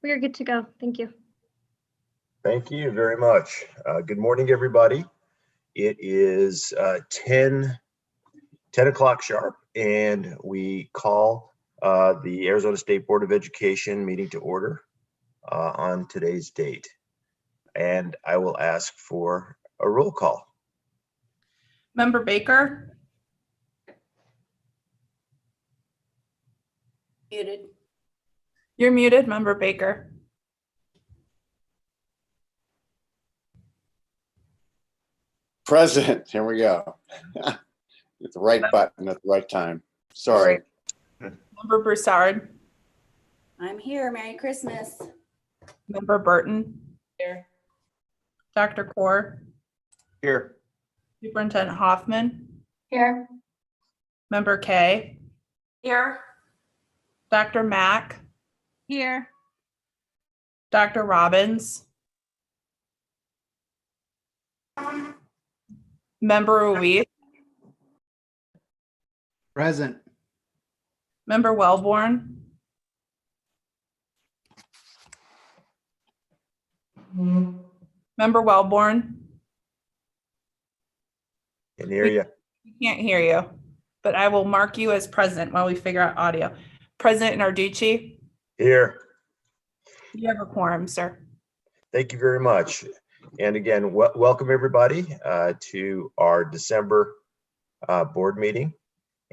We are good to go. Thank you. Thank you very much. Good morning, everybody. It is 10 o'clock sharp, and we call the Arizona State Board of Education meeting to order on today's date. And I will ask for a roll call. Member Baker? Muted. You're muted, Member Baker. Present. Here we go. Hit the right button at the right time. Sorry. Member Broussard? I'm here. Merry Christmas. Member Burton? Here. Dr. Core? Here. Superintendent Hoffman? Here. Member Kay? Here. Dr. Mack? Here. Dr. Robbins? Member Ruiz? Present. Member Wellborn? Member Wellborn? Can hear you. We can't hear you, but I will mark you as present while we figure out audio. President Narducci? Here. You have a quorum, sir. Thank you very much. And again, welcome everybody to our December board meeting.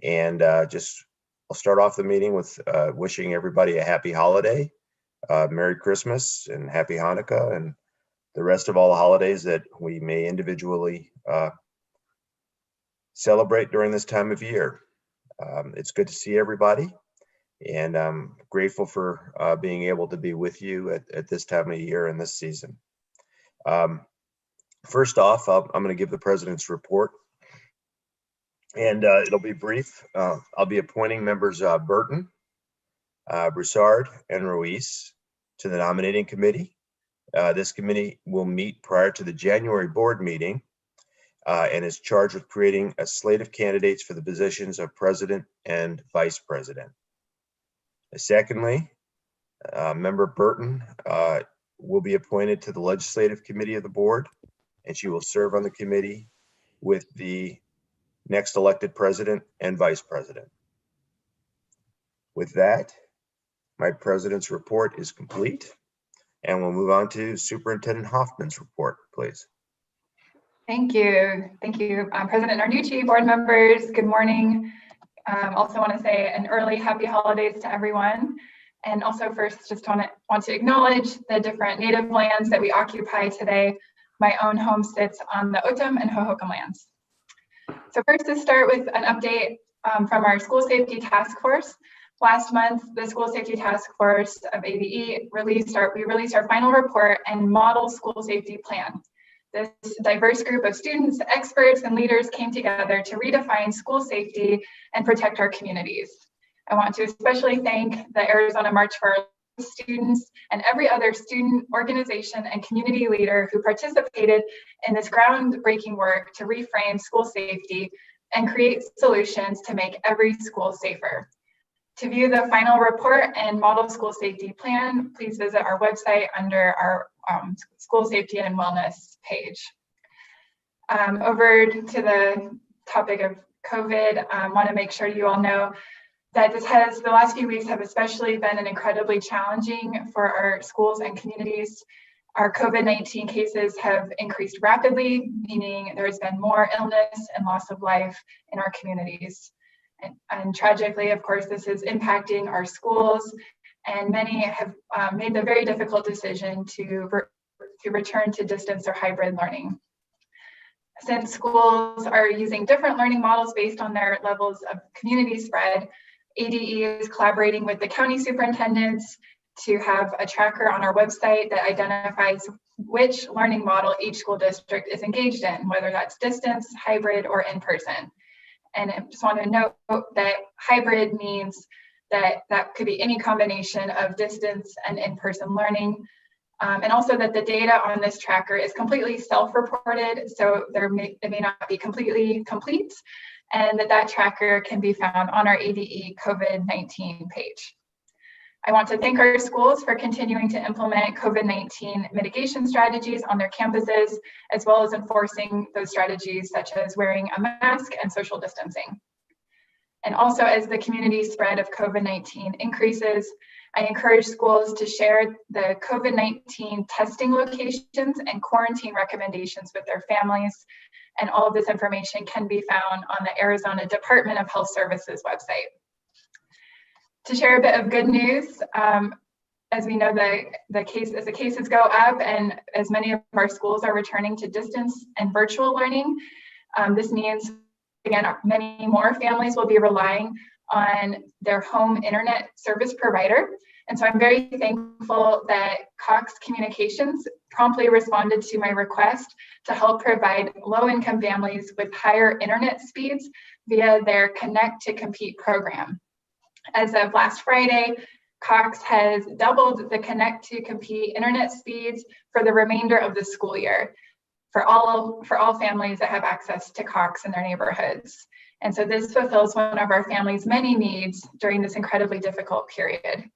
And I'll start off the meeting with wishing everybody a happy holiday, Merry Christmas and Happy Hanukkah, and the rest of all the holidays that we may individually celebrate during this time of year. It's good to see everybody, and I'm grateful for being able to be with you at this time of year and this season. First off, I'm going to give the president's report, and it'll be brief. I'll be appointing members Burton, Broussard, and Ruiz to the nominating committee. This committee will meet prior to the January board meeting and is charged with creating a slate of candidates for the positions of president and vice president. Secondly, member Burton will be appointed to the legislative committee of the board, and she will serve on the committee with the next elected president and vice president. With that, my president's report is complete, and we'll move on to Superintendent Hoffman's report, please. Thank you. Thank you, President Narducci, board members, good morning. Also want to say an early happy holidays to everyone. And also first, just want to acknowledge the different native lands that we occupy today. My own home sits on the O'odham and Hohokam lands. So first, to start with an update from our school safety task force. Last month, the School Safety Task Force of ABE released our final report and model school safety plan. This diverse group of students, experts, and leaders came together to redefine school safety and protect our communities. I want to especially thank the Arizona March for Our students and every other student, organization, and community leader who participated in this groundbreaking work to reframe school safety and create solutions to make every school safer. To view the final report and model school safety plan, please visit our website under our school safety and wellness page. Over to the topic of COVID, I want to make sure you all know that the last few weeks have especially been incredibly challenging for our schools and communities. Our COVID-19 cases have increased rapidly, meaning there's been more illness and loss of life in our communities. And tragically, of course, this is impacting our schools, and many have made the very difficult decision to return to distance or hybrid learning. Since schools are using different learning models based on their levels of community spread, ADE is collaborating with the county superintendents to have a tracker on our website that identifies which learning model each school district is engaged in, whether that's distance, hybrid, or in person. And I just want to note that hybrid means that could be any combination of distance and in-person learning. And also that the data on this tracker is completely self-reported, so it may not be completely complete, and that tracker can be found on our ADE COVID-19 page. I want to thank our schools for continuing to implement COVID-19 mitigation strategies on their campuses, as well as enforcing those strategies such as wearing a mask and social distancing. And also, as the community spread of COVID-19 increases, I encourage schools to share the COVID-19 testing locations and quarantine recommendations with their families. And all of this information can be found on the Arizona Department of Health Services website. To share a bit of good news, as we know, the cases go up and as many of our schools are returning to distance and virtual learning, this means, again, many more families will be relying on their home internet service provider. And so I'm very thankful that Cox Communications promptly responded to my request to help provide low-income families with higher internet speeds via their Connect to Compete program. As of last Friday, Cox has doubled the Connect to Compete internet speeds for the remainder of the school year for all families that have access to Cox in their neighborhoods. And so this fulfills one of our family's many needs during this incredibly difficult period.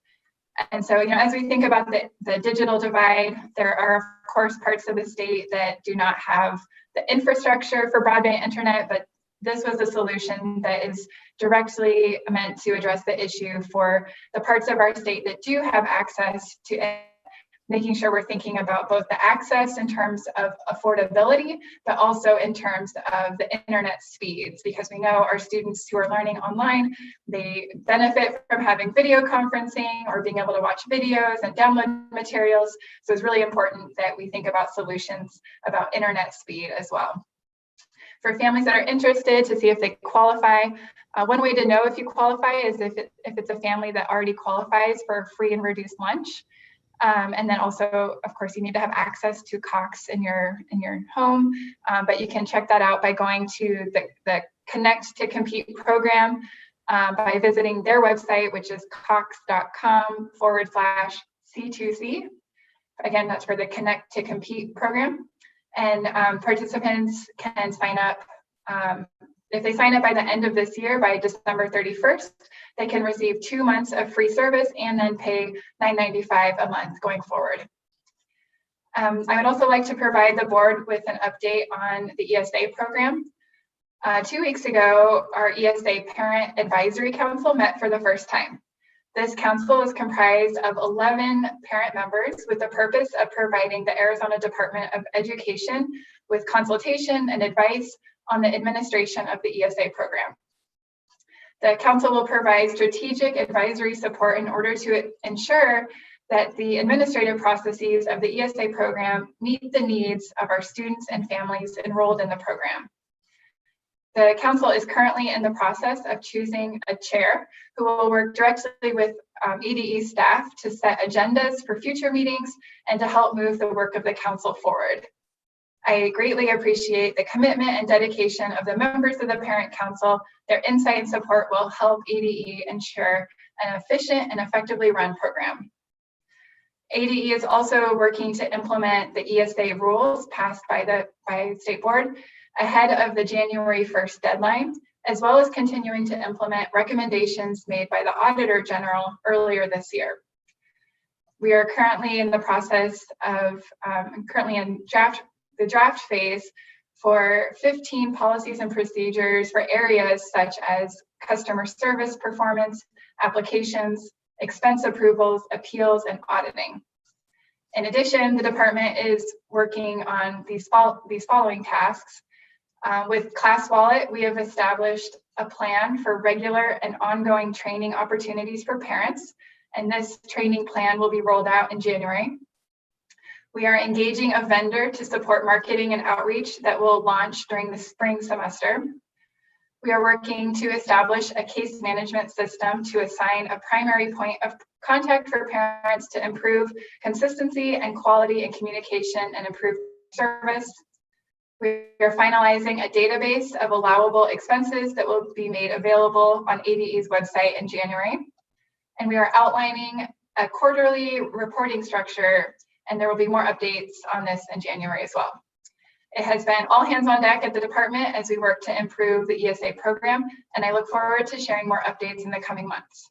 And so, as we think about the digital divide, there are, of course, parts of the state that do not have the infrastructure for broadband internet, but this was a solution that is directly meant to address the issue for the parts of our state that do have access to it, making sure we're thinking about both the access in terms of affordability, but also in terms of the internet speeds, because we know our students who are learning online, they benefit from having video conferencing or being able to watch videos and download materials. So it's really important that we think about solutions about internet speed as well. For families that are interested to see if they qualify, one way to know if you qualify is if it's a family that already qualifies for free and reduced lunch. And then also, of course, you need to have access to Cox in your home, but you can check that out by going to the Connect to Compete program by visiting their website, which is cox.com/C2C. Again, that's for the Connect to Compete program. And participants can sign up. If they sign up by the end of this year, by December 31st, they can receive 2 months of free service and then pay $9.95 a month going forward. I would also like to provide the board with an update on the ESA program. 2 weeks ago, our ESA Parent Advisory Council met for the first time. This council is comprised of 11 parent members with the purpose of providing the Arizona Department of Education with consultation and advice on the administration of the ESA program. The council will provide strategic advisory support in order to ensure that the administrative processes of the ESA program meet the needs of our students and families enrolled in the program. The council is currently in the process of choosing a chair who will work directly with ADE staff to set agendas for future meetings and to help move the work of the council forward. I greatly appreciate the commitment and dedication of the members of the Parent Council. Their insight and support will help ADE ensure an efficient and effectively run program. ADE is also working to implement the ESA rules passed by the State Board ahead of the January 1st deadline, as well as continuing to implement recommendations made by the Auditor General earlier this year. We are currently in the process of, the draft phase for 15 policies and procedures for areas such as customer service performance, applications, expense approvals, appeals, and auditing. In addition, the department is working on these following tasks. With Class Wallet, we have established a plan for regular and ongoing training opportunities for parents, and this training plan will be rolled out in January. We are engaging a vendor to support marketing and outreach that will launch during the spring semester. We are working to establish a case management system to assign a primary point of contact for parents to improve consistency and quality in communication and improve service. We are finalizing a database of allowable expenses that will be made available on ADE's website in January. And we are outlining a quarterly reporting structure, and there will be more updates on this in January as well. It has been all hands on deck at the department as we work to improve the ESA program, and I look forward to sharing more updates in the coming months.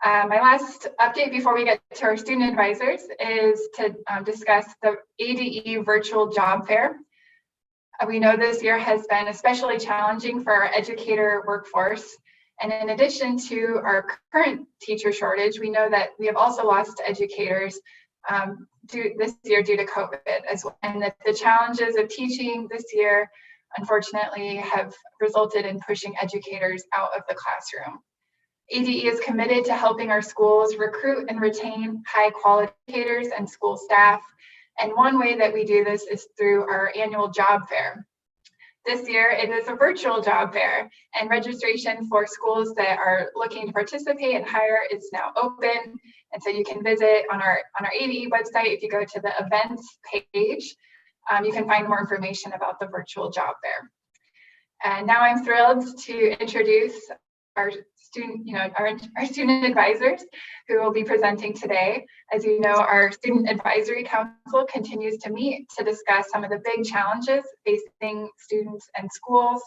My last update before we get to our student advisors is to discuss the ADE virtual job fair. We know this year has been especially challenging for our educator workforce. And in addition to our current teacher shortage, we know that we have also lost educators this year due to COVID as well. And that the challenges of teaching this year, unfortunately, have resulted in pushing educators out of the classroom. ADE is committed to helping our schools recruit and retain high quality educators and school staff. And one way that we do this is through our annual job fair. This year, it is a virtual job fair, and registration for schools that are looking to participate and hire is now open. And so you can visit on our ADE website. If you go to the events page, you can find more information about the virtual job fair. And now I'm thrilled to introduce our student advisors who will be presenting today. As you know, our Student Advisory Council continues to meet to discuss some of the big challenges facing students and schools.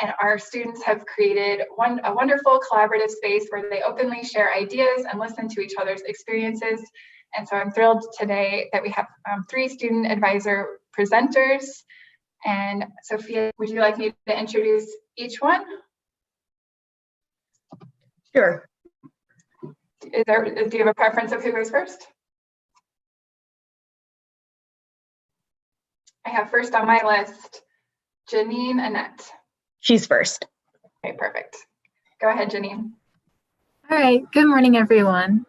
And our students have created a wonderful collaborative space where they openly share ideas and listen to each other's experiences. And so I'm thrilled today that we have 3 student advisor presenters. And Sophia, would you like me to introduce each one? Sure. Do you have a preference of who goes first? I have first on my list, Janine Annette. She's first. Okay, perfect. Go ahead, Janine. All right, good morning, everyone.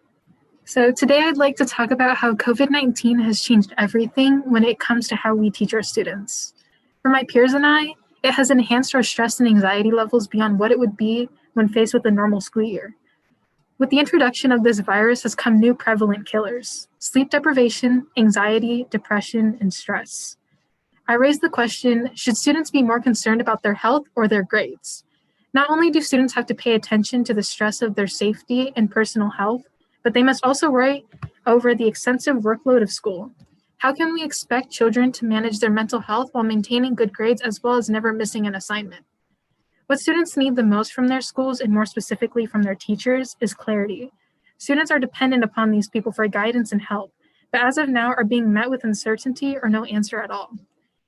So today I'd like to talk about how COVID-19 has changed everything when it comes to how we teach our students. For my peers and I, it has enhanced our stress and anxiety levels beyond what it would be when faced with a normal school year. With the introduction of this virus has come new prevalent killers: sleep deprivation, anxiety, depression, and stress. I raise the question, should students be more concerned about their health or their grades? Not only do students have to pay attention to the stress of their safety and personal health, but they must also worry over the extensive workload of school. How can we expect children to manage their mental health while maintaining good grades as well as never missing an assignment? What students need the most from their schools, and more specifically from their teachers, is clarity. Students are dependent upon these people for guidance and help, but as of now are being met with uncertainty or no answer at all.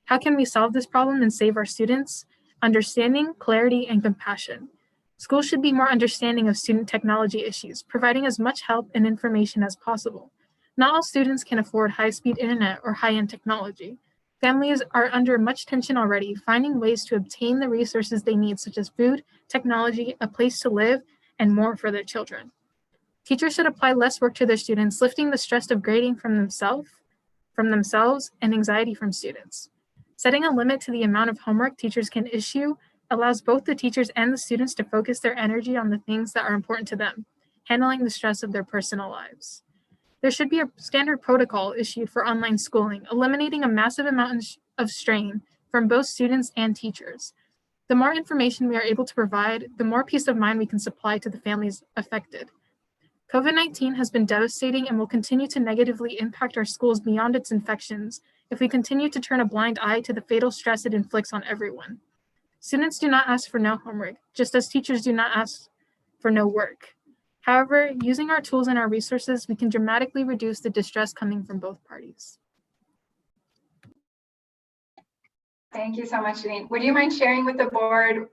How can we solve this problem and save our students? Understanding, clarity, and compassion. Schools should be more understanding of student technology issues, providing as much help and information as possible. Not all students can afford high-speed internet or high-end technology. Families are under much tension already, finding ways to obtain the resources they need, such as food, technology, a place to live, and more for their children. Teachers should apply less work to their students, lifting the stress of grading from themselves, and anxiety from students. Setting a limit to the amount of homework teachers can issue allows both the teachers and the students to focus their energy on the things that are important to them, handling the stress of their personal lives. There should be a standard protocol issued for online schooling, eliminating a massive amount of strain from both students and teachers. The more information we are able to provide, the more peace of mind we can supply to the families affected. COVID-19 has been devastating and will continue to negatively impact our schools beyond its infections if we continue to turn a blind eye to the fatal stress it inflicts on everyone. Students do not ask for no homework, just as teachers do not ask for no work. However, using our tools and our resources, we can dramatically reduce the distress coming from both parties. Thank you so much, Janine. Would you mind sharing with the board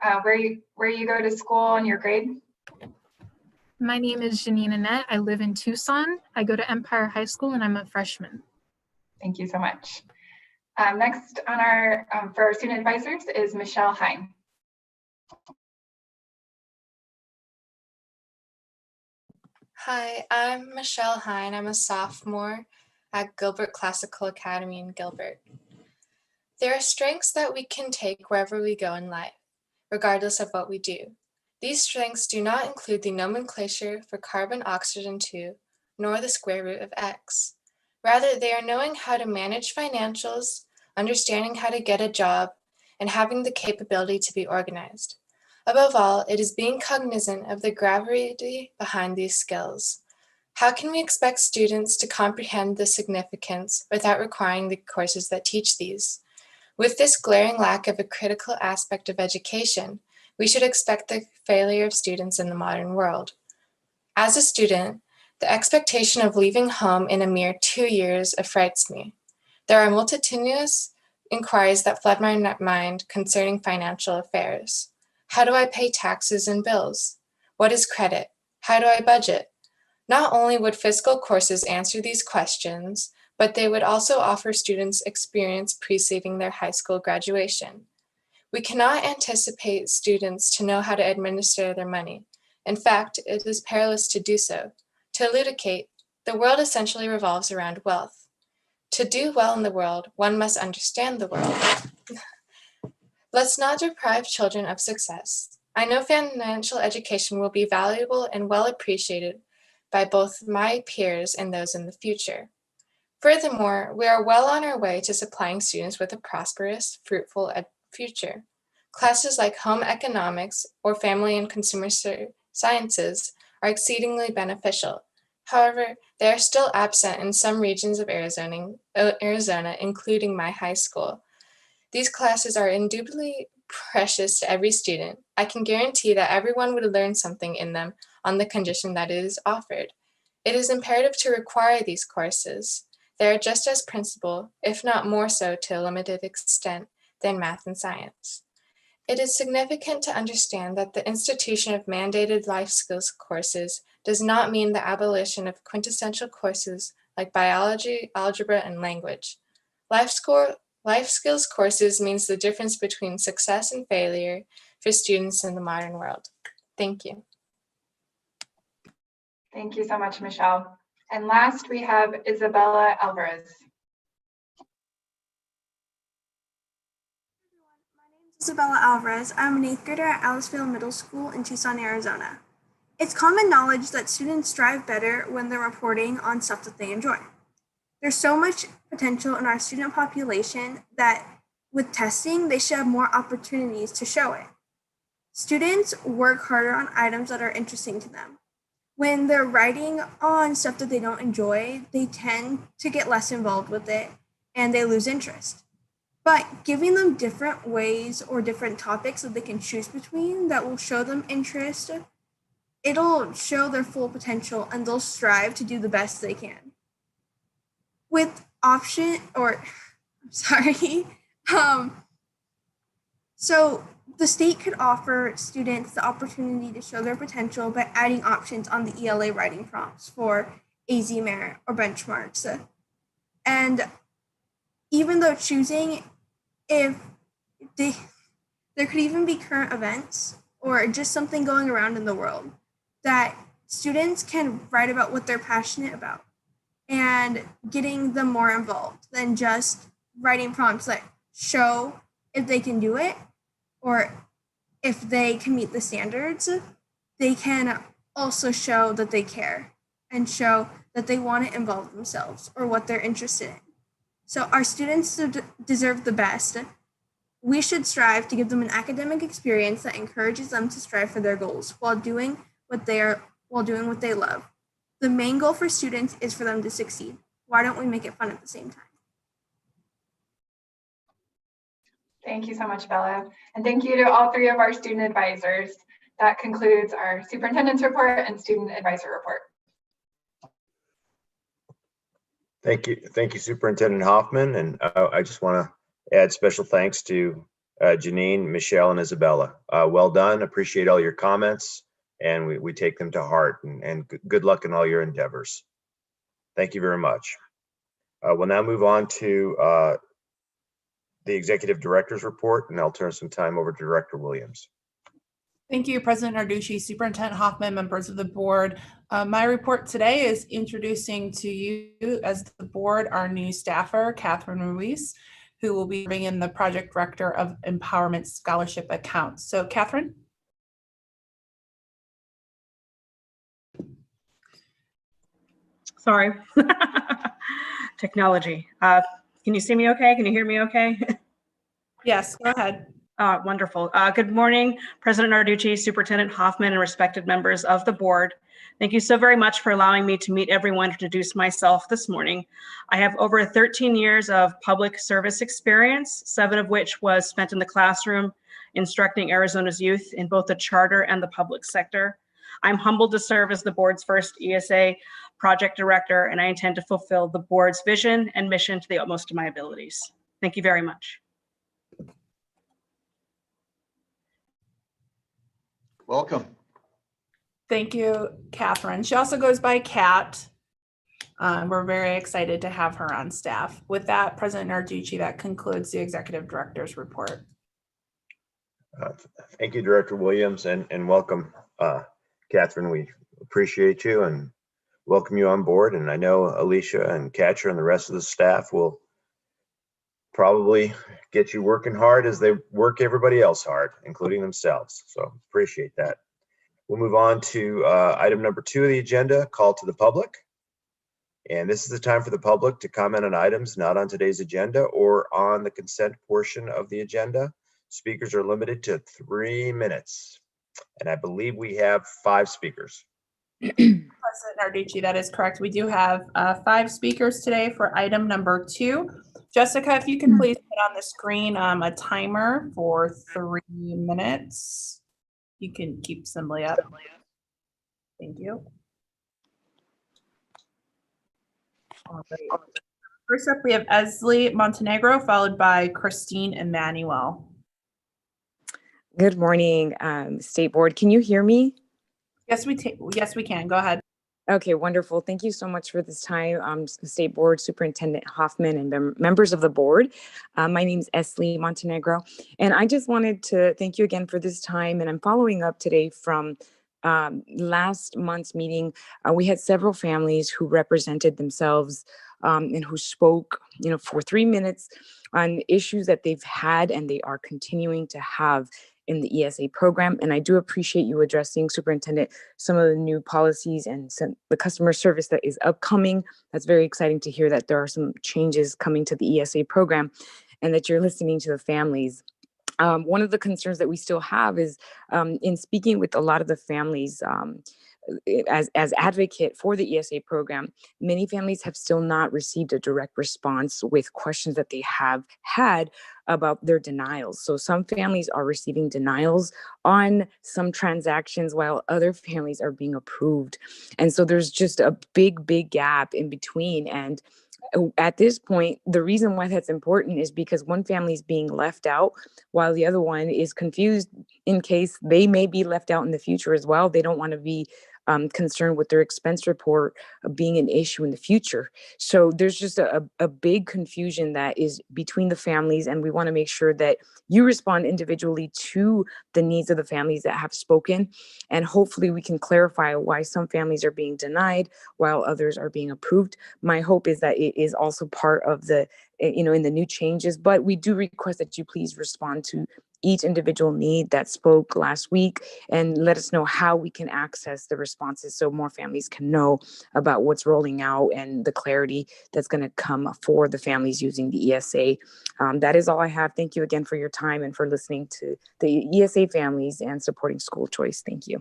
where you go to school and your grade? My name is Janine Annette. I live in Tucson. I go to Empire High School and I'm a freshman. Thank you so much. Next on for our student advisors is Michelle Hine. Hi, I'm Michelle Hine. I'm a sophomore at Gilbert Classical Academy in Gilbert. There are strengths that we can take wherever we go in life, regardless of what we do. These strengths do not include the nomenclature for carbon, oxygen 2, nor the square root of x. Rather, they are knowing how to manage financials, understanding how to get a job, and having the capability to be organized. Above all, it is being cognizant of the gravity behind these skills. How can we expect students to comprehend the significance without requiring the courses that teach these? With this glaring lack of a critical aspect of education, we should expect the failure of students in the modern world. As a student, the expectation of leaving home in a mere 2 years affrights me. There are multitudinous inquiries that flood my mind concerning financial affairs. How do I pay taxes and bills? What is credit? How do I budget? Not only would fiscal courses answer these questions, but they would also offer students experience preceding their high school graduation. We cannot anticipate students to know how to administer their money. In fact, it is perilous to do so. To elucidate, the world essentially revolves around wealth. To do well in the world, one must understand the world. Let's not deprive children of success. I know financial education will be valuable and well appreciated by both my peers and those in the future. Furthermore, we are well on our way to supplying students with a prosperous, fruitful future. Classes like home economics or family and consumer sciences are exceedingly beneficial. However, they are still absent in some regions of Arizona, including my high school. These classes are indubitably precious to every student. I can guarantee that everyone would learn something in them on the condition that it is offered. It is imperative to require these courses. They are just as principal, if not more so to a limited extent, than math and science. It is significant to understand that the institution of mandated life skills courses does not mean the abolition of quintessential courses like biology, algebra, and language. Life skills courses means the difference between success and failure for students in the modern world. Thank you. Thank you so much, Michelle. And last, we have Isabella Alvarez. Isabella Alvarez. I'm an 8th grader at Aliceville Middle School in Tucson, Arizona. It's common knowledge that students strive better when they're reporting on stuff that they enjoy. There's so much potential in our student population that with testing, they should have more opportunities to show it. Students work harder on items that are interesting to them. When they're writing on stuff that they don't enjoy, they tend to get less involved with it and they lose interest. But giving them different ways or different topics that they can choose between that will show them interest, it'll show their full potential and they'll strive to do the best they can. So the state could offer students the opportunity to show their potential by adding options on the ELA writing prompts for AZ merit or benchmarks. And even though choosing there could even be current events or just something going around in the world that students can write about what they're passionate about and getting them more involved than just writing prompts that show if they can do it or if they can meet the standards. They can also show that they care and show that they want to involve themselves or what they're interested in. So our students deserve the best. We should strive to give them an academic experience that encourages them to strive for their goals while doing what they love. The main goal for students is for them to succeed. Why don't we make it fun at the same time? Thank you so much, Bella. And thank you to all three of our student advisors. That concludes our superintendent's report and student advisor report. Thank you, Superintendent Hoffman. And I just want to add special thanks to Janine, Michelle, and Isabella. Well done. Appreciate all your comments, and we take them to heart. And good luck in all your endeavors. Thank you very much. We'll now move on to the Executive Director's report, and I'll turn some time over to Director Williams. Thank you, President Narducci, Superintendent Hoffman, members of the board. My report today is introducing to you as the board our new staffer, Catherine Ruiz, who will be serving in the Project Director of Empowerment Scholarship Accounts. So, Catherine. Sorry. Technology. Can you see me okay? Can you hear me okay? Yes, go ahead. Wonderful. Good morning, President Narducci, Superintendent Hoffman, and respected members of the board. Thank you so very much for allowing me to meet everyone, introduce myself this morning. I have over 13 years of public service experience, 7 of which was spent in the classroom instructing Arizona's youth in both the charter and the public sector. I'm humbled to serve as the board's first ESA project director, and I intend to fulfill the board's vision and mission to the utmost of my abilities. Thank you very much. Welcome. Thank you, Catherine. She also goes by Kat. We're very excited to have her on staff. With that, President Narducci, that concludes the executive director's report. Thank you, Director Williams, and welcome, Catherine. We appreciate you and welcome you on board. And I know Alicia and Katcher and the rest of the staff will probably get you working hard as they work everybody else hard, including themselves. So appreciate that. We'll move on to item number 2 of the agenda, call to the public. And this is the time for the public to comment on items not on today's agenda or on the consent portion of the agenda. Speakers are limited to 3 minutes. And I believe we have 5 speakers. President Narducci, that is correct. We do have 5 speakers today for item number 2. Jessica, if you can please put on the screen a timer for 3 minutes. You can keep Assembly up. Thank you. All right. First up, we have Esley Montenegro, followed by Christine Emmanuel. Good morning, State Board. Can you hear me? Yes, we can. Go ahead. Okay, wonderful. Thank you so much for this time, State Board Superintendent Hoffman and members of the board. My name is Esley Montenegro, and I just wanted to thank you again for this time. And I'm following up today from last month's meeting. We had several families who represented themselves and who spoke, for 3 minutes on issues that they've had and they are continuing to have in the ESA program. And I do appreciate you addressing, Superintendent, some of the new policies and the customer service that is upcoming. That's very exciting to hear that there are some changes coming to the ESA program and that you're listening to the families. One of the concerns that we still have is in speaking with a lot of the families as advocate for the ESA program, many families have still not received a direct response with questions that they have had about their denials. So some families are receiving denials on some transactions while other families are being approved. And so there's just a big gap in between. And at this point, the reason why that's important is because one family is being left out while the other one is confused in case they may be left out in the future as well. They don't want to be concerned with their expense report being an issue in the future. So there's just a big confusion that is between the families, and we want to make sure that you respond individually to the needs of the families that have spoken. And hopefully we can clarify why some families are being denied while others are being approved. My hope is that it is also part of the, in the new changes, but we do request that you please respond to each individual need that spoke last week and let us know how we can access the responses so more families can know about what's rolling out and the clarity that's going to come for the families using the ESA. That is all I have. Thank you again for your time and for listening to the ESA families and supporting school choice. Thank you.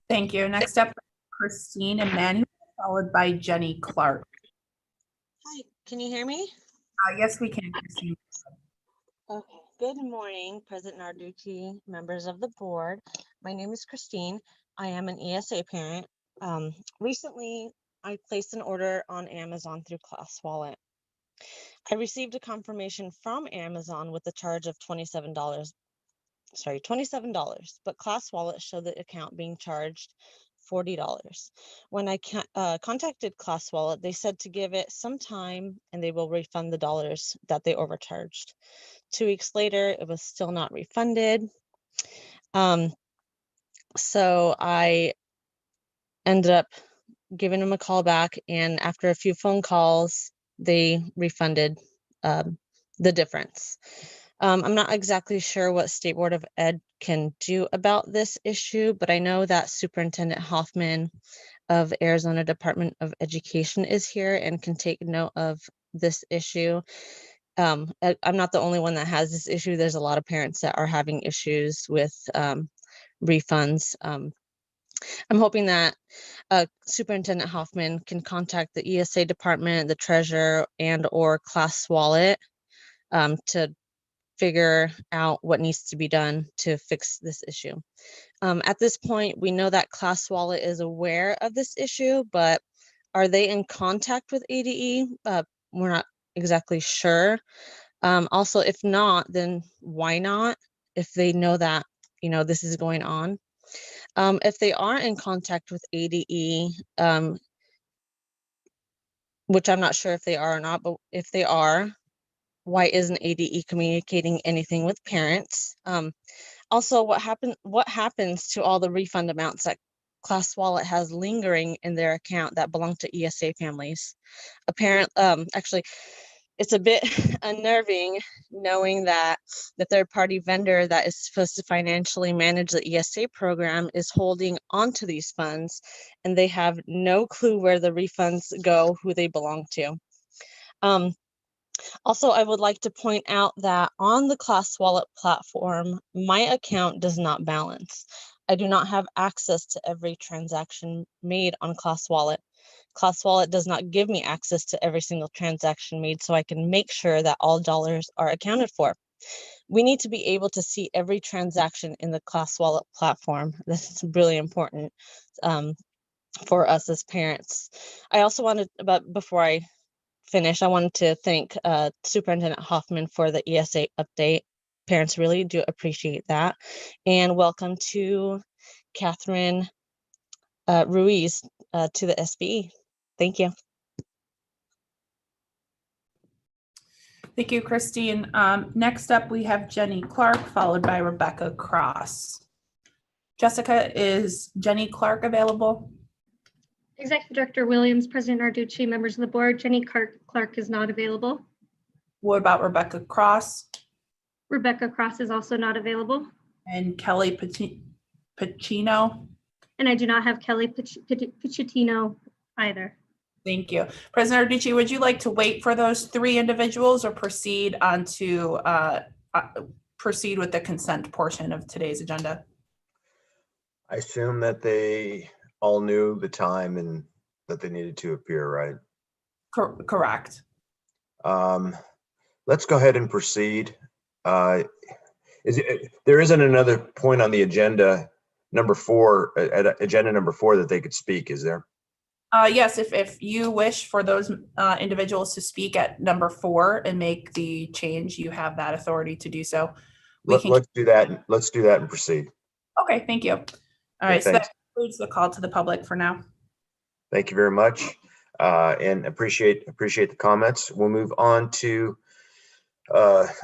Thank you. Next up, Christine Emmanuel, followed by Jenny Clark. Hi, can you hear me? Yes, we can, Christine. Okay. Good morning, President Narducci, members of the board. My name is Christine. I am an ESA parent. Recently, I placed an order on Amazon through ClassWallet. I received a confirmation from Amazon with a charge of $27, but ClassWallet showed the account being charged $40. When I contacted ClassWallet, they said to give it some time and they will refund the dollars that they overcharged. 2 weeks later, it was still not refunded. So I ended up giving them a call back, and after a few phone calls, they refunded the difference. I'm not exactly sure what State Board of Ed can do about this issue, but I know that Superintendent Hoffman of Arizona Department of Education is here and can take note of this issue. I'm not the only one that has this issue. There's a lot of parents that are having issues with refunds. I'm hoping that Superintendent Hoffman can contact the ESA department, the treasurer, and or ClassWallet to figure out what needs to be done to fix this issue. At this point, we know that Class Wallet is aware of this issue, but are they in contact with ADE? We're not exactly sure. Also, if not, then why not? If they know that, this is going on. If they are in contact with ADE, which I'm not sure if they are or not, but if they are, why isn't ADE communicating anything with parents? Also, what happens to all the refund amounts that Class Wallet has lingering in their account that belong to ESA families? Actually, it's a bit unnerving knowing that the third-party vendor that is supposed to financially manage the ESA program is holding onto these funds, and they have no clue where the refunds go, who they belong to. Also, I would like to point out that on the Class Wallet platform, my account does not balance. I do not have access to every transaction made on Class Wallet. Class Wallet does not give me access to every single transaction made, so I can make sure that all dollars are accounted for. We need to be able to see every transaction in the Class Wallet platform. This is really important for us as parents. I also wanted, before I finish, I wanted to thank Superintendent Hoffman for the ESA update. Parents really do appreciate that. And welcome to Catherine Ruiz to the SBE. Thank you. Thank you, Christine. Next up, we have Jenny Clark, followed by Rebecca Cross. Jessica, is Jenny Clark available? Executive Director Williams, President Narducci, members of the board, Jenny Clark is not available. What about Rebecca Cross? Rebecca Cross is also not available. And Kelly Pacino? And I do not have Kelly Piccittino either. Thank you. President Narducci, would you like to wait for those three individuals or proceed with the consent portion of today's agenda? I assume that they all knew the time and that they needed to appear, right? Correct. Let's go ahead and proceed. There isn't another point on the agenda, number 4, agenda number 4, that they could speak, is there? Yes, if you wish for those individuals to speak at number 4 and make the change, you have that authority to do so. Let's do that. Let's do that and proceed. Okay, thank you. All right, so that concludes the call to the public for now. Thank you very much, and appreciate the comments. We'll move on to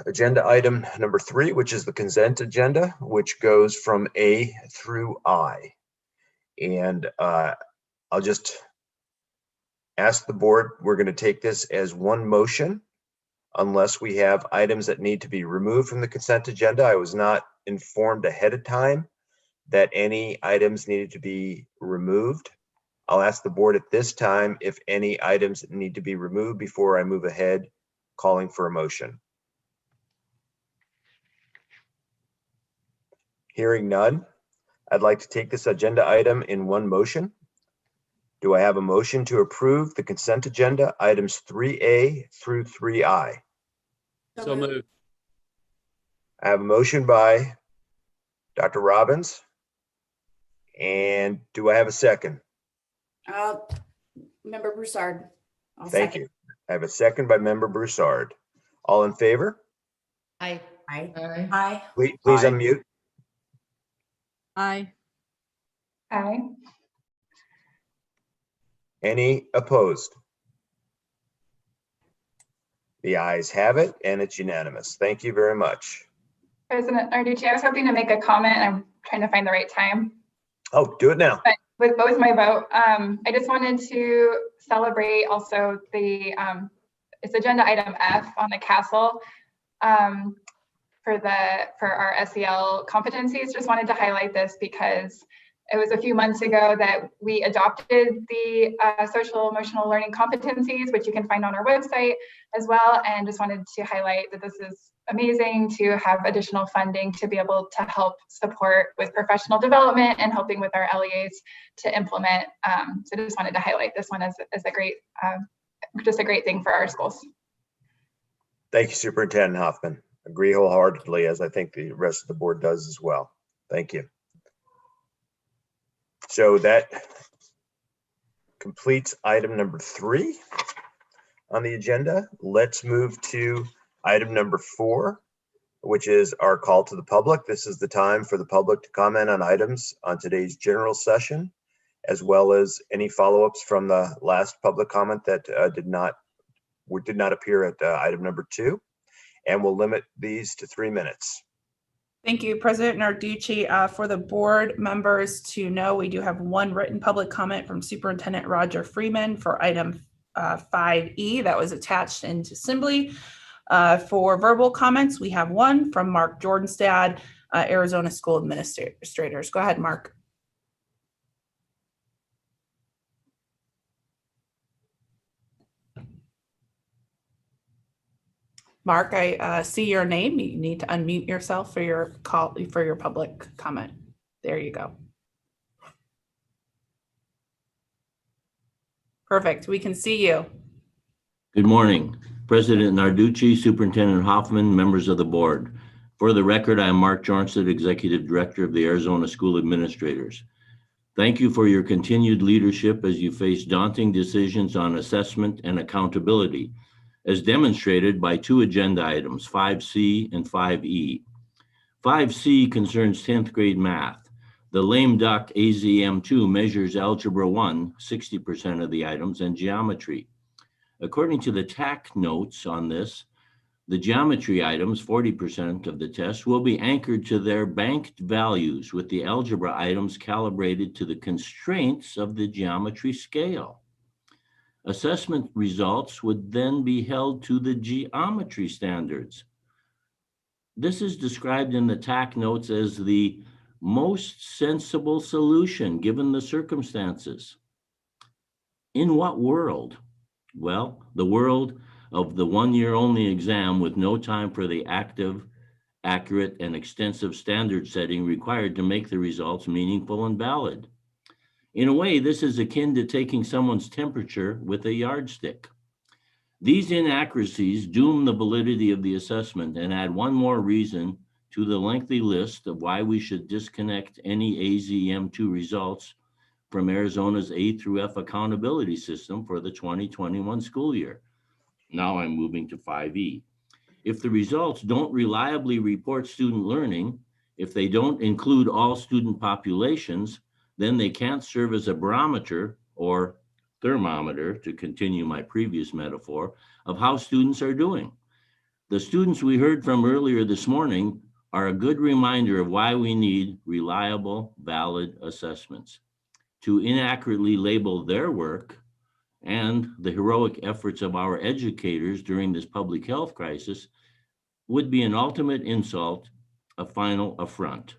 agenda item number 3, which is the consent agenda, which goes from A through I. And I'll just ask the board, we're going to take this as one motion unless we have items that need to be removed from the consent agenda. I was not informed ahead of time that any items needed to be removed. I'll ask the board at this time if any items need to be removed before I move ahead calling for a motion. Hearing none, I'd like to take this agenda item in one motion. Do I have a motion to approve the consent agenda items 3A through 3I? So moved. I have a motion by Dr. Robbins. And do I have a second? Member Broussard. Thank you. I have a second by Member Broussard. All in favor? Aye. Aye. Aye. Please Aye. unmute. Aye. Aye. Any opposed? The ayes have it, and it's unanimous. Thank you very much. President Narducci, I was hoping to make a comment. I'm trying to find the right time. Oh, do it now. But with both my vote, I just wanted to celebrate also the it's agenda item F on the castle for our SEL competencies. Just wanted to highlight this because it was a few months ago that we adopted the social emotional learning competencies, which you can find on our website as well. And just wanted to highlight that this is amazing to have additional funding to be able to help support with professional development and helping with our LEAs to implement. So just wanted to highlight this one as a great, just a great thing for our schools. Thank you, Superintendent Hoffman. Agree wholeheartedly, as I think the rest of the board does as well. Thank you. So that completes item number 3 on the agenda. Let's move to item number 4, which is our call to the public. This is the time for the public to comment on items on today's general session, as well as any follow-ups from the last public comment that did not appear at item number 2. And we'll limit these to 3 minutes. Thank you, President Narducci. For the board members to know, we do have one written public comment from Superintendent Roger Freeman for item 5E that was attached into Assembly. For verbal comments, we have one from Mark Jordanstad, Arizona School Administrators. Go ahead, Mark. Mark, I see your name. You need to unmute yourself for your call for your public comment. There you go. Perfect. We can see you. Good morning, President Narducci, Superintendent Hoffman, members of the board. For the record, I am Mark Jornstead, Executive Director of the Arizona School Administrators. Thank you for your continued leadership as you face daunting decisions on assessment and accountability, as demonstrated by 2 agenda items, 5C and 5E. 5C concerns 10th grade math. The lame duck AZM2 measures Algebra 1, 60% of the items, and geometry. According to the TAC notes on this, the geometry items, 40% of the test, will be anchored to their banked values, with the algebra items calibrated to the constraints of the geometry scale. Assessment results would then be held to the geometry standards. This is described in the TAC notes as the most sensible solution given the circumstances. In what world? Well, the world of the 1-year-only exam with no time for the active, accurate, and extensive standard setting required to make the results meaningful and valid. In a way, this is akin to taking someone's temperature with a yardstick. These inaccuracies doom the validity of the assessment and add one more reason to the lengthy list of why we should disconnect any AZM2 results from Arizona's A through F accountability system for the 2021 school year. Now I'm moving to 5E. If the results don't reliably report student learning, if they don't include all student populations, then they can't serve as a barometer or thermometer, to continue my previous metaphor, of how students are doing. The students we heard from earlier this morning are a good reminder of why we need reliable, valid assessments. To inaccurately label their work and the heroic efforts of our educators during this public health crisis would be an ultimate insult, a final affront.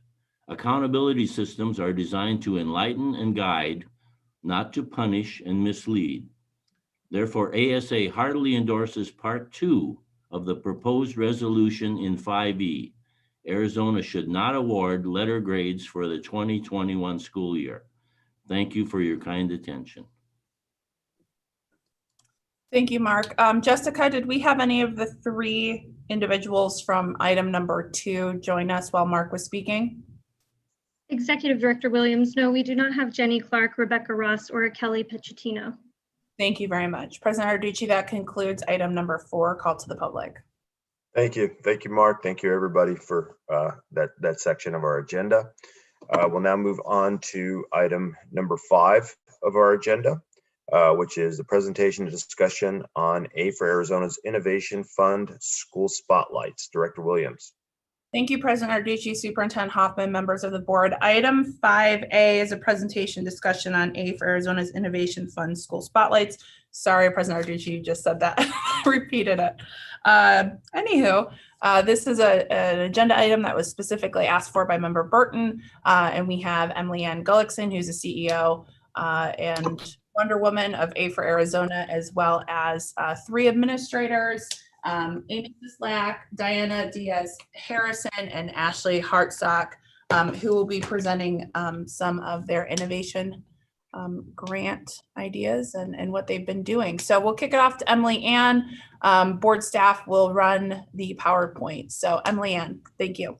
Accountability systems are designed to enlighten and guide, not to punish and mislead. Therefore, ASA heartily endorses Part 2 of the proposed resolution in 5E. Arizona should not award letter grades for the 2021 school year. Thank you for your kind attention. Thank you, Mark. Jessica, did we have any of the 3 individuals from item number 2 join us while Mark was speaking? Executive Director Williams, no, we do not have Jenny Clark, Rebecca Ross, or Kelly Pichitino. Thank you very much. President Narducci, that concludes item number 4, call to the public. Thank you. Thank you, Mark. Thank you, everybody, for that section of our agenda. We'll now move on to item number 5 of our agenda, which is the presentation and discussion on A for Arizona's Innovation Fund School Spotlights. Director Williams. Thank you, President Narducci, Superintendent Hoffman, members of the board. Item 5A is a presentation discussion on A for Arizona's Innovation Fund School Spotlights. Sorry, President Narducci, you just said that, repeated it. Anywho, this is an agenda item that was specifically asked for by Member Burton, and we have Emily Ann Gullickson, who's the CEO and Wonder Woman of A for Arizona, as well as 3 administrators, Amy Slack, Diana Diaz Harrison, and Ashley Hartsock, who will be presenting some of their innovation grant ideas and what they've been doing. So we'll kick it off to Emily Ann. Board staff will run the PowerPoint. So Emily Ann, thank you.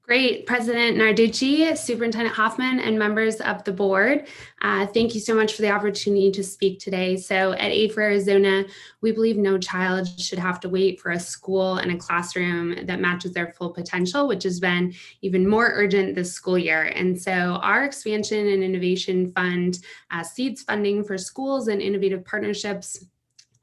Great. President Narducci, Superintendent Hoffman, and members of the board, thank you so much for the opportunity to speak today. So at Aid for Arizona, we believe no child should have to wait for a school and a classroom that matches their full potential, which has been even more urgent this school year. And so our Expansion and Innovation Fund seeds funding for schools and innovative partnerships,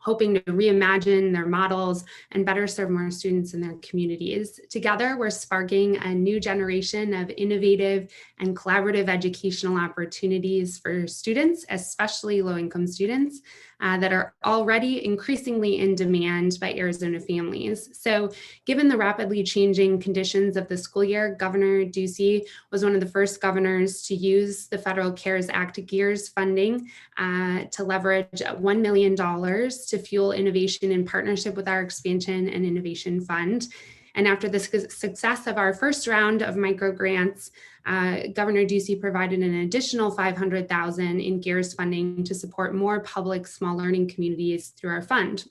hoping to reimagine their models and better serve more students in their communities. Together, we're sparking a new generation of innovative and collaborative educational opportunities for students, especially low-income students, that are already increasingly in demand by Arizona families. So given the rapidly changing conditions of the school year, Governor Ducey was one of the first governors to use the federal CARES Act GEARS funding to leverage $1 million to fuel innovation in partnership with our Expansion and Innovation Fund. And after the success of our first round of micro grants, Governor Ducey provided an additional $500,000 in GEARS funding to support more public small learning communities through our fund.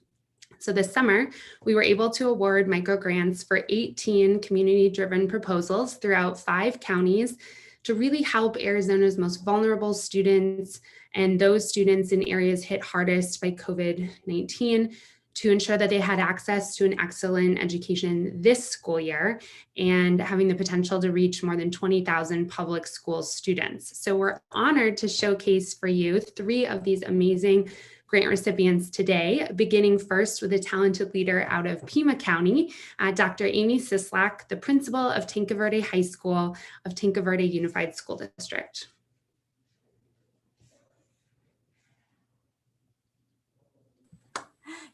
So this summer, we were able to award micro grants for 18 community-driven proposals throughout 5 counties to really help Arizona's most vulnerable students and those students in areas hit hardest by COVID-19 to ensure that they had access to an excellent education this school year and having the potential to reach more than 20,000 public school students. So we're honored to showcase for you 3 of these amazing grant recipients today, beginning first with a talented leader out of Pima County, Dr. Amy Sislak, the principal of Tinca Verde High School of Tinca Verde Unified School District.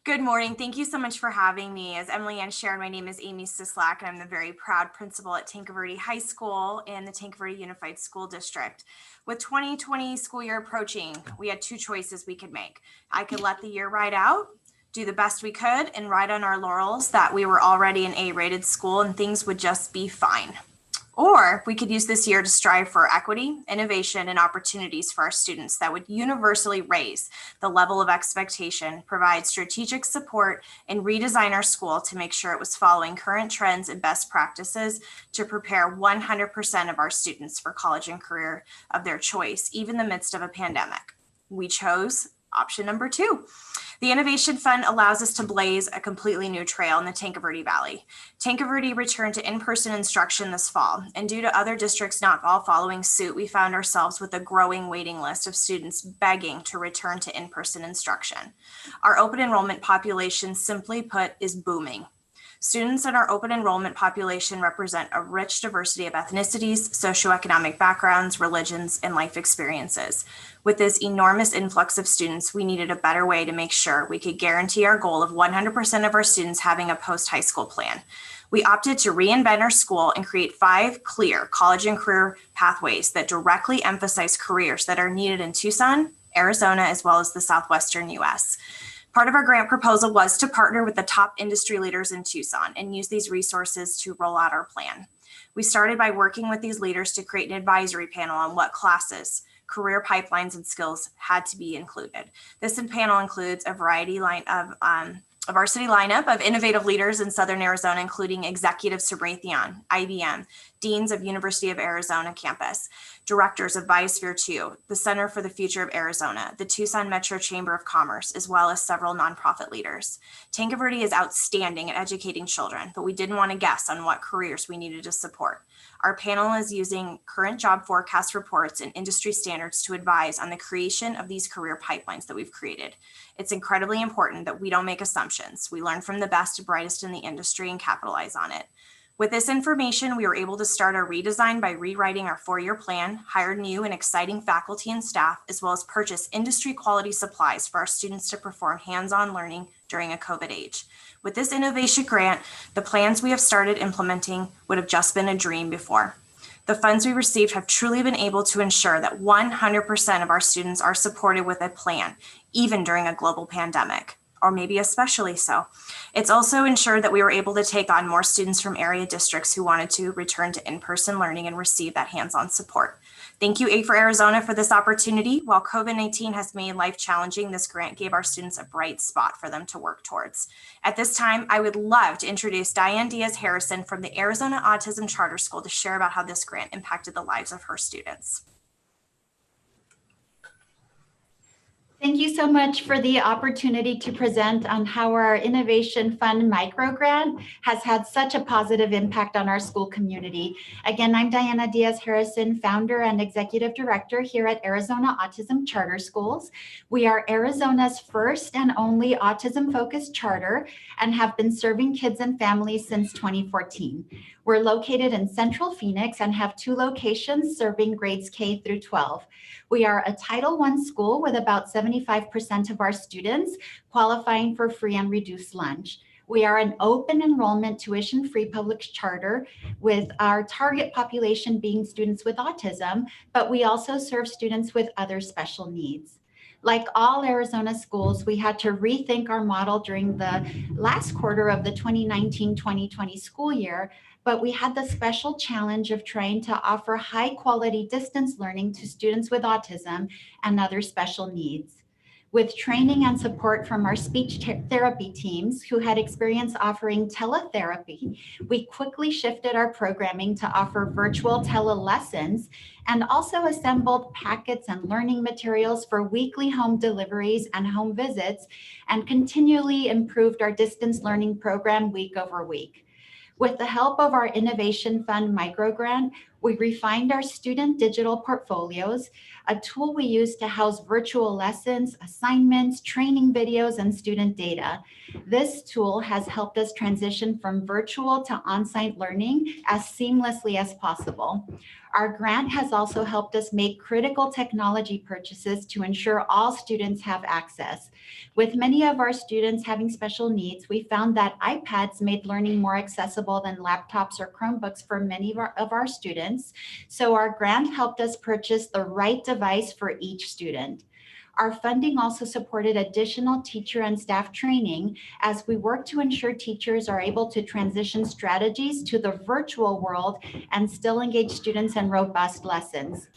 Good morning. Thank you so much for having me. As Emily Ann shared, my name is Amy Sislak, and I'm the very proud principal at Tinca Verde High School in the Tinca Verde Unified School District. With 2020 school year approaching, we had 2 choices we could make. I could let the year ride out, do the best we could, and ride on our laurels that we were already an A-rated school and things would just be fine. Or we could use this year to strive for equity, innovation, and opportunities for our students that would universally raise the level of expectation, provide strategic support, and redesign our school to make sure it was following current trends and best practices to prepare 100% of our students for college and career of their choice, even in the midst of a pandemic. We chose option number 2. The Innovation Fund allows us to blaze a completely new trail in the Tinca Verde Valley. Tinca Verde returned to in-person instruction this fall, and due to other districts not all following suit, we found ourselves with a growing waiting list of students begging to return to in-person instruction. Our open enrollment population, simply put, is booming. Students in our open enrollment population represent a rich diversity of ethnicities, socioeconomic backgrounds, religions, and life experiences. With this enormous influx of students, we needed a better way to make sure we could guarantee our goal of 100% of our students having a post-high school plan. We opted to reinvent our school and create 5 clear college and career pathways that directly emphasize careers that are needed in Tucson, Arizona, as well as the Southwestern U.S. Part of our grant proposal was to partner with the top industry leaders in Tucson and use these resources to roll out our plan. We started by working with these leaders to create an advisory panel on what classes, career pipelines, and skills had to be included. This panel includes a varsity lineup of innovative leaders in Southern Arizona, including executives from Raytheon, IBM, deans of University of Arizona campus, directors of Biosphere 2, the Center for the Future of Arizona, the Tucson Metro Chamber of Commerce, as well as several nonprofit leaders. Tinca Verde is outstanding at educating children, but we didn't want to guess on what careers we needed to support. Our panel is using current job forecast reports and industry standards to advise on the creation of these career pipelines that we've created. It's incredibly important that we don't make assumptions. We learn from the best and brightest in the industry and capitalize on it. With this information, we were able to start our redesign by rewriting our 4-year plan, hire new and exciting faculty and staff, as well as purchase industry quality supplies for our students to perform hands-on learning during a COVID age. With this innovation grant, the plans we have started implementing would have just been a dream before. The funds we received have truly been able to ensure that 100% of our students are supported with a plan, even during a global pandemic, or maybe especially so. It's also ensured that we were able to take on more students from area districts who wanted to return to in-person learning and receive that hands-on support. Thank you, A4 Arizona, for this opportunity. While COVID-19 has made life challenging, this grant gave our students a bright spot for them to work towards. At this time, I would love to introduce Diane Diaz-Harrison from the Arizona Autism Charter School to share about how this grant impacted the lives of her students. Thank you so much for the opportunity to present on how our Innovation Fund micro grant has had such a positive impact on our school community. Again, I'm Diana Diaz-Harrison, founder and executive director here at Arizona Autism Charter Schools. We are Arizona's first and only autism-focused charter and have been serving kids and families since 2014. We're located in Central Phoenix and have 2 locations serving grades K through 12. We are a Title I school with about 75% of our students qualifying for free and reduced lunch. We are an open enrollment tuition-free public charter with our target population being students with autism, but we also serve students with other special needs. Like all Arizona schools, we had to rethink our model during the last quarter of the 2019-2020 school year, but we had the special challenge of trying to offer high quality distance learning to students with autism and other special needs. With training and support from our speech therapy teams who had experience offering teletherapy, we quickly shifted our programming to offer virtual telelessons and also assembled packets and learning materials for weekly home deliveries and home visits, and continually improved our distance learning program week over week. With the help of our Innovation Fund microgrant, we refined our student digital portfolios, a tool we use to house virtual lessons, assignments, training videos, and student data. This tool has helped us transition from virtual to on-site learning as seamlessly as possible. Our grant has also helped us make critical technology purchases to ensure all students have access. With many of our students having special needs, we found that iPads made learning more accessible than laptops or Chromebooks for many of our students. So our grant helped us purchase the right device for each student. Our funding also supported additional teacher and staff training as we work to ensure teachers are able to transition strategies to the virtual world and still engage students in robust lessons.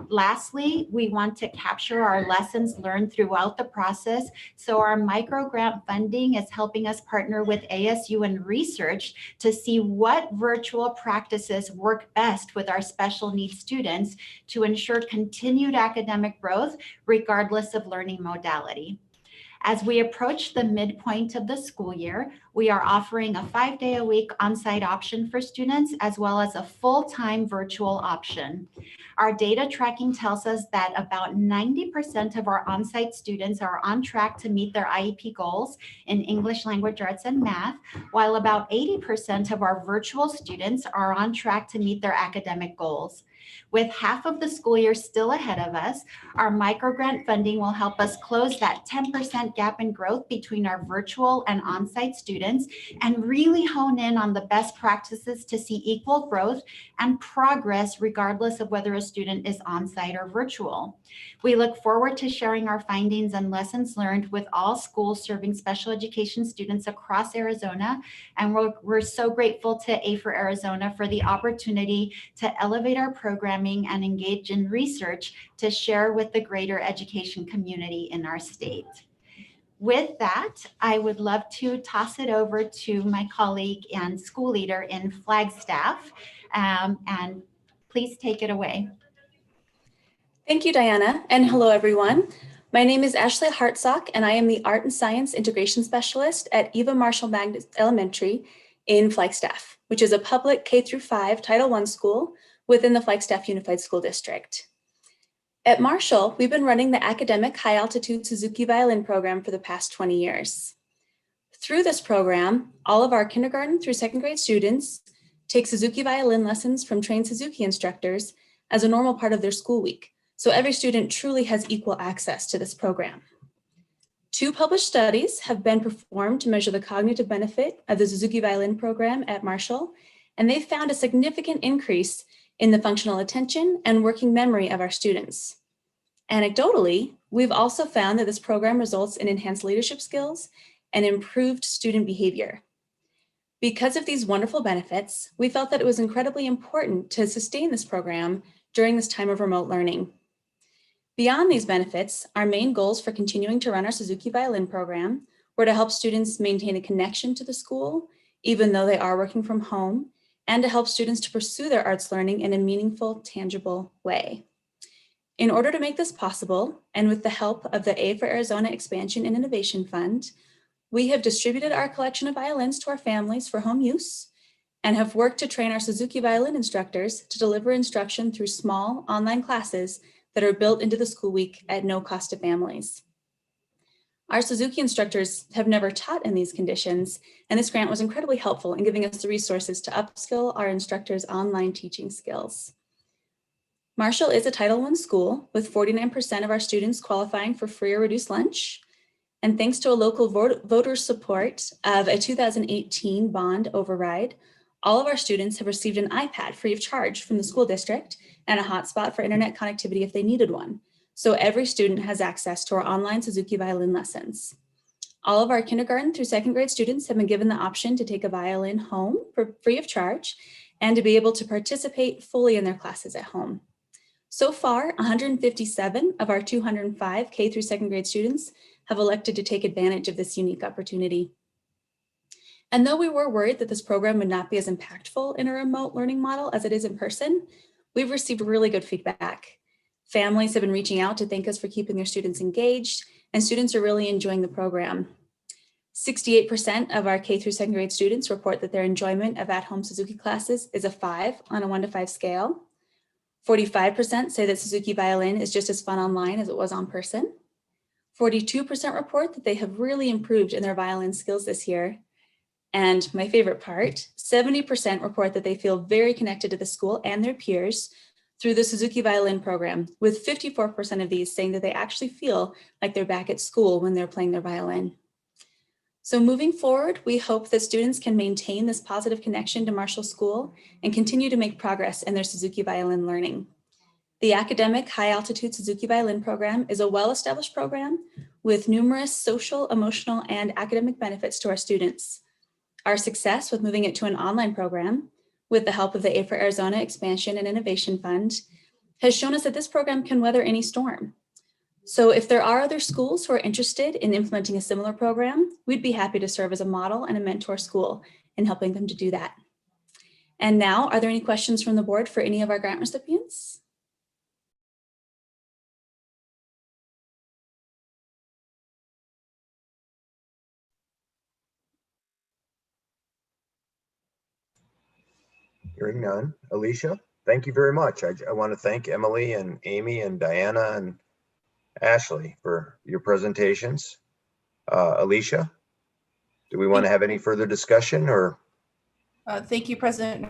Lastly, we want to capture our lessons learned throughout the process, so our micro grant funding is helping us partner with ASU and research to see what virtual practices work best with our special needs students to ensure continued academic growth regardless of learning modality. As we approach the midpoint of the school year, we are offering a 5-day-a-week on-site option for students, as well as a full-time virtual option. Our data tracking tells us that about 90% of our on-site students are on track to meet their IEP goals in English language arts and math, while about 80% of our virtual students are on track to meet their academic goals. With half of the school year still ahead of us, our microgrant funding will help us close that 10% gap in growth between our virtual and on-site students and really hone in on the best practices to see equal growth and progress regardless of whether a student is on-site or virtual. We look forward to sharing our findings and lessons learned with all schools serving special education students across Arizona, and we're so grateful to A4 Arizona for the opportunity to elevate our programming and engage in research to share with the greater education community in our state. With that, I would love to toss it over to my colleague and school leader in Flagstaff, and please take it away. Thank you, Diana, and hello, everyone. My name is Ashley Hartsock, and I am the Art and Science Integration Specialist at Eva Marshall Magnet Elementary in Flagstaff, which is a public K-5 Title I school within the Flagstaff Unified School District. At Marshall, we've been running the academic high-altitude Suzuki violin program for the past 20 years. Through this program, all of our kindergarten through second grade students take Suzuki violin lessons from trained Suzuki instructors as a normal part of their school week. So every student truly has equal access to this program. 2 published studies have been performed to measure the cognitive benefit of the Suzuki violin program at Marshall, and they found a significant increase in the functional attention and working memory of our students. Anecdotally, we've also found that this program results in enhanced leadership skills and improved student behavior. Because of these wonderful benefits, we felt that it was incredibly important to sustain this program during this time of remote learning. Beyond these benefits, our main goals for continuing to run our Suzuki Violin program were to help students maintain a connection to the school, even though they are working from home, and to help students to pursue their arts learning in a meaningful, tangible way. In order to make this possible, and with the help of the A for Arizona Expansion and Innovation Fund, we have distributed our collection of violins to our families for home use and have worked to train our Suzuki violin instructors to deliver instruction through small online classes that are built into the school week at no cost to families. Our Suzuki instructors have never taught in these conditions, and this grant was incredibly helpful in giving us the resources to upskill our instructors' online teaching skills. Marshall is a Title I school with 49% of our students qualifying for free or reduced lunch. And thanks to a local voter support of a 2018 bond override, all of our students have received an iPad free of charge from the school district and a hotspot for internet connectivity if they needed one. So every student has access to our online Suzuki violin lessons. All of our kindergarten through second grade students have been given the option to take a violin home for free of charge and to be able to participate fully in their classes at home. So far, 157 of our 205 K through second grade students have elected to take advantage of this unique opportunity. And though we were worried that this program would not be as impactful in a remote learning model as it is in person, we've received really good feedback. Families have been reaching out to thank us for keeping their students engaged, and students are really enjoying the program. 68% of our K through second grade students report that their enjoyment of at-home Suzuki classes is a 5 on a 1 to 5 scale. 45% say that Suzuki violin is just as fun online as it was on person. 42% report that they have really improved in their violin skills this year. And my favorite part, 70% report that they feel very connected to the school and their peers through the Suzuki violin program, with 54% of these saying that they actually feel like they're back at school when they're playing their violin. So moving forward, we hope that students can maintain this positive connection to Marshall School and continue to make progress in their Suzuki violin learning. The academic high altitude Suzuki violin program is a well-established program with numerous social, emotional, and academic benefits to our students. Our success with moving it to an online program with the help of the A for Arizona Expansion and Innovation Fund has shown us that this program can weather any storm. So if there are other schools who are interested in implementing a similar program, we'd be happy to serve as a model and a mentor school in helping them to do that. And now, are there any questions from the board for any of our grant recipients? Hearing none. Alicia, thank you very much. I want to thank Emily and Amy and Diana and Ashley for your presentations. Alicia, do we want to have any further discussion or? Thank you, President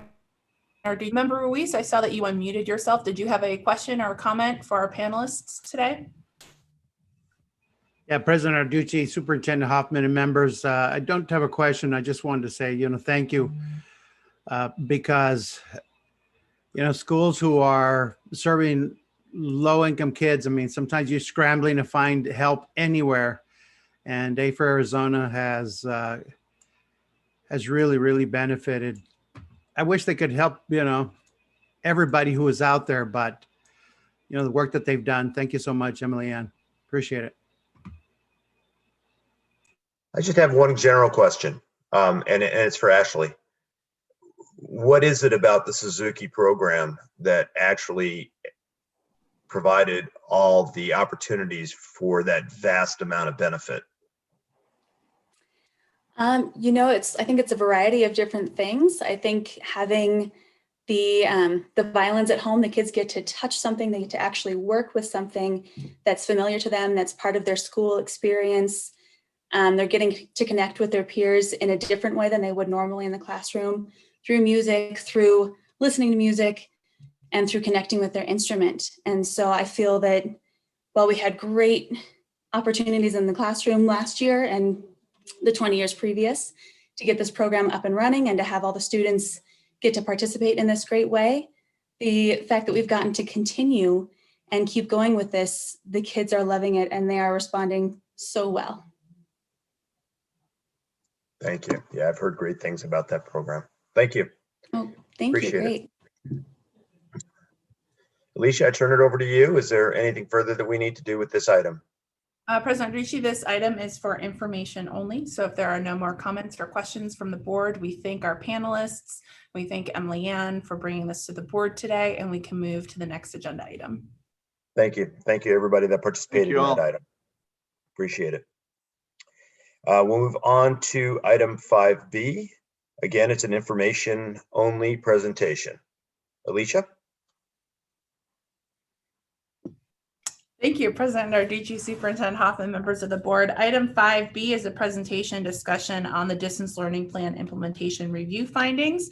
Narducci. Member Ruiz, I saw that you unmuted yourself. Did you have a question or a comment for our panelists today? Yeah, President Narducci, Superintendent Hoffman, and members, I don't have a question. I just wanted to say, thank you because, schools who are serving low-income kids, I mean, sometimes you're scrambling to find help anywhere, and A for Arizona has really, really benefited. I wish they could help, everybody who is out there, but, the work that they've done. Thank you so much, Emily Ann. Appreciate it. I just have one general question, and it's for Ashley. What is it about the Suzuki program that actually provided all the opportunities for that vast amount of benefit? I think it's a variety of different things. I think having the violins at home, the kids get to touch something, they get to actually work with something that's familiar to them, that's part of their school experience. They're getting to connect with their peers in a different way than they would normally in the classroom, through music, through listening to music, and through connecting with their instrument. And so I feel that while we had great opportunities in the classroom last year and the 20 years previous to get this program up and running and to have all the students get to participate in this great way, the fact that we've gotten to continue and keep going with this, the kids are loving it and they are responding so well. Thank you. Yeah, I've heard great things about that program. Thank you. Oh, thank you. Great. Alicia, I turn it over to you. Is there anything further that we need to do with this item? President Ricci, this item is for information only. So if there are no more comments or questions from the board, we thank our panelists. We thank Emily Ann for bringing this to the board today, and we can move to the next agenda item. Thank you. Thank you, everybody that participated in that item. Appreciate it. We'll move on to item 5B. Again, it's an information only presentation. Alicia? Thank you, President Narducci, Superintendent Hoffman, members of the board. Item 5B is a presentation discussion on the distance learning plan implementation review findings.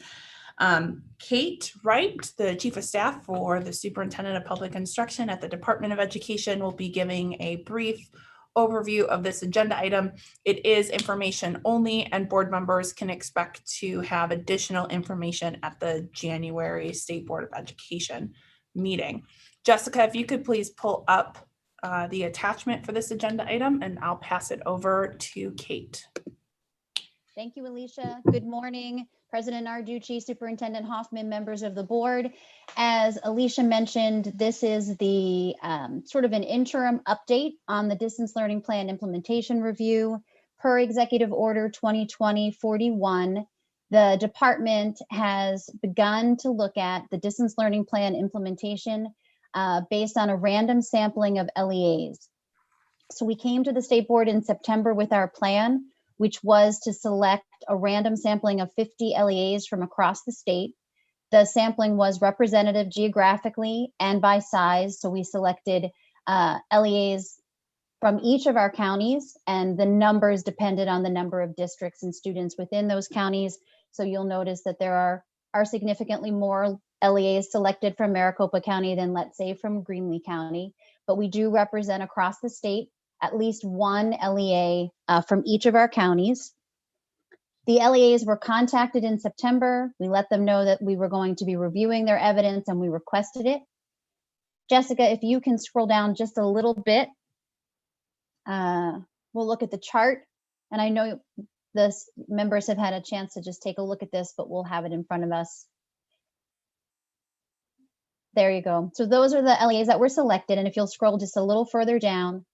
Kate Wright, the Chief of Staff for the Superintendent of Public Instruction at the Department of Education, will be giving a brief overview of this agenda item. It is information only, and board members can expect to have additional information at the January State Board of Education meeting. Jessica, if you could please pull up the attachment for this agenda item, and I'll pass it over to Kate. Thank you, Alicia. Good morning, President Narducci, Superintendent Hoffman, members of the board. As Alicia mentioned, this is the sort of an interim update on the distance learning plan implementation review. Per Executive Order 2020-41, the department has begun to look at the distance learning plan implementation based on a random sampling of LEAs. So we came to the state board in September with our plan, which was to select a random sampling of 50 LEAs from across the state. The sampling was representative geographically and by size. So we selected LEAs from each of our counties, and the numbers depended on the number of districts and students within those counties. So you'll notice that there are significantly more LEAs selected from Maricopa County than, let's say, from Greenlee County, but we do represent across the state at least one LEA from each of our counties. The LEAs were contacted in September. We let them know that we were going to be reviewing their evidence, and we requested it. Jessica, if you can scroll down just a little bit, we'll look at the chart. And I know the members have had a chance to just take a look at this, but we'll have it in front of us. There you go. So those are the LEAs that were selected. And if you'll scroll just a little further down,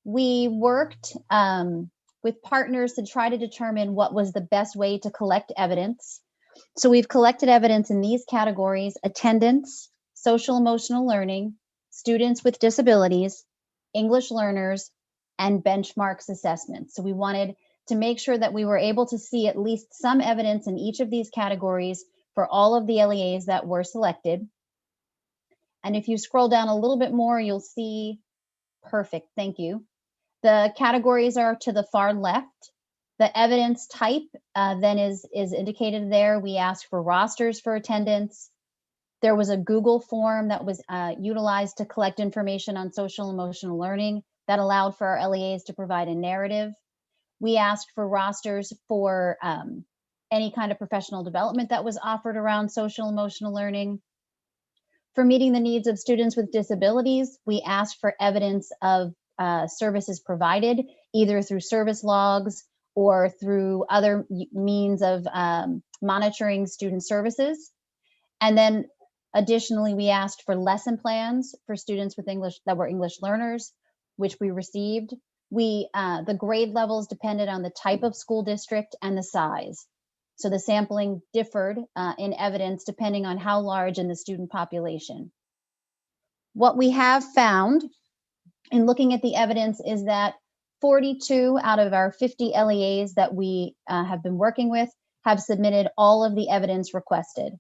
we worked with partners to try to determine what was the best way to collect evidence. So we've collected evidence in these categories: attendance, social emotional learning, students with disabilities, English learners, and benchmarks assessments. So we wanted to make sure that we were able to see at least some evidence in each of these categories for all of the LEAs that were selected. And if you scroll down a little bit more, you'll see, perfect, thank you. The categories are to the far left. The evidence type then is indicated there. We asked for rosters for attendance. There was a Google form that was utilized to collect information on social emotional learning that allowed for our LEAs to provide a narrative. We asked for rosters for any kind of professional development that was offered around social emotional learning. For meeting the needs of students with disabilities, we asked for evidence of services provided, either through service logs or through other means of monitoring student services. And then additionally, we asked for lesson plans for students with English that were English learners, which we received. The grade levels depended on the type of school district and the size. So the sampling differed in evidence depending on how large in the student population. What we have found in looking at the evidence is that 42 out of our 50 LEAs that we have been working with have submitted all of the evidence requested.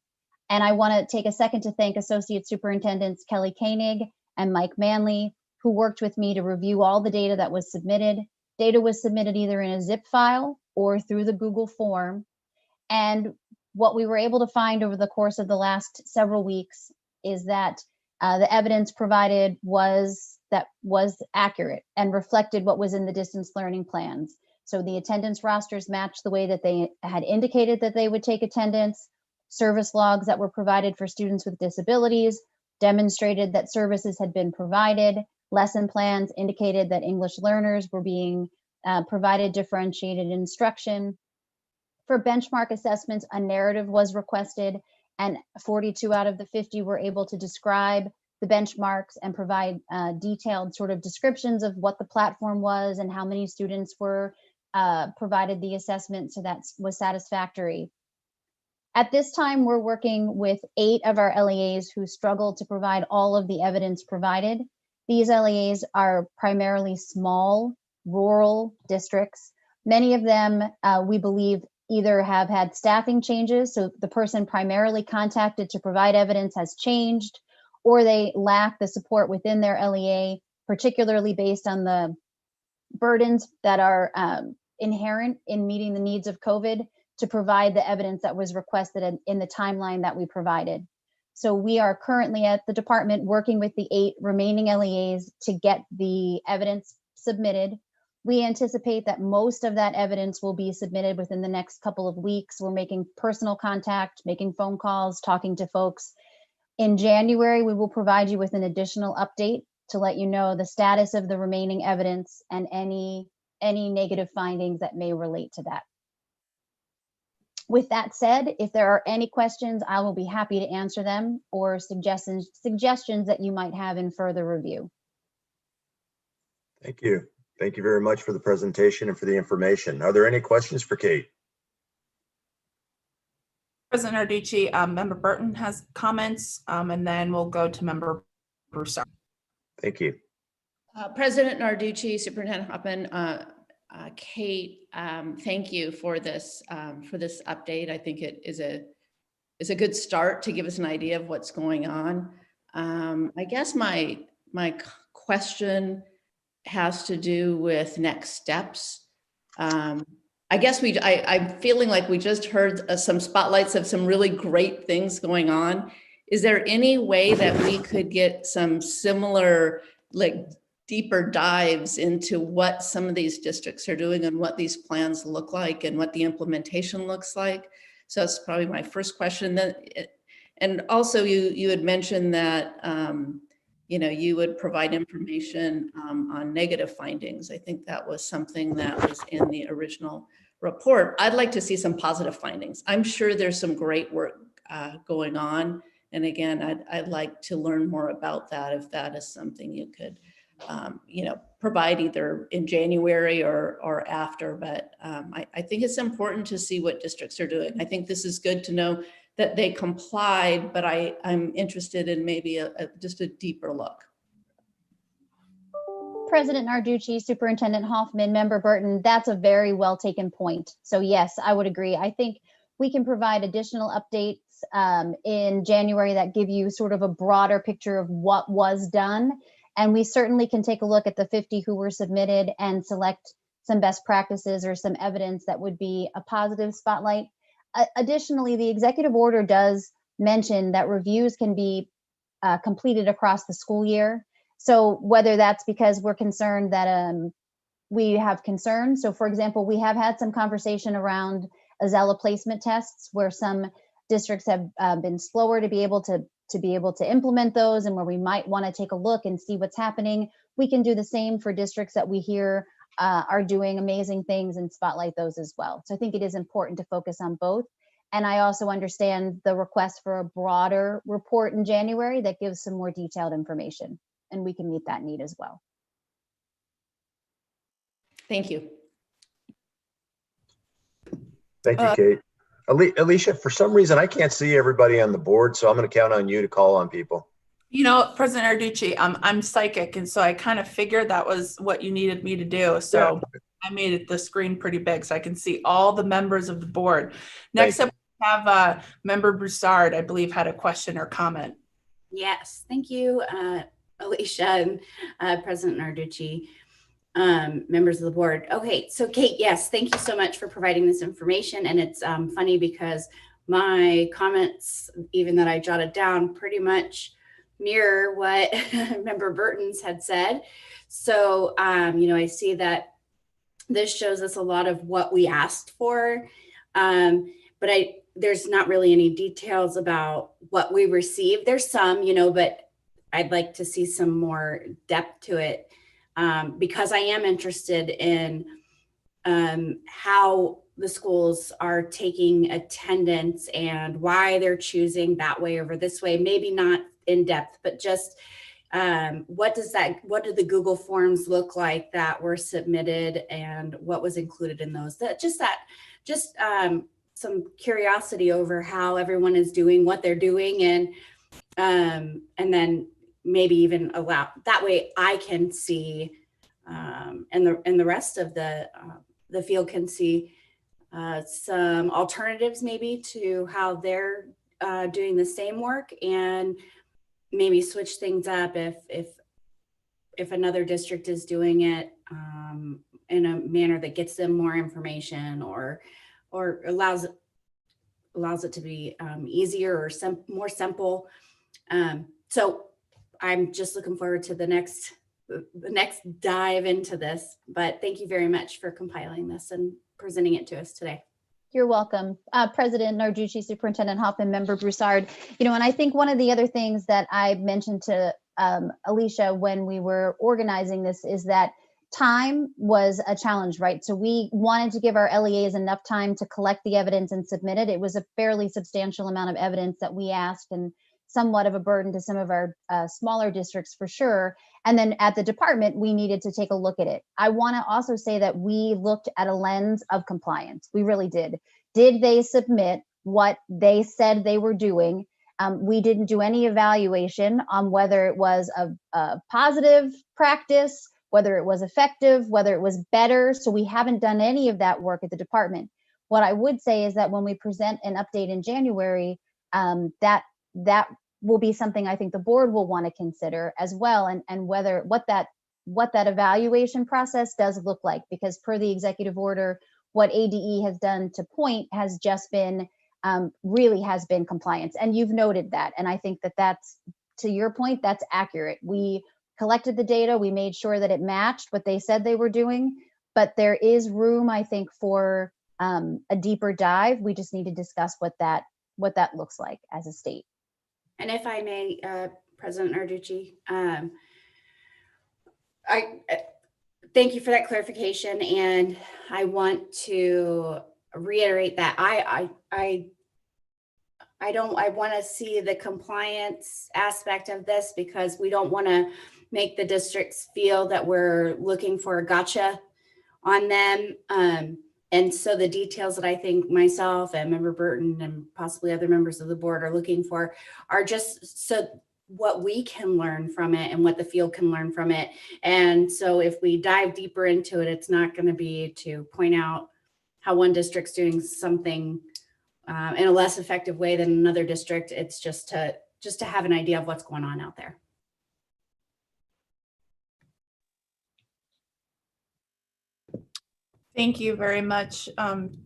And I want to take a second to thank Associate Superintendents Kelly Koenig and Mike Manley, who worked with me to review all the data that was submitted. Data was submitted either in a zip file or through the Google form. And what we were able to find over the course of the last several weeks is that the evidence provided was accurate and reflected what was in the distance learning plans. So the attendance rosters matched the way that they had indicated that they would take attendance. Service logs that were provided for students with disabilities demonstrated that services had been provided. Lesson plans indicated that English learners were being provided differentiated instruction. For benchmark assessments, a narrative was requested, and 42 out of the 50 were able to describe the benchmarks and provide detailed sort of descriptions of what the platform was and how many students were provided the assessment, so that was satisfactory. At this time, we're working with 8 of our LEAs who struggled to provide all of the evidence provided. These LEAs are primarily small, rural districts. Many of them, we believe, either have had staffing changes, so the person primarily contacted to provide evidence has changed, or they lack the support within their LEA, particularly based on the burdens that are inherent in meeting the needs of COVID, to provide the evidence that was requested in the timeline that we provided. So we are currently at the department working with the 8 remaining LEAs to get the evidence submitted. We anticipate that most of that evidence will be submitted within the next couple of weeks. We're making personal contact, making phone calls, talking to folks. In January, we will provide you with an additional update to let you know the status of the remaining evidence and any negative findings that may relate to that. With that said, if there are any questions, I will be happy to answer them, or suggestions that you might have in further review. Thank you. Thank you very much for the presentation and for the information. Are there any questions for Kate? President Narducci, Member Burton has comments, and then we'll go to Member Broussard. Thank you. President Narducci, Superintendent Hoffman, Kate, thank you for this update. I think it is a good start to give us an idea of what's going on. I guess my question has to do with next steps. I guess I'm feeling like we just heard some spotlights of some really great things going on. Is there any way that we could get some similar, like, deeper dives into what some of these districts are doing and what these plans look like and what the implementation looks like? So that's probably my first question. And also you had mentioned that you would provide information on negative findings. I think that was something that was in the original report. I'd like to see some positive findings. I'm sure there's some great work going on. And again, I'd like to learn more about that, if that is something you could provide either in January or after. But I think it's important to see what districts are doing. I think this is good to know that they complied, but I'm interested in maybe just a deeper look. President Narducci, Superintendent Hoffman, Member Burton, that's a very well taken point. So yes, I would agree. I think we can provide additional updates in January that give you sort of a broader picture of what was done. And we certainly can take a look at the 50 who were submitted and select some best practices or some evidence that would be a positive spotlight. Additionally, the executive order does mention that reviews can be completed across the school year. So whether that's because we're concerned that we have concerns. So for example, we have had some conversation around Azella placement tests where some districts have been slower to be able to implement those, and where we might want to take a look and see what's happening. We can do the same for districts that we hear are doing amazing things and spotlight those as well. So I think it is important to focus on both. And I also understand the request for a broader report in January that gives some more detailed information, and we can meet that need as well. Thank you. Thank you, Kate. Alicia, for some reason, I can't see everybody on the board, so I'm going to count on you to call on people. President Narducci, I'm psychic, and so I kind of figured that was what you needed me to do. So yeah. I made the screen pretty big so I can see all the members of the board. Next up, we have Member Broussard, I believe, had a question or comment. Yes, thank you, Alicia and President Narducci. Members of the board. Okay, so Kate, yes, thank you so much for providing this information. And it's funny because my comments, even that I jotted down, pretty much mirror what Member Burton's had said. So, I see that this shows us a lot of what we asked for, but there's not really any details about what we received. There's some, but I'd like to see some more depth to it. Because I am interested in how the schools are taking attendance and why they're choosing that way over this way. Maybe not in depth, but just what do the Google Forms look like that were submitted and what was included in those? Some curiosity over how everyone is doing what they're doing, and then maybe even allow that way I can see, and the rest of the field can see some alternatives maybe to how they're doing the same work, and maybe switch things up if another district is doing it in a manner that gets them more information or allows it to be easier or more simple. So I'm just looking forward to the next dive into this, but thank you very much for compiling this and presenting it to us today. You're welcome. President Narducci, Superintendent Hoffman, Member Broussard. And I think one of the other things that I mentioned to Alicia when we were organizing this is that time was a challenge, right? So we wanted to give our LEAs enough time to collect the evidence and submit it. It was a fairly substantial amount of evidence that we asked, and somewhat of a burden to some of our smaller districts for sure. And then at the department, we needed to take a look at it. I want to also say that we looked at a lens of compliance. We really did. Did they submit what they said they were doing? We didn't do any evaluation on whether it was a positive practice, whether it was effective, whether it was better. So we haven't done any of that work at the department. What I would say is that when we present an update in January, that will be something I think the board will want to consider as well, and what that evaluation process does look like, because per the executive order, what ADE has done to point has just been really has been compliance, and you've noted that, and I think that's, to your point, that's accurate. We collected the data, we made sure that it matched what they said they were doing, but there is room, I think, for a deeper dive. We just need to discuss what that looks like as a state. And if I may, President Narducci, I thank you for that clarification, and I want to reiterate that I want to see the compliance aspect of this, because we don't want to make the districts feel that we're looking for a gotcha on them. And so the details that I think myself and Member Burton and possibly other members of the board are looking for are just so what we can learn from it and what the field can learn from it. And so if we dive deeper into it, it's not going to be to point out how one district's doing something in a less effective way than another district. It's just to have an idea of what's going on out there. Thank you very much,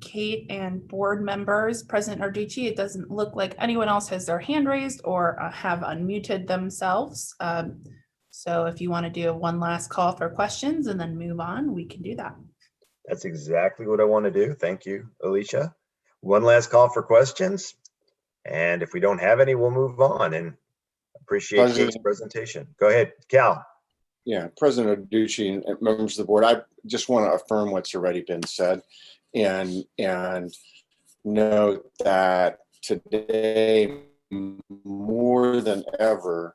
Kate and board members. President Narducci, it doesn't look like anyone else has their hand raised or have unmuted themselves. So if you want to do one last call for questions and then move on, we can do that. That's exactly what I want to do. Thank you, Alicia. One last call for questions. And if we don't have any, we'll move on, and appreciate Kate's presentation. Go ahead, Cal. Yeah, President Narducci and members of the board, I just want to affirm what's already been said and note that today, more than ever,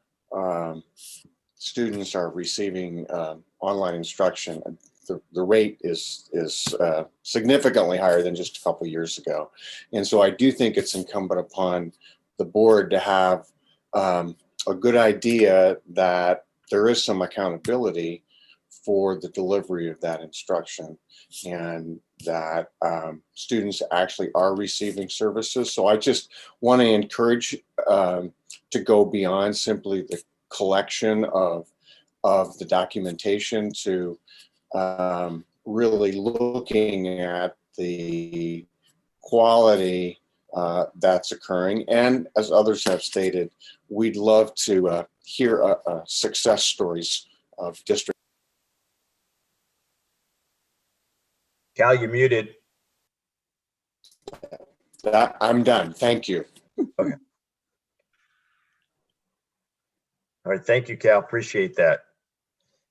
students are receiving online instruction. The rate is significantly higher than just a couple years ago. And so I do think it's incumbent upon the board to have a good idea that there is some accountability for the delivery of that instruction, and that students actually are receiving services. So I just want to encourage to go beyond simply the collection of the documentation to really looking at the quality that's occurring. And as others have stated, we'd love to hear success stories of district. Cal, you're muted. I'm done. Thank you. Okay. All right. Thank you, Cal. Appreciate that.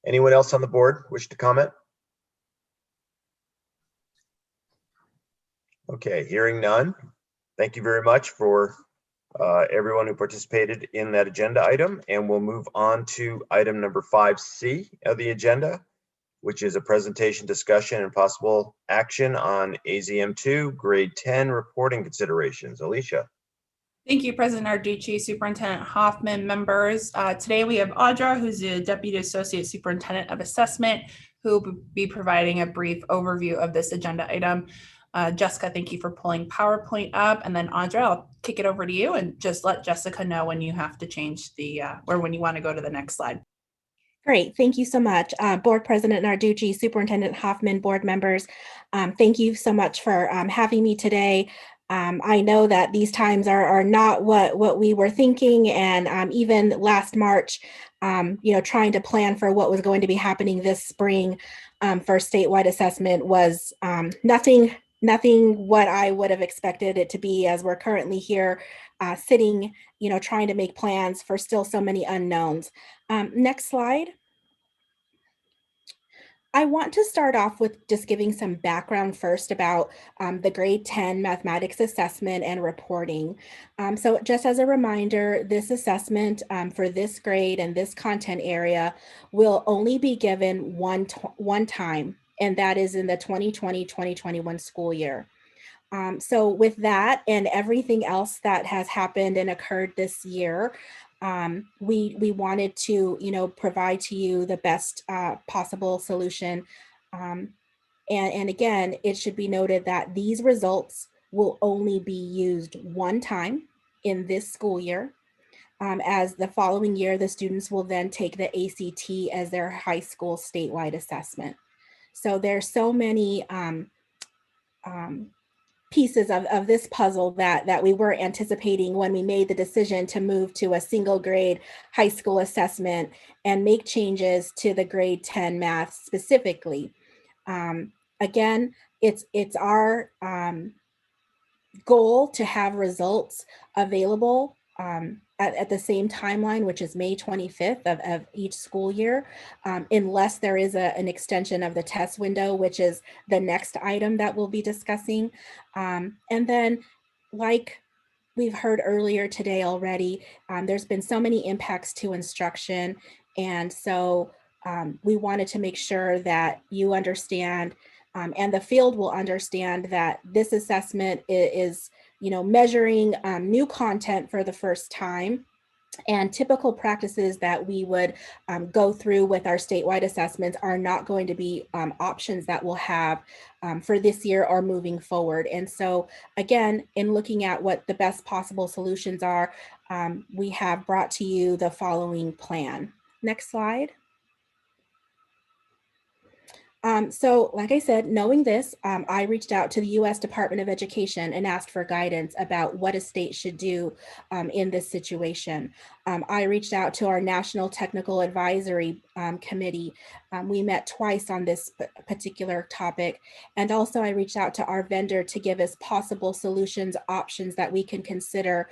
Anyone else on the board wish to comment? Okay, hearing none. Thank you very much for everyone who participated in that agenda item, and we'll move on to item number 5C of the agenda, which is a presentation, discussion, and possible action on AZM2 grade 10 reporting considerations. Alicia. Thank you, President Narducci, Superintendent Hoffman, members. Today we have Audra, who's the Deputy Associate Superintendent of Assessment, who will be providing a brief overview of this agenda item. Jessica, thank you for pulling PowerPoint up. And then Audra, I'll kick it over to you and just let Jessica know when you have to change the, or when you want to go to the next slide. Great, thank you so much. Board President Narducci, Superintendent Hoffman, board members, thank you so much for having me today. I know that these times are not what we were thinking, and even last March, trying to plan for what was going to be happening this spring for statewide assessment was nothing what I would have expected it to be, as we're currently here sitting, trying to make plans for still so many unknowns. Next slide. I want to start off with just giving some background first about the grade 10 mathematics assessment and reporting. So just as a reminder, this assessment for this grade and this content area will only be given one time, and that is in the 2020-2021 school year. So with that and everything else that has happened and occurred this year, we wanted to, provide to you the best possible solution. And again, it should be noted that these results will only be used one time in this school year. As the following year, the students will then take the ACT as their high school statewide assessment. So there's so many pieces of this puzzle that we were anticipating when we made the decision to move to a single grade high school assessment and make changes to the grade 10 math specifically. Again, it's our goal to have results available at the same timeline, which is May 25th of each school year, unless there is an extension of the test window, which is the next item that we'll be discussing. And then, like we've heard earlier today already, there's been so many impacts to instruction. And so we wanted to make sure that you understand and the field will understand that this assessment is measuring new content for the first time, and typical practices that we would go through with our statewide assessments are not going to be options that we'll have for this year or moving forward. And so again, in looking at what the best possible solutions are, we have brought to you the following plan. Next slide. So like I said, knowing this, I reached out to the U.S. Department of Education and asked for guidance about what a state should do in this situation. I reached out to our National Technical Advisory Committee. We met twice on this particular topic. And also I reached out to our vendor to give us possible solutions, options that we can consider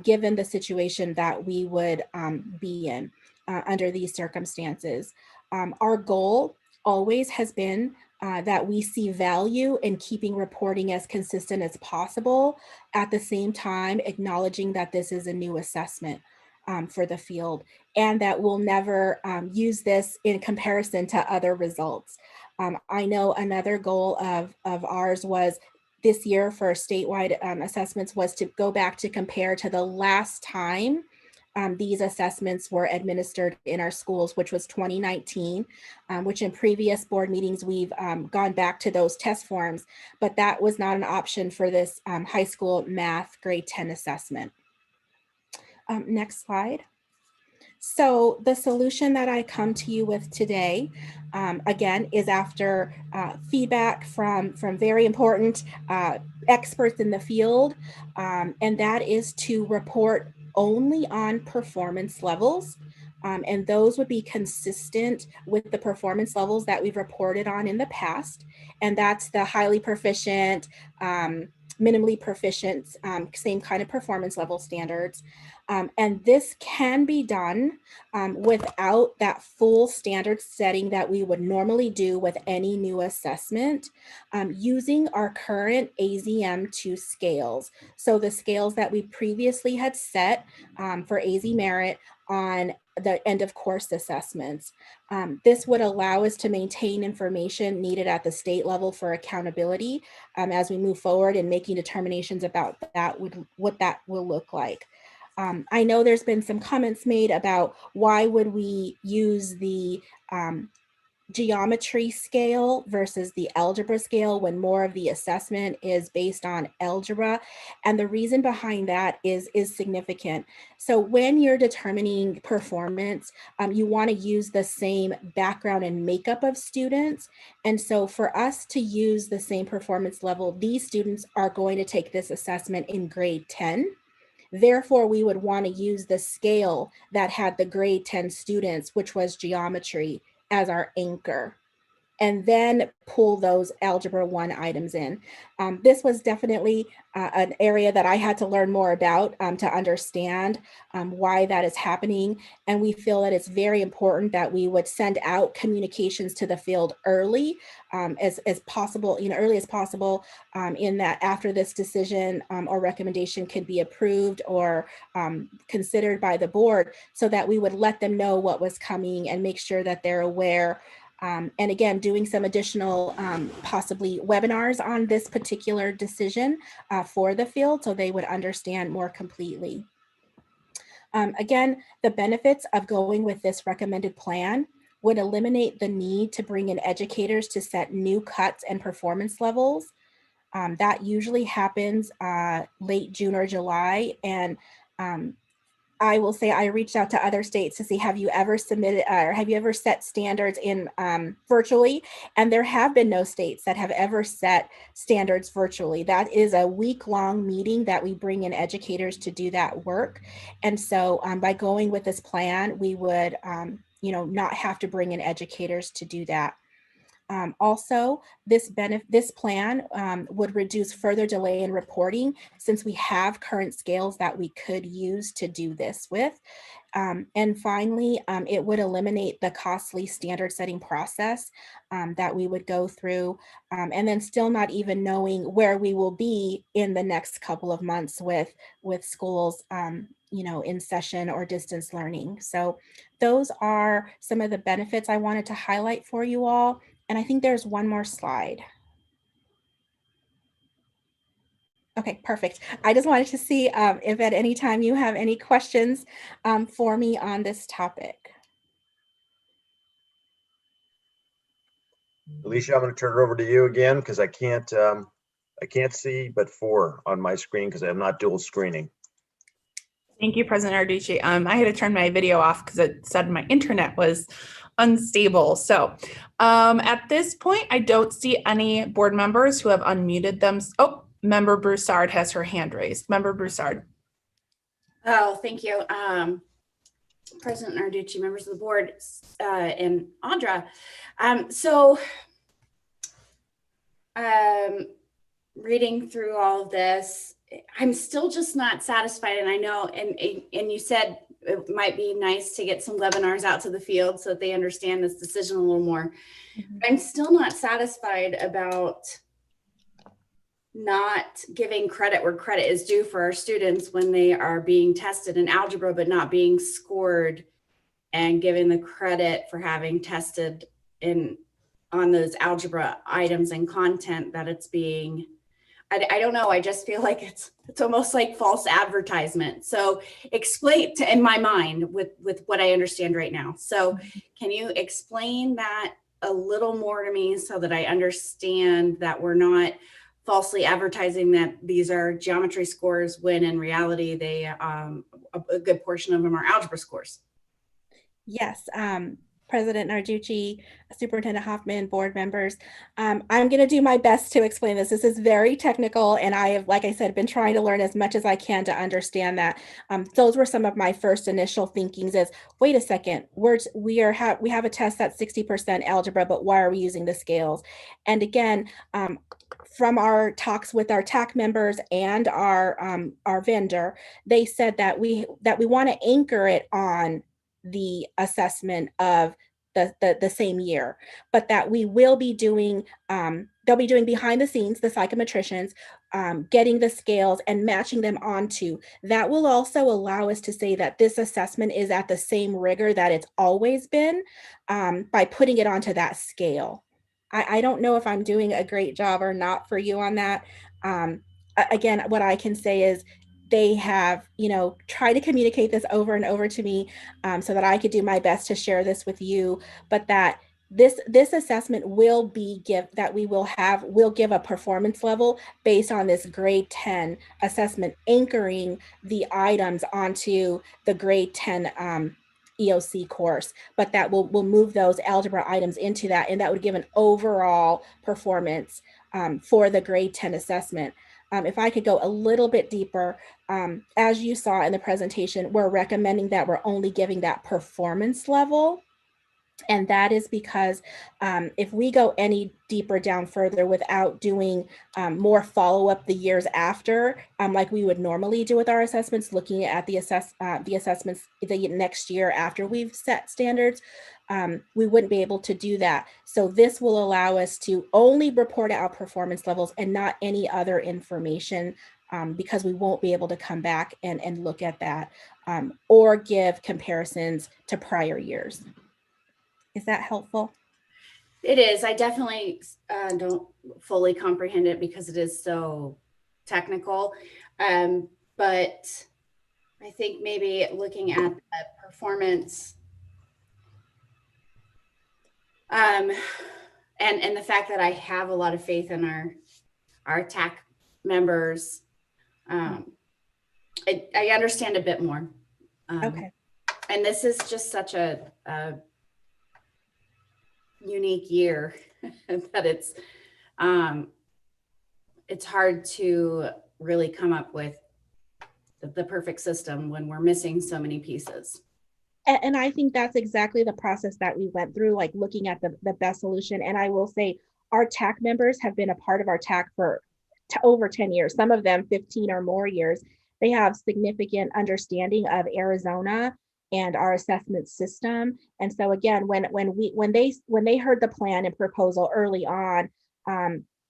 given the situation that we would be in under these circumstances. Our goal always has been that we see value in keeping reporting as consistent as possible, at the same time acknowledging that this is a new assessment for the field, and that we'll never use this in comparison to other results. I know another goal of ours was this year for statewide assessments was to go back to compare to the last time these assessments were administered in our schools, which was 2019, which in previous board meetings, we've gone back to those test forms, but that was not an option for this high school math grade 10 assessment. Next slide. So the solution that I come to you with today, again, is after feedback from very important experts in the field, and that is to report only on performance levels. And those would be consistent with the performance levels that we've reported on in the past. And that's the highly proficient, minimally proficient, same kind of performance level standards. And this can be done without that full standard setting that we would normally do with any new assessment, using our current AZM2 scales. So the scales that we previously had set for AZ Merit on the end of course assessments. This would allow us to maintain information needed at the state level for accountability as we move forward and making determinations about that, what that will look like. I know there's been some comments made about why would we use the geometry scale versus the algebra scale when more of the assessment is based on algebra. And the reason behind that is significant. So when you're determining performance, you want to use the same background and makeup of students. And so for us to use the same performance level, these students are going to take this assessment in grade 10. Therefore, we would want to use the scale that had the grade 10 students, which was geometry, as our anchor, and then pull those Algebra 1 items in. This was definitely an area that I had to learn more about to understand why that is happening. And we feel that it's very important that we would send out communications to the field early as possible, early as possible, in that after this decision or recommendation could be approved or considered by the board, so that we would let them know what was coming and make sure that they're aware. And again, doing some additional possibly webinars on this particular decision for the field so they would understand more completely. Again, the benefits of going with this recommended plan would eliminate the need to bring in educators to set new cuts and performance levels. That usually happens late June or July. And I will say I reached out to other states to see, have you ever submitted or have you ever set standards in virtually? And there have been no states that have ever set standards virtually. That is a week-long meeting that we bring in educators to do that work. And so by going with this plan, we would not have to bring in educators to do that. Also, this plan would reduce further delay in reporting, since we have current scales that we could use to do this with. And finally, it would eliminate the costly standard setting process that we would go through, and then still not even knowing where we will be in the next couple of months with schools in session or distance learning. So those are some of the benefits I wanted to highlight for you all. And I think there's one more slide. Okay, perfect. I just wanted to see if at any time you have any questions for me on this topic. Alicia, I'm going to turn it over to you again because I can't see but 4 on my screen because I'm not dual screening. Thank you, President Narducci. I had to turn my video off because it said my internet was unstable. So at this point, I don't see any board members who have unmuted them. Oh, Member Broussard has her hand raised. Member Broussard. Oh, thank you. President Narducci, members of the board, and Audra. Reading through all of this, I'm still just not satisfied. And I know, and you said it might be nice to get some webinars out to the field so that they understand this decision a little more. Mm-hmm. I'm still not satisfied about not giving credit where credit is due for our students when they are being tested in algebra, but not being scored and given the credit for having tested on those algebra items and content that it's being, I don't know. I just feel like it's almost like false advertisement. So explain in my mind with what I understand right now. So can you explain that a little more to me so that I understand that we're not falsely advertising that these are geometry scores when in reality they a good portion of them are algebra scores? Yes. President Narducci, Superintendent Hoffman, board members. I'm going to do my best to explain this. This is very technical, and I have, like I said, been trying to learn as much as I can to understand that. Those were some of my first initial thinkings is, wait a second, we have a test that's 60% algebra, but why are we using the scales? And again, from our talks with our TAC members and our vendor, they said that we want to anchor it on the assessment of the same year, but that we will be doing, they'll be doing behind the scenes, the psychometricians, getting the scales and matching them onto. That will also allow us to say that this assessment is at the same rigor that it's always been, by putting it onto that scale. I don't know if I'm doing a great job or not for you on that. Again, what I can say is they have, tried to communicate this over and over to me, so that I could do my best to share this with you, but that this assessment will give a performance level based on this grade 10 assessment, anchoring the items onto the grade 10 EOC course, but that will move those algebra items into that, and that would give an overall performance for the grade 10 assessment. If I could go a little bit deeper, as you saw in the presentation, we're recommending that we're only giving that performance level. And that is because if we go any deeper down further without doing more follow-up the years after, like we would normally do with our assessments, looking at the assessments the next year after we've set standards, we wouldn't be able to do that. So this will allow us to only report out performance levels and not any other information, because we won't be able to come back and look at that or give comparisons to prior years. Is that helpful? It is. I definitely don't fully comprehend it because it is so technical. But I think maybe looking at the performance and the fact that I have a lot of faith in our TAC members, I understand a bit more. Okay. And this is just such a unique year that it's hard to really come up with the perfect system when we're missing so many pieces. And I think that's exactly the process that we went through, like looking at the best solution. And I will say our TAC members have been a part of our TAC for over 10 years, some of them 15 or more years. They have significant understanding of Arizona and our assessment system. And so again, when they heard the plan and proposal early on,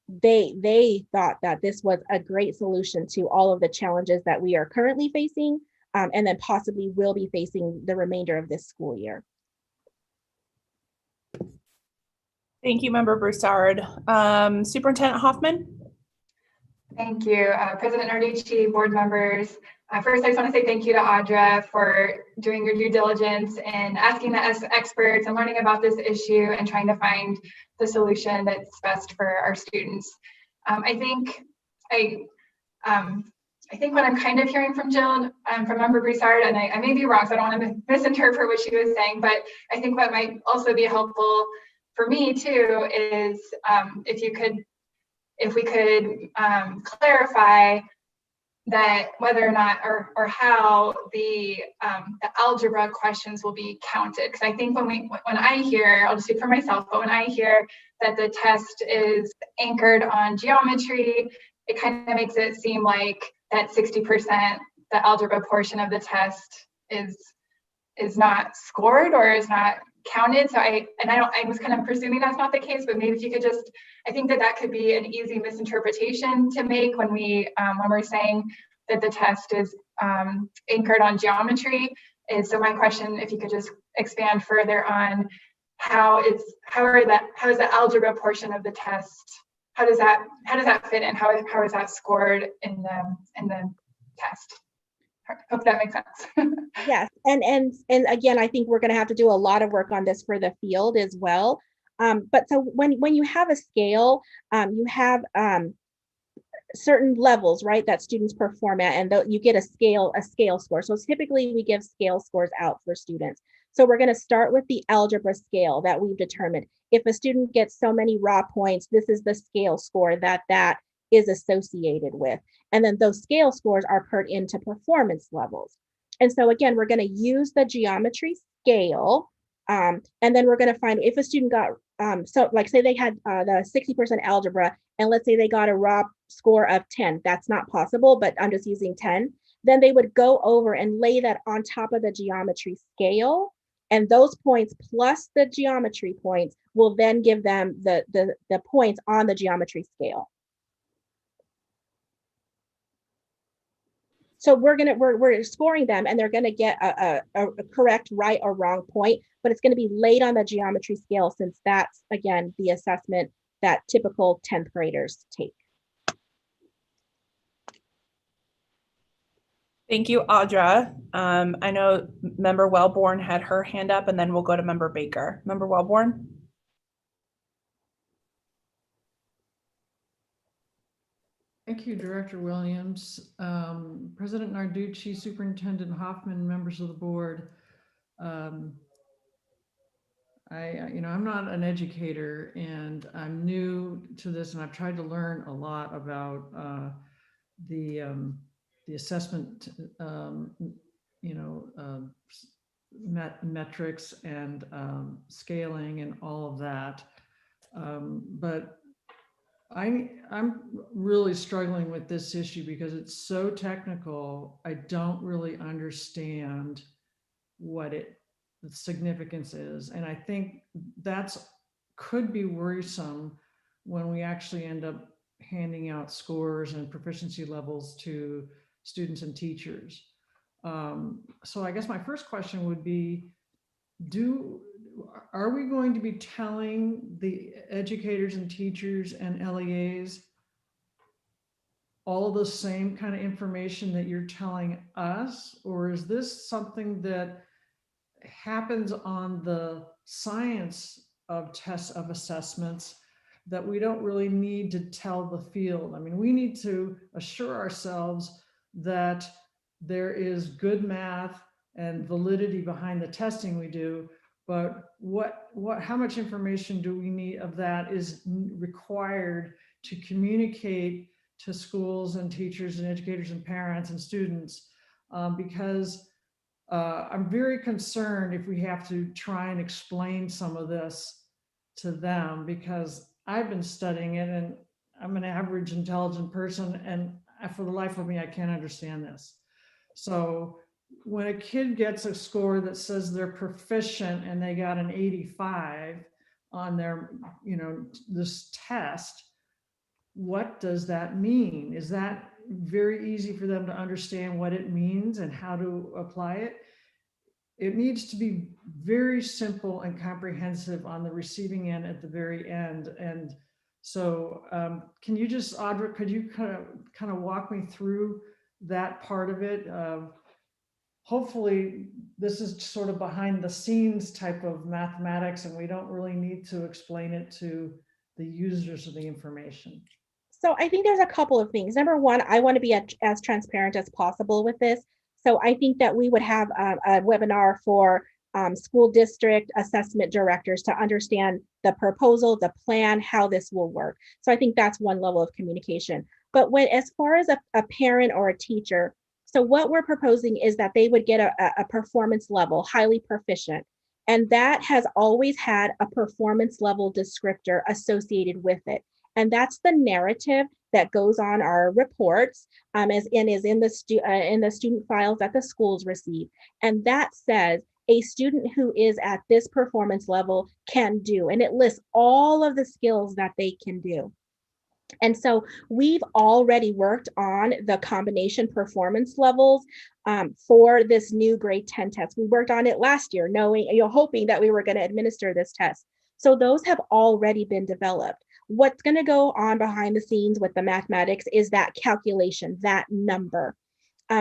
they thought that this was a great solution to all of the challenges that we are currently facing, and then possibly will be facing the remainder of this school year. Thank you, Member Broussard. Superintendent Hoffman. Thank you, President Narducci, board members. First, I just want to say thank you to Audra for doing your due diligence and asking the experts and learning about this issue and trying to find the solution that's best for our students. I think what I'm kind of hearing from Jill, from Member Broussard, and I may be wrong, so I don't want to misinterpret what she was saying, but I think what might also be helpful for me too is if we could clarify that whether or not or how the algebra questions will be counted. Because I think when I hear, I'll just speak for myself, but when I hear that the test is anchored on geometry, it kind of makes it seem like that 60%, the algebra portion of the test is not scored or is not counted. So I was kind of presuming that's not the case, but maybe if you could just, I think that could be an easy misinterpretation to make when we're saying that the test is anchored on geometry. And so my question, if you could just expand further on how is the algebra portion of the test, how does that fit in? How is that scored in the test? Hope that makes sense. Yes, and again, I think we're going to have to do a lot of work on this for the field as well. But so when you have a scale, you have certain levels, right, that students perform at, and you get a scale score. So typically we give scale scores out for students. So we're going to start with the algebra scale that we've determined. If a student gets so many raw points, this is the scale score that that is associated with. And then those scale scores are put into performance levels. And so again, we're going to use the geometry scale, and then we're going to find if a student got, so like say they had the 60% algebra, and let's say they got a raw score of 10. That's not possible, but I'm just using 10. Then they would go over and lay that on top of the geometry scale. And those points plus the geometry points will then give them the points on the geometry scale. So we're scoring them, and they're gonna get a correct, right, or wrong point, but it's gonna be laid on the geometry scale, since that's, again, the assessment that typical 10th graders take. Thank you, Audra. I know Member Wellborn had her hand up, and then we'll go to Member Baker. Member Wellborn? Thank you, Director Williams, President Narducci, Superintendent Hoffman, members of the board. I'm not an educator, and I'm new to this, and I've tried to learn a lot about the assessment, metrics and scaling and all of that. But I'm really struggling with this issue because it's so technical. I don't really understand what the significance is. And I think that's could be worrisome when we actually end up handing out scores and proficiency levels to students and teachers. So I guess my first question would be, are we going to be telling the educators and teachers and LEAs all the same kind of information that you're telling us? Or is this something that happens on the science of tests, of assessments, that we don't really need to tell the field? I mean, we need to assure ourselves that there is good math and validity behind the testing we do, but how much information do we need of that is required to communicate to schools and teachers and educators and parents and students? Because I'm very concerned if we have to try and explain some of this to them, because I've been studying it and I'm an average intelligent person, and for the life of me, I can't understand this. So when a kid gets a score that says they're proficient and they got an 85 on their, this test, what does that mean? Is that very easy for them to understand what it means and how to apply it? It needs to be very simple and comprehensive on the receiving end at the very end. And so can you just, Audra, could you kind of walk me through that part of it? Hopefully this is sort of behind the scenes type of mathematics, and we don't really need to explain it to the users of the information. So I think there's a couple of things. Number one, I want to be as transparent as possible with this. So I think that we would have a webinar for school district assessment directors to understand the proposal, the plan, how this will work. So I think that's one level of communication. But as far as a parent or a teacher, so what we're proposing is that they would get a performance level, highly proficient. And that has always had a performance level descriptor associated with it. And that's the narrative that goes on our reports, is in the student files that the schools receive. And that says a student who is at this performance level can do, and it lists all of the skills that they can do. And so we've already worked on the combination performance levels for this new grade 10 test. We worked on it last year, hoping that we were going to administer this test. So those have already been developed. What's going to go on behind the scenes with the mathematics is that calculation, that number.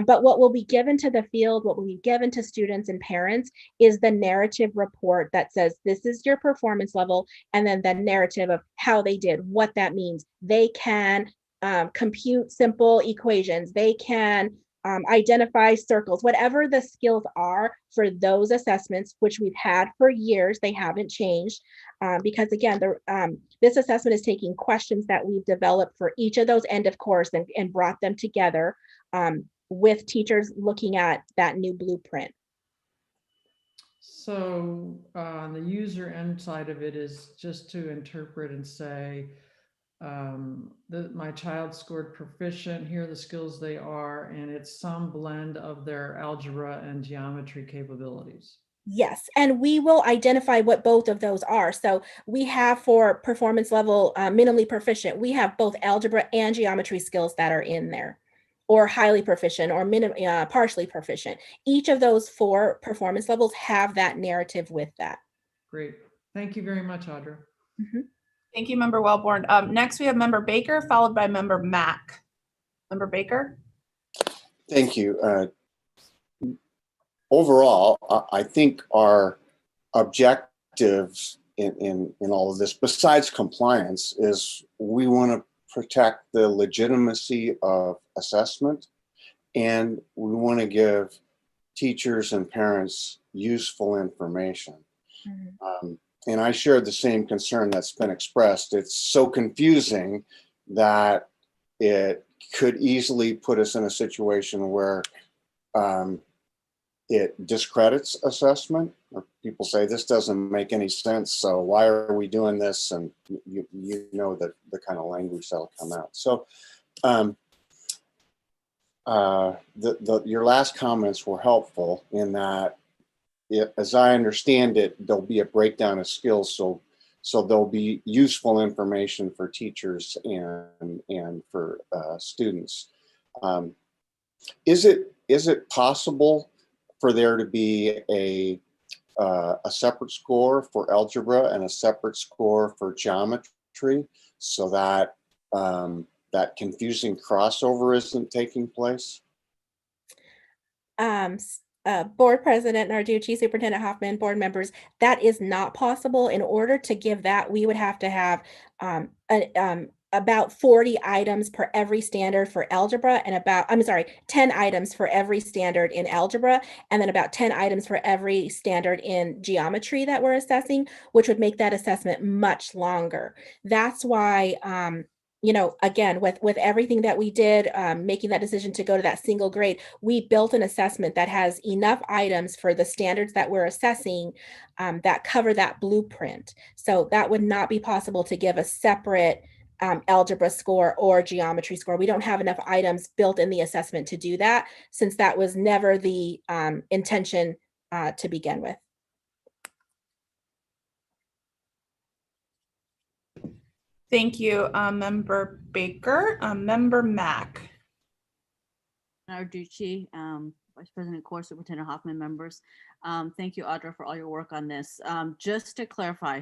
But what will be given to the field, what will be given to students and parents is the narrative report that says this is your performance level, and then the narrative of how they did, what that means. They can compute simple equations. They can identify circles, whatever the skills are for those assessments, which we've had for years, they haven't changed. Because again, this assessment is taking questions that we've developed for each of those end of course and brought them together with teachers looking at that new blueprint. So on the user end side of it is just to interpret and say, my child scored proficient, here are the skills they are, and it's some blend of their algebra and geometry capabilities. Yes, and we will identify what both of those are. So we have for performance level minimally proficient, we have both algebra and geometry skills that are in there, or highly proficient or partially proficient. Each of those 4 performance levels have that narrative with that. Great. Thank you very much, Audra. Thank you, Member Wellborn. Next, we have Member Baker, followed by Member Mack. Member Baker. Thank you. Overall, I think our objectives in all of this, besides compliance, is we want to protect the legitimacy of assessment, and we want to give teachers and parents useful information. And I share the same concern that's been expressed. It's so confusing that it could easily put us in a situation where it discredits assessment, or people say this doesn't make any sense, so why are we doing this? And you know the kind of language that'll come out. So your last comments were helpful in that, as I understand it, there'll be a breakdown of skills, so there'll be useful information for teachers and for students. Is it possible for there to be a separate score for algebra and a separate score for geometry, so that that confusing crossover isn't taking place? Board President Narducci, Superintendent Hoffman, board members, that is not possible. In order to give that, we would have to have about 40 items per every standard for algebra, and 10 items for every standard in algebra, and then about 10 items for every standard in geometry that we're assessing, which would make that assessment much longer. That's why, again, with everything that we did, making that decision to go to that single grade, we built an assessment that has enough items for the standards that we're assessing that cover that blueprint. So that would not be possible to give a separate algebra score or geometry score. We don't have enough items built in the assessment to do that, since that was never the intention to begin with. Thank you, Member Baker. Member Mack. Narducci, Vice President Core, Superintendent Hoffman, members. Thank you, Audra, for all your work on this. Just to clarify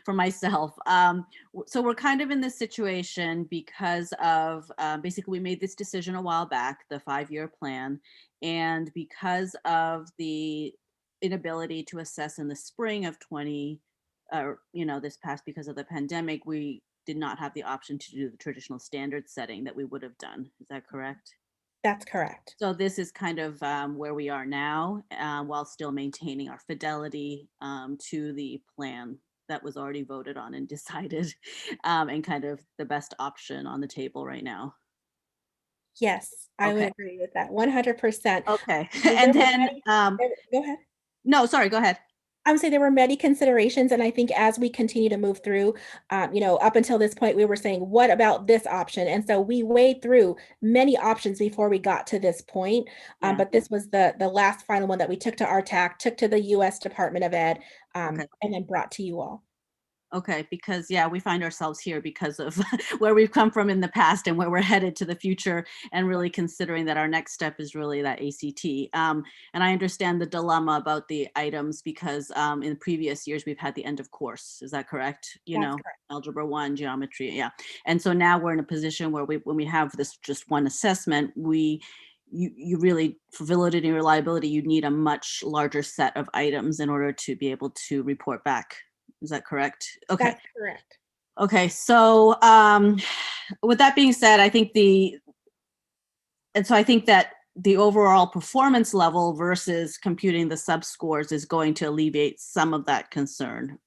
for myself, so we're kind of in this situation because of, basically we made this decision a while back, the 5-year plan, and because of the inability to assess in the spring of this past, because of the pandemic, we did not have the option to do the traditional standard setting that we would have done. Is that correct? That's correct. So this is kind of where we are now, while still maintaining our fidelity to the plan that was already voted on and decided, and kind of the best option on the table right now. Yes, I would agree with that 100%. Okay. And then, go ahead. No, sorry, go ahead. I would say there were many considerations, and I think as we continue to move through, up until this point, we were saying, what about this option? And so we weighed through many options before we got to this point. But this was the last final one that we took to RTAC, took to the U.S. Department of Ed, and then brought to you all. Okay, because we find ourselves here because of where we've come from in the past and where we're headed to the future, and really considering that our next step is really that ACT. And I understand the dilemma about the items because in previous years we've had the end of course. Is that correct? Correct. Algebra 1, geometry, yeah. And so now we're in a position where when we have this just one assessment, you really, for validity and reliability, you need a much larger set of items in order to be able to report back. Is that correct? Okay. That's correct. Okay. So with that being said, I think that the overall performance level versus computing the sub-scores is going to alleviate some of that concern.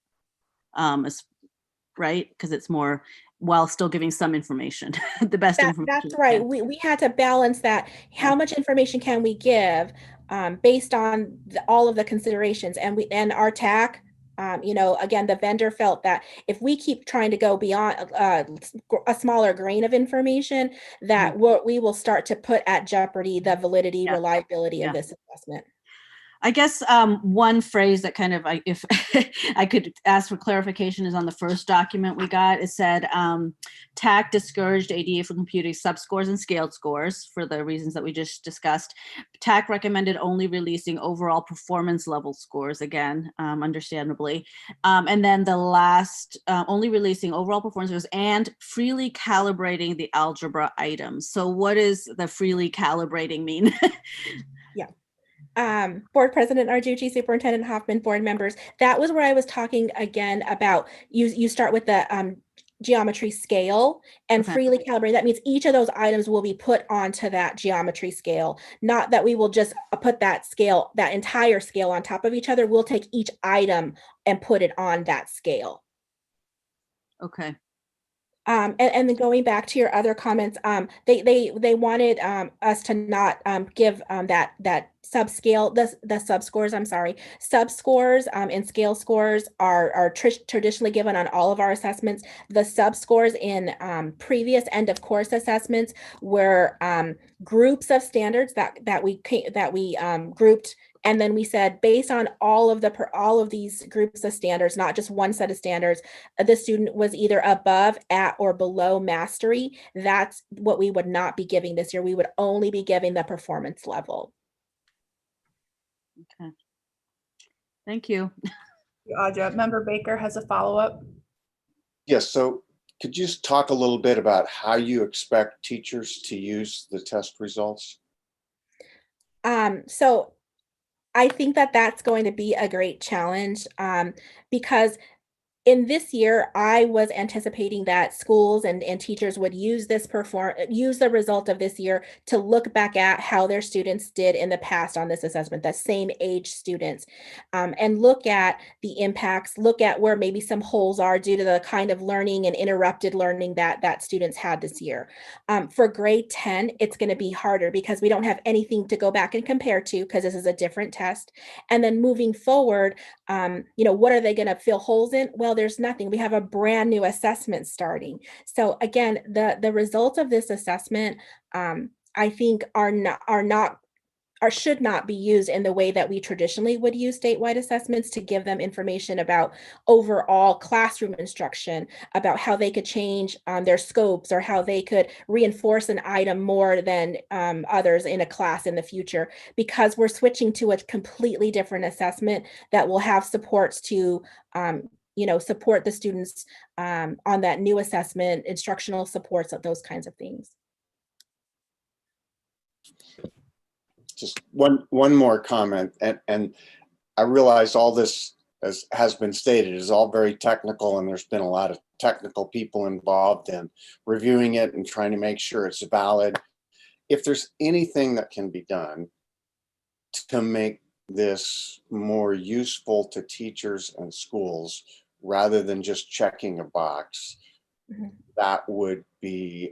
Right? Because it's more, while still giving some information, the best information. That's right. We had to balance that. How much information can we give based on all of the considerations? And our TAC, again, the vendor felt that if we keep trying to go beyond a smaller grain of information, that we will start to put at jeopardy the validity, reliability of this assessment. I guess one phrase that kind of, if I could ask for clarification, is on the first document we got. It said TAC discouraged ADA from computing sub-scores and scaled scores for the reasons that we just discussed. TAC recommended only releasing overall performance level scores, again, understandably. And then the last, only releasing overall performance scores and freely calibrating the algebra items. So what does the freely calibrating mean? Board President Narducci, Superintendent Hoffman, board members, that was where I was talking again about you start with the geometry scale and freely calibrate. That means each of those items will be put onto that geometry scale, not that we will just put that scale, that entire scale on top of each other. We'll take each item and put it on that scale. Okay. And then going back to your other comments, they wanted us to not give that subscale, the sub-scores, sub-scores and scale scores are traditionally given on all of our assessments. The sub-scores in previous end of course assessments were groups of standards that we grouped. And then we said, based on all of these groups of standards, not just one set of standards, the student was either above, at, or below mastery. That's what we would not be giving this year. We would only be giving the performance level. Okay. Thank you. Audra, Member Baker has a follow-up. Yes, so could you just talk a little bit about how you expect teachers to use the test results? So I think that that's going to be a great challenge because in this year, I was anticipating that schools and teachers would use the result of this year to look back at how their students did in the past on this assessment, the same age students, and look at the impacts, look at where maybe some holes are due to the kind of learning and interrupted learning that students had this year. For grade 10, it's going to be harder because we don't have anything to go back and compare to because this is a different test. And then moving forward, what are they going to fill holes in? Well, there's nothing. We have a brand new assessment starting. So again, the results of this assessment, I think should not be used in the way that we traditionally would use statewide assessments to give them information about overall classroom instruction, about how they could change their scopes or how they could reinforce an item more than others in a class in the future, because we're switching to a completely different assessment that will have supports to support the students on that new assessment, instructional supports, those kinds of things. Just one more comment, and I realize all this, as has been stated, is all very technical, and there's been a lot of technical people involved in reviewing it and trying to make sure it's valid. If there's anything that can be done to make this more useful to teachers and schools rather than just checking a box, that would be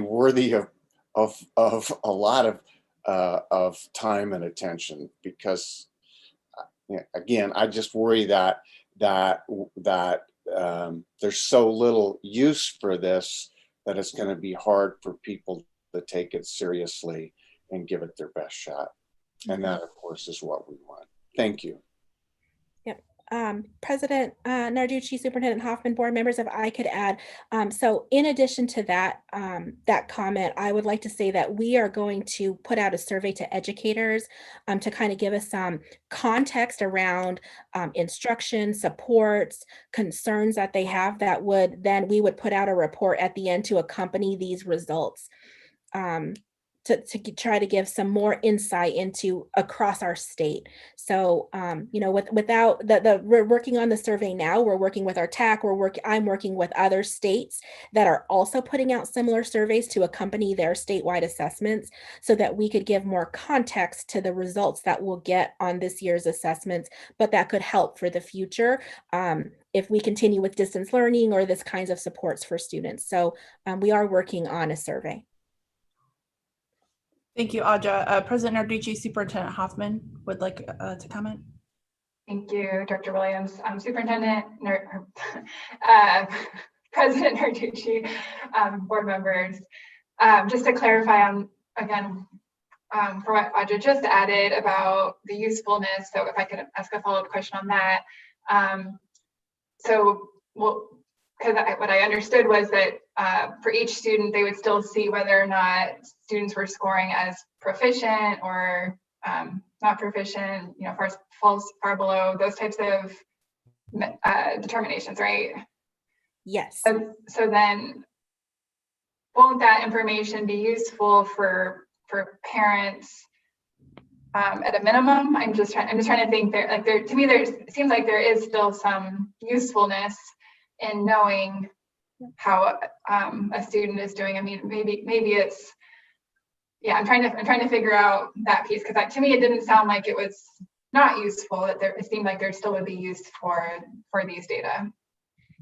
worthy of a lot of time and attention, because again, I just worry that there's so little use for this that it's going to be hard for people to take it seriously and give it their best shot. And that, of course, is what we want. Thank you. President Narducci, Superintendent Hoffman, board members, if I could add, so in addition to that comment, I would like to say that we are going to put out a survey to educators to kind of give us some context around instruction, supports, concerns that they have, that we would put out a report at the end to accompany these results. try to give some more insight into across our state. So, without we're working on the survey now. We're working with our TAC. I'm working with other states that are also putting out similar surveys to accompany their statewide assessments, so that we could give more context to the results that we'll get on this year's assessments, but that could help for the future if we continue with distance learning or this kinds of supports for students. So we are working on a survey. Thank you, Audra. President Narducci, Superintendent Hoffman would like to comment. Thank you, Dr. Williams. Superintendent, President Narducci, board members. Just to clarify on, again, for what Audra just added about the usefulness. So if I could ask a follow-up question on that. Because what I understood was that for each student, they would still see whether or not students were scoring as proficient or not proficient, falls far below, those types of determinations, right? Yes. So then, won't that information be useful for parents at a minimum? I'm just trying to think to me, it seems like there is still some usefulness in knowing how a student is doing. I mean, maybe it's, I'm trying to figure out that piece, because to me it didn't sound like it was not useful. It seemed like there still would be use for these data.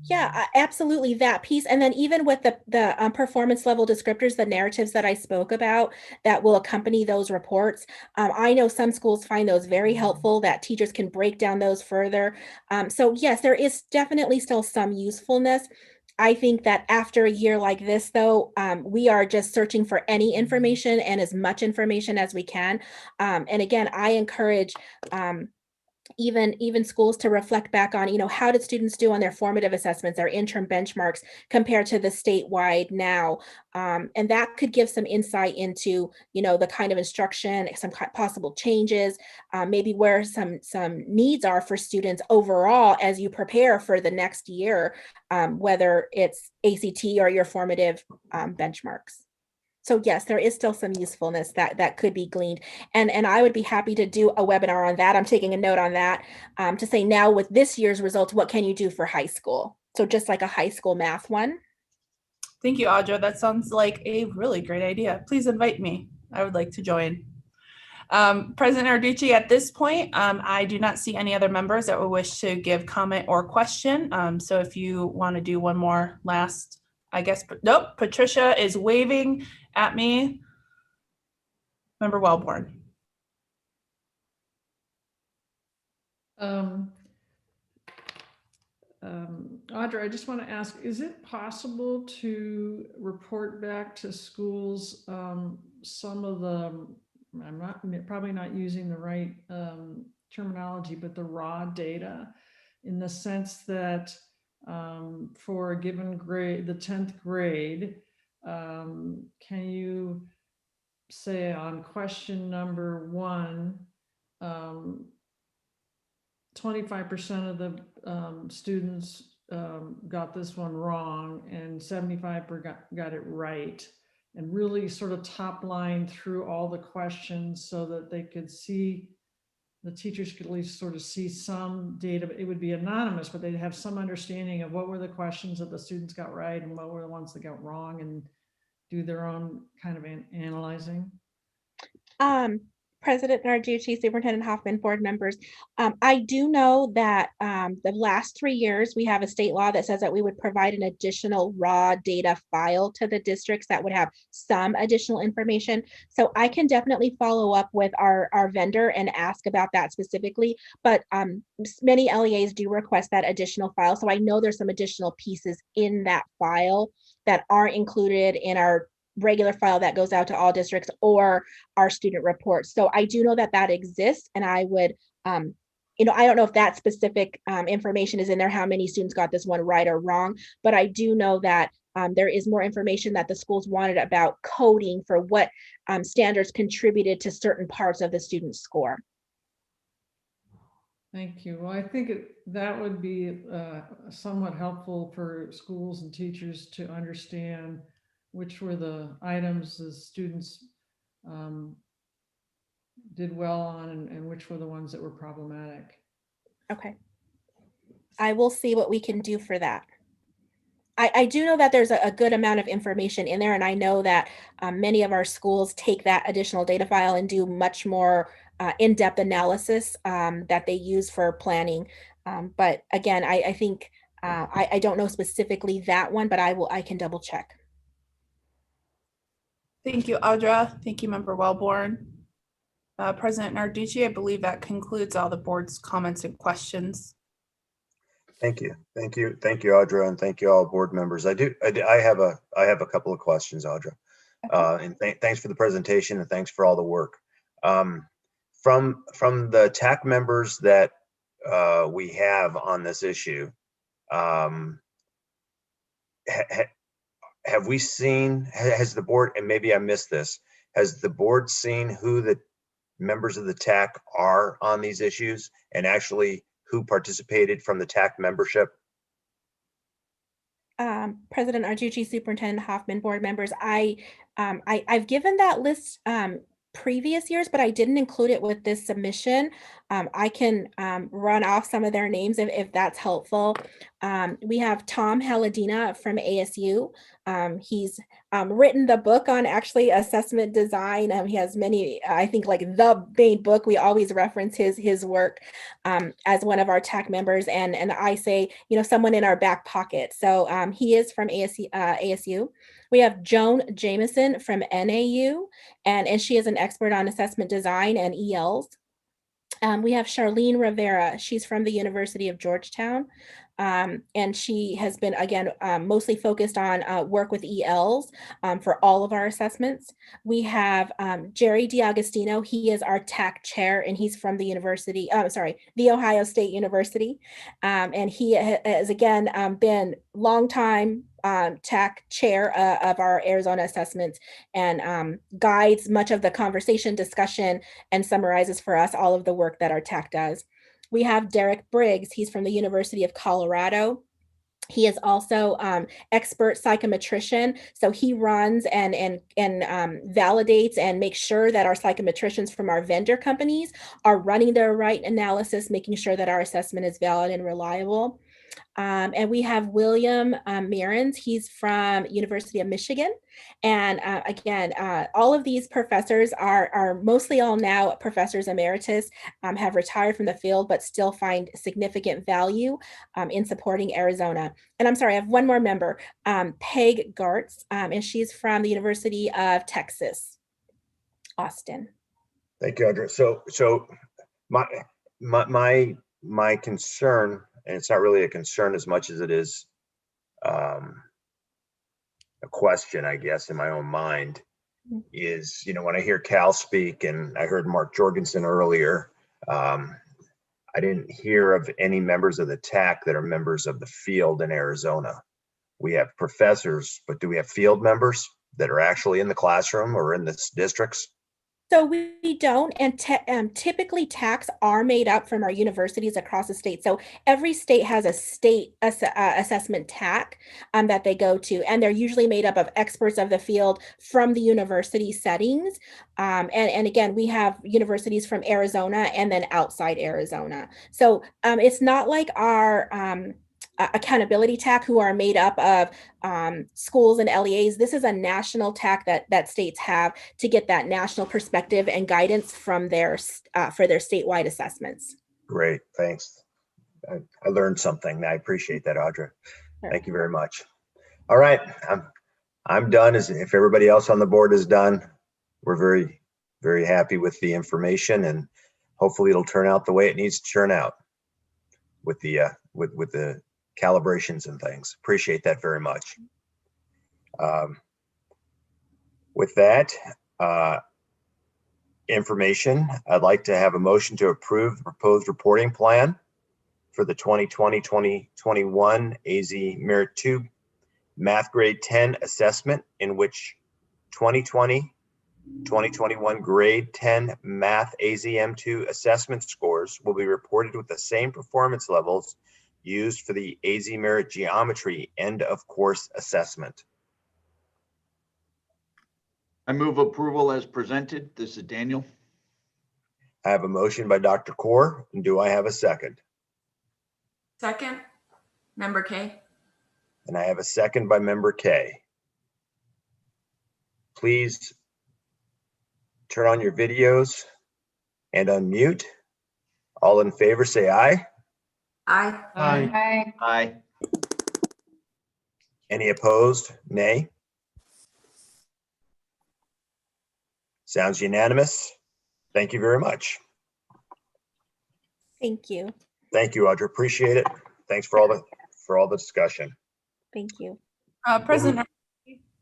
Yeah, absolutely, that piece. And then even with the performance level descriptors, the narratives that I spoke about that will accompany those reports. I know some schools find those very helpful, that teachers can break down those further. So yes, there is definitely still some usefulness. I think that after a year like this, though, we are just searching for any information and as much information as we can. And again, I encourage even schools to reflect back on, how did students do on their formative assessments, their interim benchmarks compared to the statewide now. And that could give some insight into, the kind of instruction, some possible changes, maybe where some needs are for students overall as you prepare for the next year, whether it's ACT or your formative benchmarks. So yes, there is still some usefulness that could be gleaned. And I would be happy to do a webinar on that. I'm taking a note on that to say, now with this year's results, what can you do for high school? So just like a high school math one. Thank you, Audra. That sounds like a really great idea. Please invite me. I would like to join. President Narducci, at this point, I do not see any other members that would wish to give comment or question. So if you want to do one more last, I guess, nope, Patricia is waving at me. Member Wellborn. Audra, I just want to ask, is it possible to report back to schools some of the, I'm probably not using the right terminology, but the raw data, in the sense that for a given grade, the 10th grade, can you say on question number 1, 25% of the students got this one wrong and 75% got it right, and really sort of top line through all the questions so that they could see, the teachers could at least sort of see some data. It would be anonymous, but they'd have some understanding of what were the questions that the students got right and what were the ones that got wrong, and do their own kind of analyzing. President Narducci, Superintendent Hoffman, board members, I do know that the last 3 years, we have a state law that says that we would provide an additional raw data file to the districts that would have some additional information. So I can definitely follow up with our vendor and ask about that specifically, but many LEAs do request that additional file. So I know there's some additional pieces in that file that aren't included in our regular file that goes out to all districts or our student reports. So I do know that that exists, and I would, I don't know if that specific information is in there, how many students got this one right or wrong, but I do know that there is more information that the schools wanted about coding for what standards contributed to certain parts of the student's score. Thank you. Well, I think that would be somewhat helpful for schools and teachers to understand which were the items the students did well on and which were the ones that were problematic. Okay. I will see what we can do for that. I do know that there's a good amount of information in there, and I know that many of our schools take that additional data file and do much more in-depth analysis that they use for planning. But again, I think I don't know specifically that one, but I can double check. Thank you, Audra. Thank you, Member Wellborn. President Narducci, I believe that concludes all the board's comments and questions. Thank you, Audra, and thank you all board members. I have a couple of questions, Audra, and thanks for the presentation and thanks for all the work. From the TAC members that we have on this issue, have we seen? Has the board, and maybe I missed this, has the board seen who the members of the TAC are on these issues and actually who participated from the TAC membership? President Narducci, Superintendent Hoffman, board members, I've given that list previous years, but I didn't include it with this submission. I can run off some of their names if that's helpful. We have Tom Haladina from ASU. He's written the book on actually assessment design. He has many, I think like the main book, we always reference his work as one of our TAC members. And I say, someone in our back pocket. So he is from ASU. We have Joan Jameson from NAU, and she is an expert on assessment design and ELs. We have Charlene Rivera. She's from the University of Georgetown. And she has been, again, mostly focused on work with ELs for all of our assessments. We have Jerry D'Agostino. He is our TAC chair, and he's from the the Ohio State University. And he has, again, been longtime TAC chair of our Arizona assessments and guides much of the conversation, discussion, and summarizes for us all of the work that our TAC does. We have Derek Briggs. He's from the University of Colorado. He is also expert psychometrician. So he runs and validates and makes sure that our psychometricians from our vendor companies are running their right analysis, making sure that our assessment is valid and reliable. And we have William Mearns. He's from University of Michigan. And again, all of these professors are mostly all now professors emeritus, have retired from the field, but still find significant value in supporting Arizona. And I'm sorry, I have one more member, Peg Gartz, and she's from the University of Texas, Austin. Thank you, Audra. So my concern, and it's not really a concern as much as it is a question, I guess, in my own mind, is, when I hear Cal speak, and I heard Mark Jorgensen earlier, I didn't hear of any members of the TAC that are members of the field in Arizona. We have professors, but do we have field members that are actually in the classroom or in the districts? So we don't, and typically TACs are made up from our universities across the state. So every state has a state assessment TAC that they go to, and they're usually made up of experts of the field from the university settings. And again, we have universities from Arizona and then outside Arizona. So it's not like our accountability TAC who are made up of schools and LEAs. This is a national TAC that states have to get that national perspective and guidance from for their statewide assessments. Great, thanks. I learned something. I appreciate that, Audra. Sure. Thank you very much. All right, I'm done. If everybody else on the board is done, we're very, very happy with the information, and hopefully it'll turn out the way it needs to turn out with the calibrations and things. Appreciate that very much. With that information, I'd like to have a motion to approve the proposed reporting plan for the 2020-2021 AZ Merit 2 Math Grade 10 assessment, in which 2020-2021 Grade 10 Math AZM2 assessment scores will be reported with the same performance levels used for the AZ Merit Geometry end of course assessment. I move approval as presented. This is Daniel. I have a motion by Dr. Core. And do I have a second? Second, Member Kay. And I have a second by Member Kay. Please turn on your videos and unmute. All in favor, say aye. Aye. Aye. Aye. Any opposed? Nay. Sounds unanimous. Thank you very much. Thank you. Thank you, Audra. Appreciate it. Thanks for all the discussion. Thank you. President,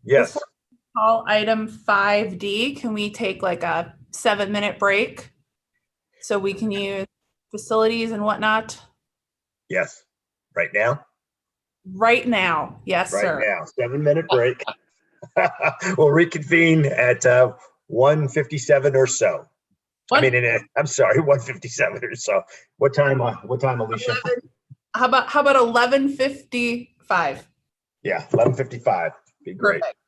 Yes. before we call item 5D, can we take like a 7-minute break so we can use facilities and whatnot? Yes. Right now? Right now. Yes, Right sir. now. 7-minute break. We'll reconvene at 1:57 or so. I mean, I'm sorry, 1:57 or so. What time, Alicia? How about 11:55? Yeah, 11:55. Be great. Perfect.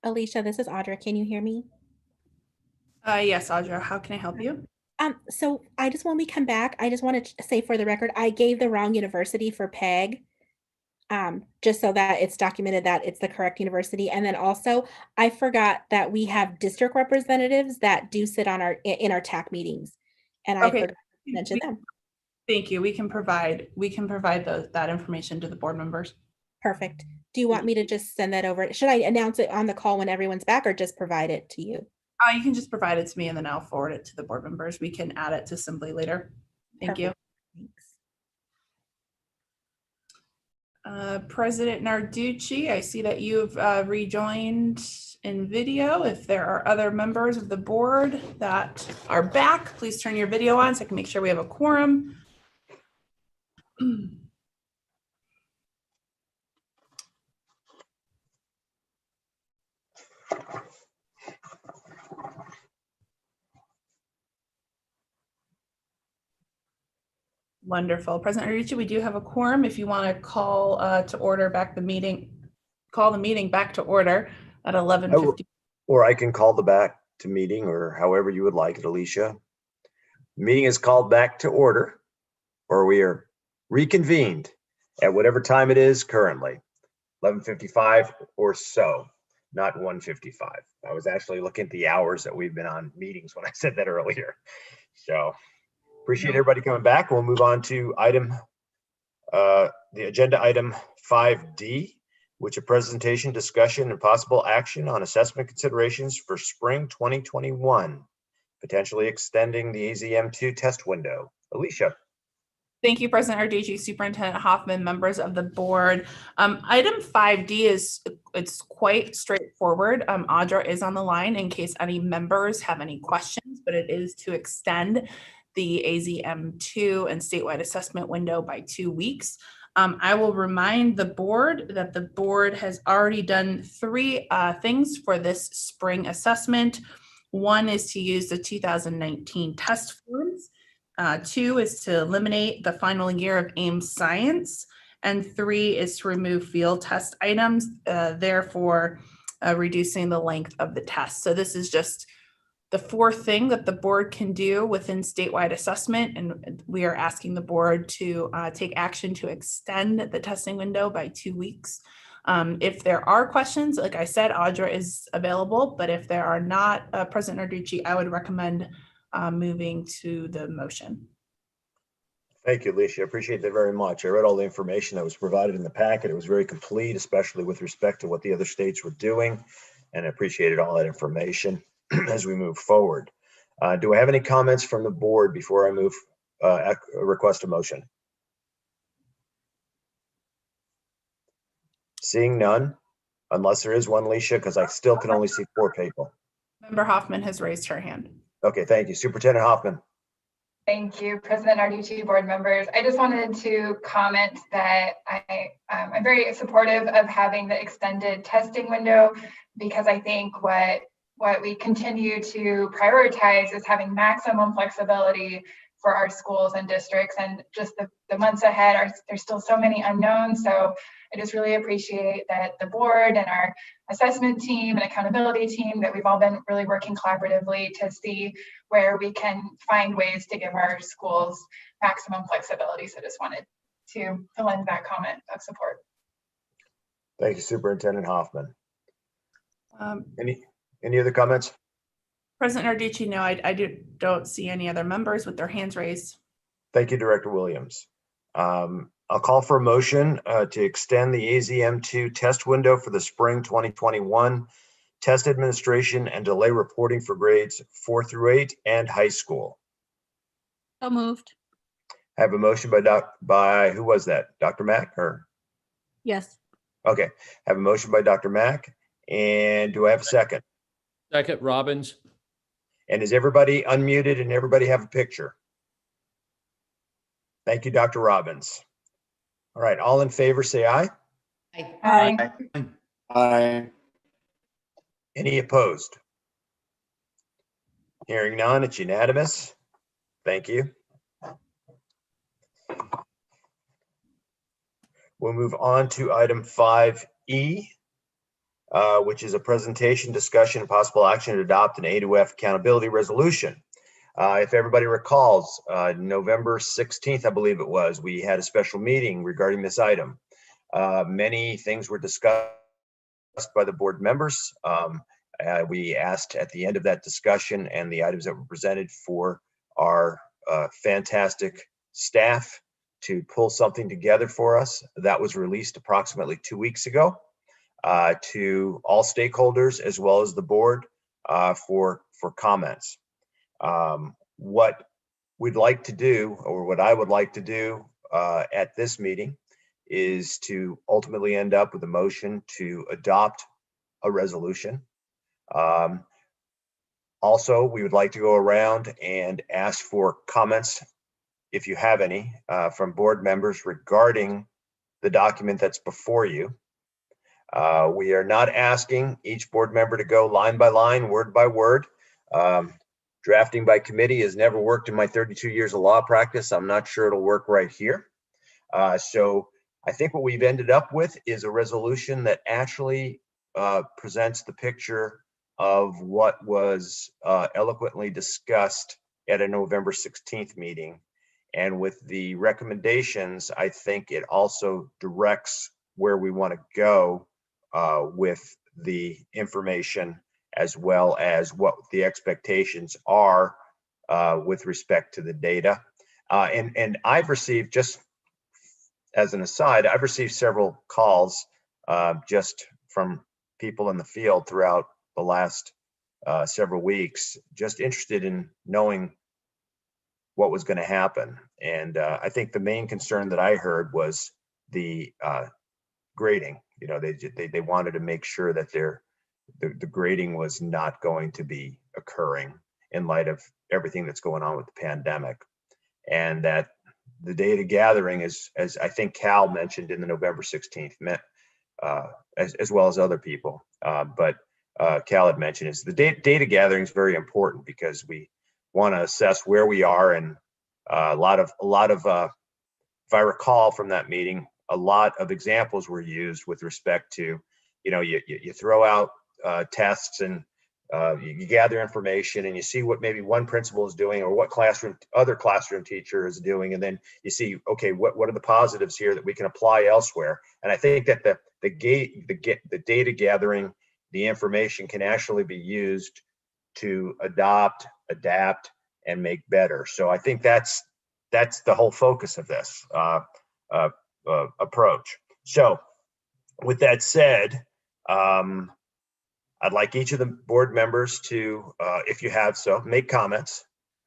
Alicia, this is Audra. Can you hear me? Yes, Audra, how can I help you? So I just, when we come back, I just want to say for the record, I gave the wrong university for PEG. Just so that it's documented that it's the correct university. And then also, I forgot that we have district representatives that do sit on in our TAC meetings. And I forgot to mention them. Thank you. We can provide that information to the board members. Perfect. Do you want me to just send that over? Should I announce it on the call when everyone's back or just provide it to you? You can just provide it to me and then I'll forward it to the board members. We can add it to Simply later. Thank you. President Narducci, I see that you've rejoined in video. If there are other members of the board that are back, please turn your video on so I can make sure we have a quorum. Wonderful. President Narducci, we do have a quorum. If you want to call to order back the meeting, call the meeting back to order at 11:50. Or I can call the back to meeting, or however you would like it, Alicia. Meeting is called back to order, or we are reconvened at whatever time it is currently, 11:55 or so, not 1:55. I was actually looking at the hours that we've been on meetings when I said that earlier. So appreciate everybody coming back. We'll move on to the agenda item 5D, which is presentation, discussion, and possible action on assessment considerations for spring 2021, potentially extending the AZM2 test window. Alicia. Thank you, President Narducci, Superintendent Hoffman, members of the board. Item 5D it's quite straightforward. Audra is on the line in case any members have any questions, but it is to extend the AZM2 and statewide assessment window by 2 weeks. I will remind the board that the board has already done 3 things for this spring assessment. 1 is to use the 2019 test forms. 2 is to eliminate the final year of AIMS science. And 3 is to remove field test items, therefore reducing the length of the test. So this is just the 4th thing that the board can do within statewide assessment, and we are asking the board to take action to extend the testing window by 2 weeks. If there are questions, like I said, Audra is available, but if there are not, President Narducci, I would recommend moving to the motion. Thank you, Alicia. I appreciate that very much. I read all the information that was provided in the packet. It was very complete, especially with respect to what the other states were doing, and I appreciated all that information as we move forward. Do I have any comments from the board before I move request a motion? Seeing none, unless there is one, Alicia, because I still can only see 4 people. Member Hoffman has raised her hand. Okay, thank you. Superintendent Hoffman. Thank you, President Narducci, board members. I just wanted to comment that I'm very supportive of having the extended testing window, because I think what we continue to prioritize is having maximum flexibility for our schools and districts, and just the months ahead there's still so many unknowns. So I just really appreciate that the board and our assessment team and accountability team, that we've all been really working collaboratively to see where we can find ways to give our schools maximum flexibility. So just wanted to lend that comment of support. Thank you, Superintendent Hoffman. Any other comments? President Narducci, no, I don't see any other members with their hands raised. Thank you, Director Williams. I'll call for a motion to extend the AZM2 test window for the spring 2021 test administration and delay reporting for grades 4 through 8 and high school. So moved. I have a motion by who was that? Dr. Mack or? Yes. Okay, I have a motion by Dr. Mack. And do I have a second? Second, Robbins. And is everybody unmuted and everybody have a picture? Thank you, Dr. Robbins. All right, all in favor, say aye. Aye. Aye. Any opposed? Hearing none, it's unanimous. Thank you. We'll move on to item 5E, which is a presentation, discussion, and possible action to adopt an A2F accountability resolution. If everybody recalls, November 16th, I believe it was, we had a special meeting regarding this item. Many things were discussed by the board members. We asked at the end of that discussion and the items that were presented for our fantastic staff to pull something together for us. That was released approximately 2 weeks ago to all stakeholders as well as the board for comments. What we'd like to do, or what I would like to do at this meeting, is to ultimately end up with a motion to adopt a resolution. Also, we would like to go around and ask for comments, if you have any, from board members regarding the document that's before you. We are not asking each board member to go line by line, word by word. Drafting by committee has never worked in my 32 years of law practice. I'm not sure it'll work right here. So I think what we've ended up with is a resolution that actually presents the picture of what was eloquently discussed at a November 16th meeting. And with the recommendations, I think it also directs where we want to go with the information, as well as what the expectations are with respect to the data. And I've received, just as an aside, I've received several calls just from people in the field throughout the last several weeks, just interested in knowing what was going to happen. And I think the main concern that I heard was the grading. You know, they wanted to make sure that the grading was not going to be occurring in light of everything that's going on with the pandemic, and that the data gathering is, as I think Cal mentioned in the November 16th, as well as other people, but Cal had mentioned, is the data gathering is very important because we want to assess where we are, and a lot of if I recall from that meeting, a lot of examples were used with respect to, you know, you throw out tests and you gather information and you see what maybe one principal is doing or what other classroom teacher is doing, and then you see, okay, what are the positives here that we can apply elsewhere? And I think that the data gathering, the information can actually be used to adopt, adapt, and make better. So I think that's the whole focus of this approach. So with that said, I'd like each of the board members to, if you have so, make comments.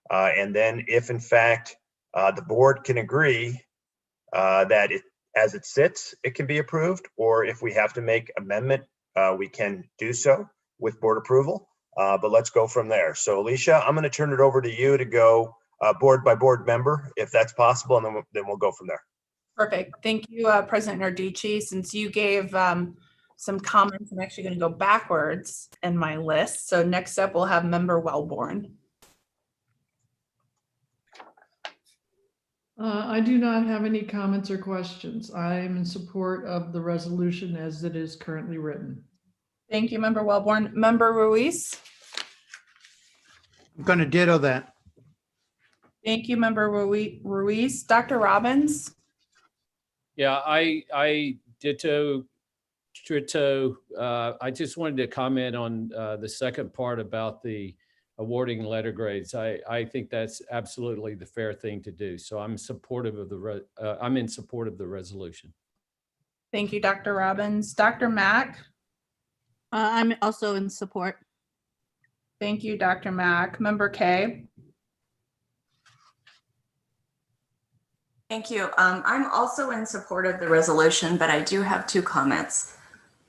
And then if in fact the board can agree that as it sits, it can be approved, or if we have to make amendment, we can do so with board approval. But let's go from there. So Alicia, I'm going to turn it over to you to go board by board member, if that's possible, and then we'll go from there. Perfect. Thank you, President Narducci. Since you gave some comments, I'm actually going to go backwards in my list. So next up, we'll have Member Wellborn. I do not have any comments or questions. I am in support of the resolution as it is currently written. Thank you, Member Wellborn. Member Ruiz. I'm going to ditto that. Thank you, Member Ruiz. Dr. Robbins. Yeah, I ditto. I just wanted to comment on the second part about the awarding letter grades. I think that's absolutely the fair thing to do. So I'm supportive of I'm in support of the resolution. Thank you, Dr. Robbins. Dr. Mack. I'm also in support. Thank you, Dr. Mack. Member Kay. Thank you. I'm also in support of the resolution, but I do have two comments.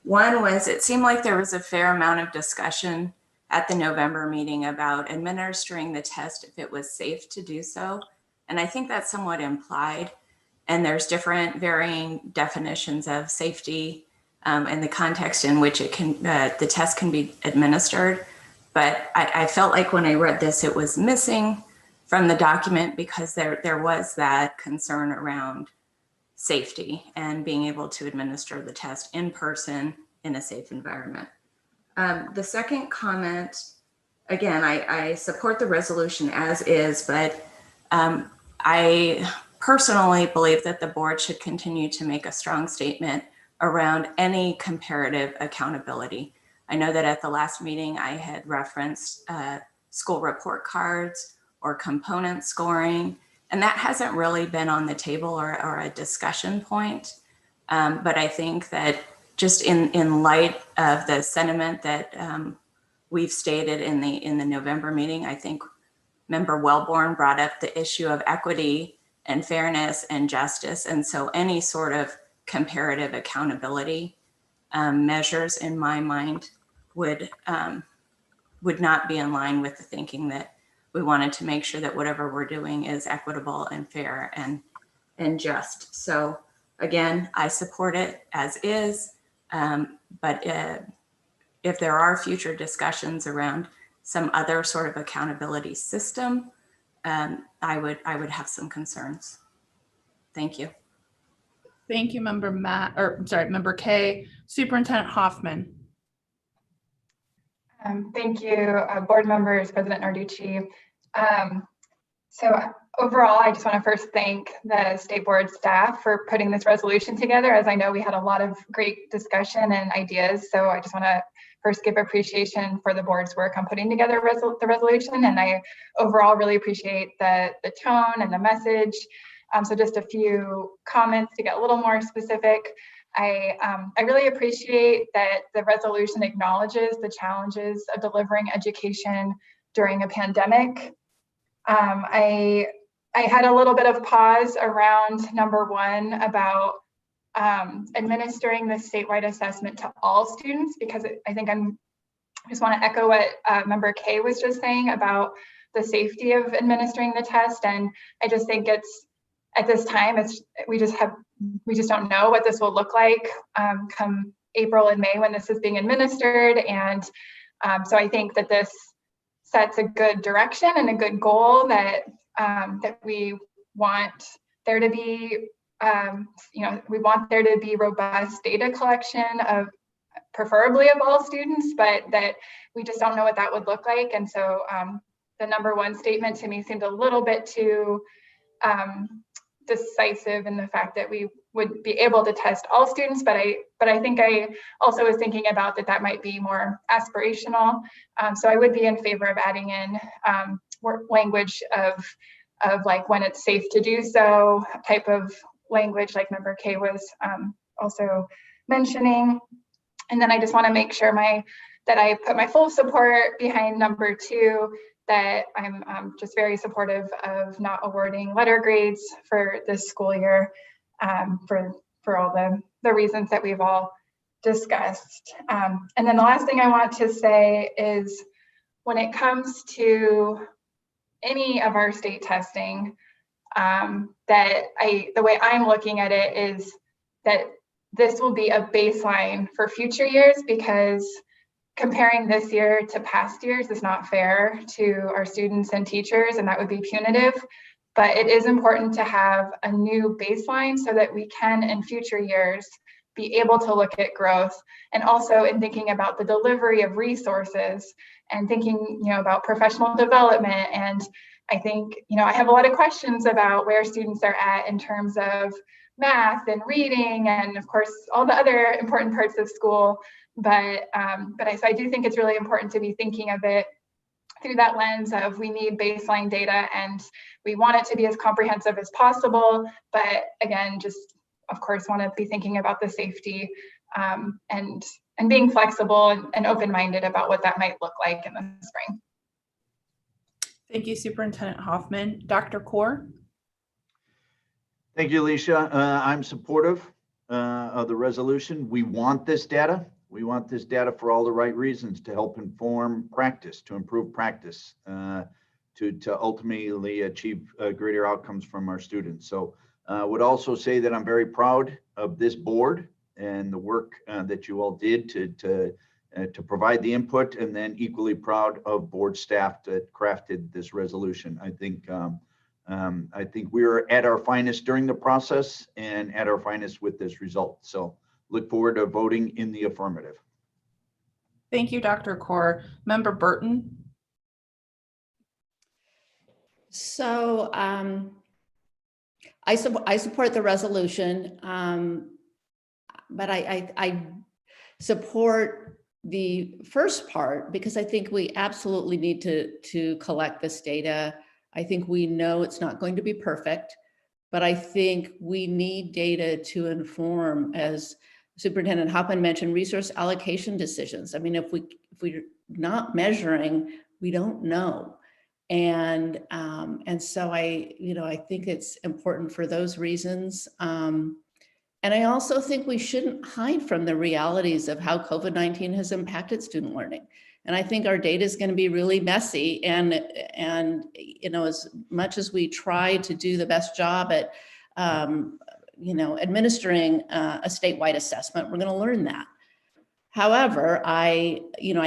One was, it seemed like there was a fair amount of discussion at the November meeting about administering the test if it was safe to do so. And I think that's somewhat implied. And there's different varying definitions of safety and the context in which it can the test can be administered. But I felt like when I read this, it was missing from the document because there was that concern around safety and being able to administer the test in person in a safe environment. The second comment, again, I support the resolution as is, but I personally believe that the board should continue to make a strong statement around any comparative accountability. I know that at the last meeting I had referenced school report cards or component scoring, and that hasn't really been on the table or a discussion point. But I think that just in light of the sentiment that we've stated in the November meeting, I think Member Wellborn brought up the issue of equity and fairness and justice. And so any sort of comparative accountability measures in my mind would not be in line with the thinking that we wanted to make sure that whatever we're doing is equitable and fair and just. So again, I support it as is, but if there are future discussions around some other sort of accountability system, I would have some concerns. Thank you. Thank you, Member Kay. Superintendent Hoffman. Thank you, board members, President Narducci. So overall, I just want to first thank the state board staff for putting this resolution together, as I know we had a lot of great discussion and ideas. So I just want to first give appreciation for the board's work on putting together the resolution. And I overall really appreciate the tone and the message. So just a few comments to get a little more specific. I really appreciate that the resolution acknowledges the challenges of delivering education during a pandemic. I had a little bit of pause around number 1 about administering the statewide assessment to all students, because I think I just want to echo what Member Kay was just saying about the safety of administering the test. And I just think it's, at this time, we just don't know what this will look like come April and May when this is being administered. And so I think that this sets a good direction and a good goal that that we want there to be, we want there to be robust data collection of preferably of all students, but that we just don't know what that would look like. And so the number 1 statement to me seemed a little bit too decisive in the fact that we would be able to test all students, but I think I also was thinking about that might be more aspirational. So I would be in favor of adding in language of like when it's safe to do so, type of language like Member Kay was also mentioning. And then I just want to make sure that I put my full support behind number 2, that I'm just very supportive of not awarding letter grades for this school year for all the reasons that we've all discussed. And then the last thing I want to say is when it comes to any of our state testing, the way I'm looking at it is that this will be a baseline for future years, because comparing this year to past years is not fair to our students and teachers, and that would be punitive. But it is important to have a new baseline so that we can, in future years, be able to look at growth, and also in thinking about the delivery of resources and thinking, about professional development. And I think, I have a lot of questions about where students are at in terms of math and reading, and of course, all the other important parts of school. But I do think it's really important to be thinking of it through that lens of we need baseline data and we want it to be as comprehensive as possible. But again, just of course want to be thinking about the safety and being flexible and open-minded about what that might look like in the spring. Thank you, Superintendent Hoffman. Dr. Kaur. Thank you, Alicia. I'm supportive of the resolution. We want this data. We want this data for all the right reasons, to help inform practice, to improve practice, to ultimately achieve greater outcomes from our students. So I would also say that I'm very proud of this board and the work that you all did to provide the input, and then equally proud of board staff that crafted this resolution. I think we were at our finest during the process and at our finest with this result. So Look forward to voting in the affirmative. Thank you, Dr. Kaur. Member Burton? So I support the resolution, but I support the first part because I think we absolutely need to collect this data. I think we know it's not going to be perfect, but I think we need data to inform, as Superintendent Hoffman mentioned, resource allocation decisions. I mean, if we're not measuring, we don't know. And so I think it's important for those reasons. And I also think we shouldn't hide from the realities of how COVID-19 has impacted student learning. And I think our data is going to be really messy. And as much as we try to do the best job at administering a statewide assessment, we're going to learn that. However, I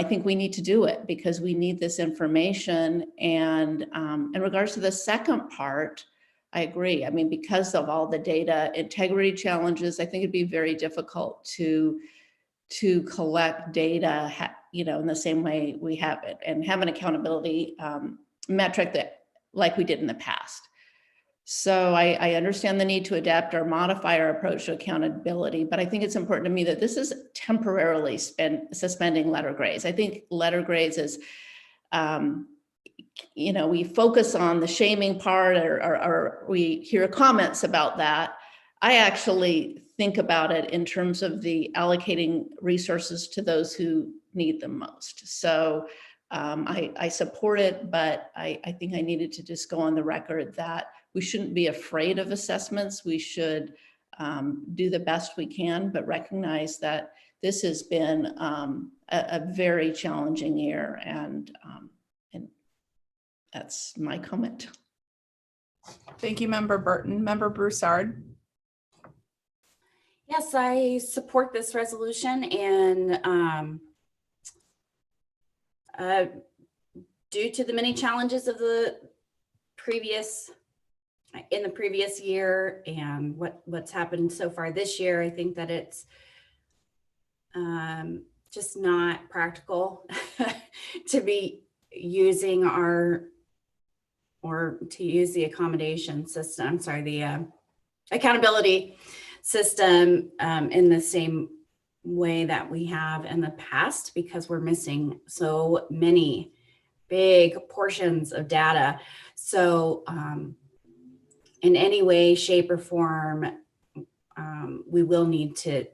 think we need to do it because we need this information. And in regards to the second part, I agree. I mean, because of all the data integrity challenges, I think it'd be very difficult to collect data, in the same way we have it and have an accountability metric that like we did in the past. So I understand the need to adapt or modify our approach to accountability, but I think it's important to me that this is temporarily suspending letter grades. I think letter grades is, we focus on the shaming part or we hear comments about that. I actually think about it in terms of the allocating resources to those who need them most. So I support it, but I think I needed to just go on the record that we shouldn't be afraid of assessments. We should do the best we can, but recognize that this has been a very challenging year, and that's my comment. Thank you, Member Burton. Member Broussard? Yes, I support this resolution, and due to the many challenges of the previous year and what's happened so far this year, I think that it's just not practical to be using the accommodation system. I'm sorry, the accountability system in the same way that we have in the past, because we're missing so many big portions of data. So in any way, shape, or form, we will need to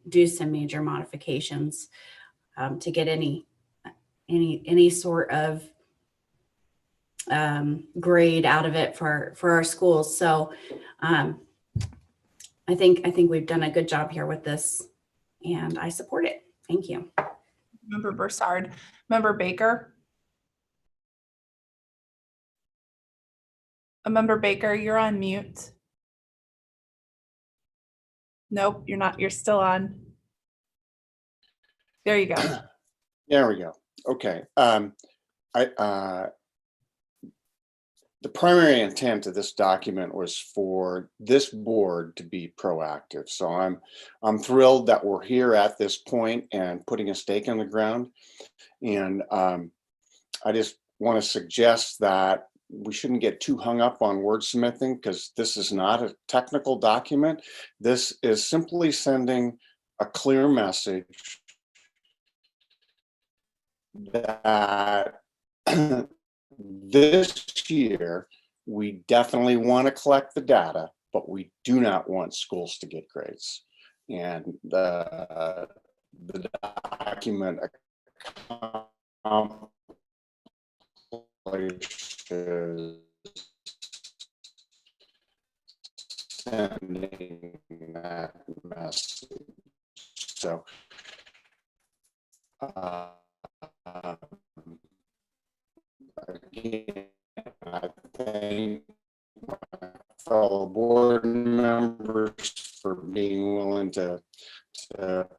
do some major modifications to get any sort of grade out of it for our schools. So I think we've done a good job here with this, and I support it. Thank you. Member Broussard. Member Baker? Member Baker, you're on mute. Nope, you're not. You're still on. There you go. There we go. Okay. The primary intent of this document was for this board to be proactive. So I'm thrilled that we're here at this point and putting a stake in the ground. And I just want to suggest that we shouldn't get too hung up on wordsmithing, because this is not a technical document. This is simply sending a clear message that this year we definitely want to collect the data, but we do not want schools to get grades. And the document accomplishes sending that message. So again, I thank my fellow board members for being willing to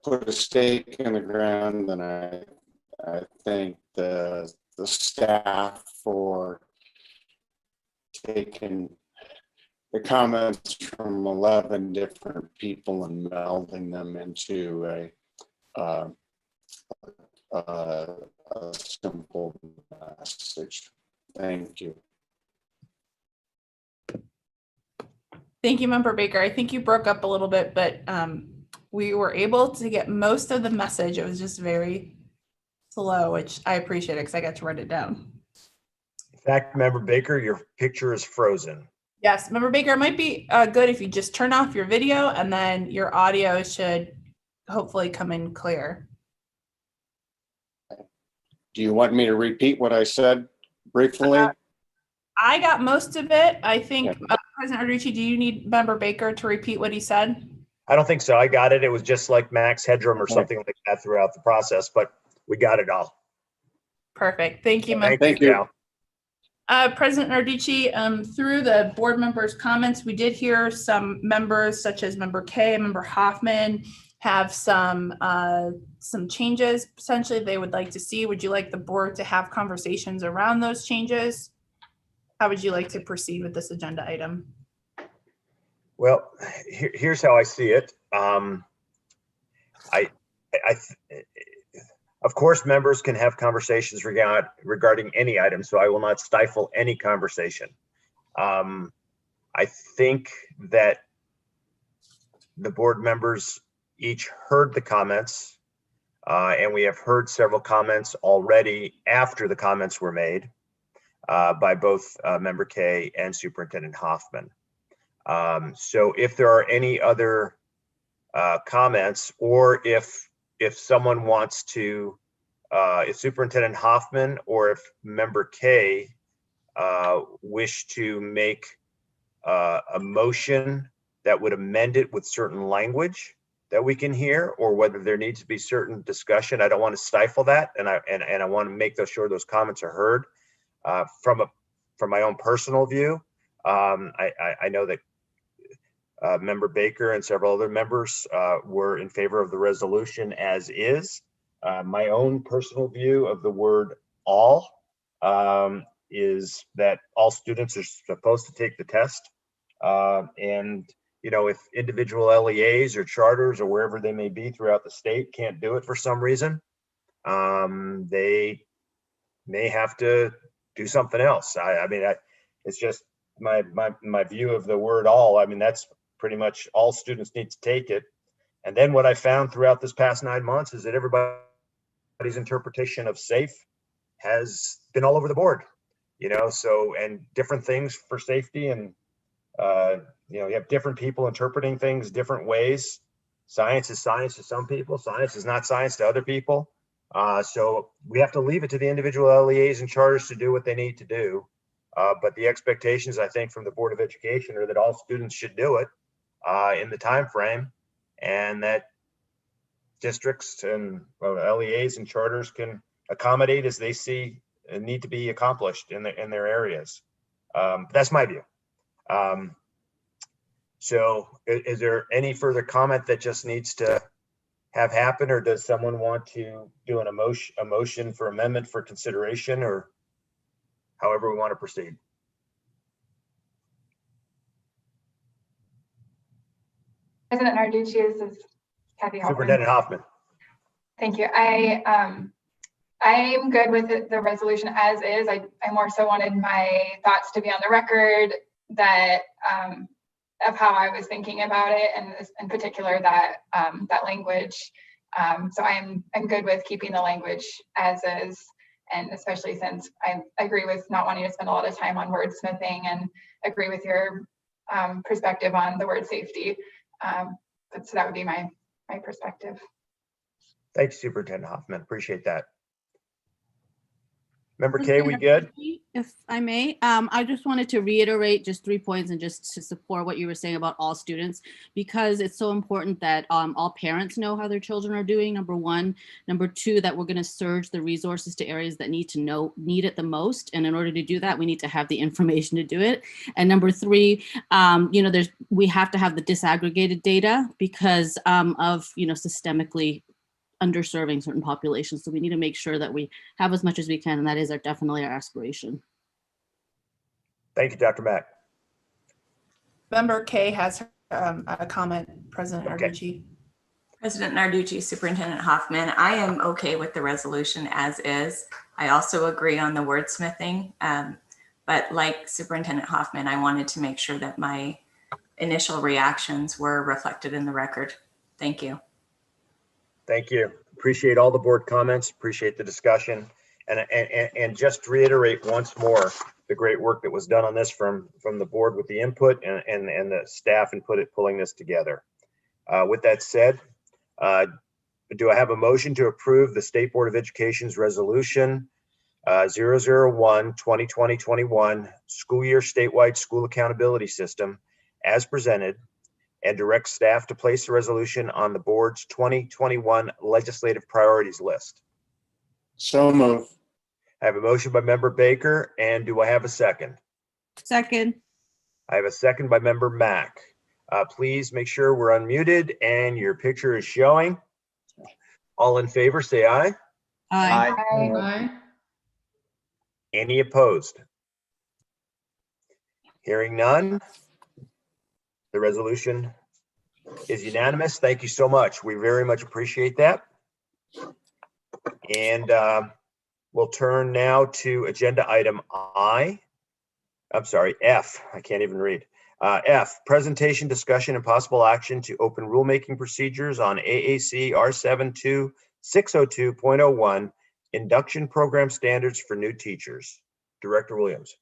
put a stake in the ground, and I thank the staff for taking the comments from 11 different people and melding them into a simple message. Thank you. Thank you, Member Baker. I think you broke up a little bit, but we were able to get most of the message. It was just very slow, which I appreciate it because I got to write it down. In fact, Member Baker, your picture is frozen. Yes, Member Baker, it might be good if you just turn off your video and then your audio should hopefully come in clear. Do you want me to repeat what I said briefly? I got most of it. I think, President Arducci, do you need Member Baker to repeat what he said? I don't think so. I got it. It was just like Max Headroom or something like that throughout the process, but we got it all. Perfect. Thank you, Member. Thank you. President Narducci, through the board members' comments, we did hear some members such as Member Kay and Member Hoffman have some changes potentially they would like to see. Would you like the board to have conversations around those changes? How would you like to proceed with this agenda item? Well, here's how I see it. Of course, members can have conversations regarding any item, so I will not stifle any conversation. I think that the board members each heard the comments, and we have heard several comments already after the comments were made by both Member Kay and Superintendent Hoffman. So if there are any other comments, or if someone wants to, if Superintendent Hoffman or if Member Kay wish to make a motion that would amend it with certain language that we can hear, or whether there needs to be certain discussion, I don't want to stifle that, and I want to make sure those comments are heard. From my own personal view, I know that Member Baker and several other members were in favor of the resolution as is. My own personal view of the word all is that all students are supposed to take the test. And, you know, if individual LEAs or charters or wherever they may be throughout the state can't do it for some reason, they may have to do something else. I mean, it's just my view of the word all. I mean, that's pretty much all students need to take it. And then what I found throughout this past 9 months is that everybody's interpretation of safe has been all over the board, you know, so, and different things for safety, and you know, you have different people interpreting things different ways. Science is science to some people, science is not science to other people. So we have to leave it to the individual LEAs and charters to do what they need to do. But the expectations, I think, from the Board of Education are that all students should do it in the time frame, and that districts and LEAs and charters can accommodate as they see need to be accomplished in their areas. That's my view. So is there any further comment that just needs to have happen, or does someone want to do a motion for amendment for consideration, or however we want to proceed? President Narducci, this is Kathy Hoffman. Superintendent Hoffman. Thank you. I'm good with the resolution as is. I more so wanted my thoughts to be on the record that of how I was thinking about it, and in particular that that language. So I'm good with keeping the language as is, and especially since I agree with not wanting to spend a lot of time on wordsmithing, and agree with your perspective on the word safety. So that would be my perspective. Thank you, Superintendent Hoffman. Appreciate that. Member Kay, we good? If I may, I just wanted to reiterate just 3 points and just to support what you were saying about all students, because it's so important that all parents know how their children are doing, number one. Number two, that we're going to surge the resources to areas that need it the most. And in order to do that, we need to have the information to do it. And number three, you know, we have to have the disaggregated data because of, you know, systemically underserving certain populations. So we need to make sure that we have as much as we can, and that is definitely our aspiration. Thank you, Dr. Mack. Member Kay has a comment, President Okay. Narducci. President Narducci, Superintendent Hoffman, I am okay with the resolution as is. I also agree on the wordsmithing, but like Superintendent Hoffman, I wanted to make sure that my initial reactions were reflected in the record. Thank you. Thank you. Appreciate all the board comments, appreciate the discussion. And just to reiterate once more, the great work that was done on this from the board with the input and the staff and pulling this together. With that said, do I have a motion to approve the State Board of Education's resolution 001-2020-21 school year statewide school accountability system as presented, and direct staff to place the resolution on the board's 2021 legislative priorities list? So moved. I have a motion by member Baker, and do I have a second? Second. I have a second by member Mack. Please make sure we're unmuted and your picture is showing. All in favor, say aye. Aye. Aye. Any opposed? Hearing none, the resolution is unanimous. Thank you so much. We very much appreciate that. And we'll turn now to agenda item F. I can't even read. F, presentation, discussion, and possible action to open rulemaking procedures on AAC R72602.01 induction program standards for new teachers. Director Williams.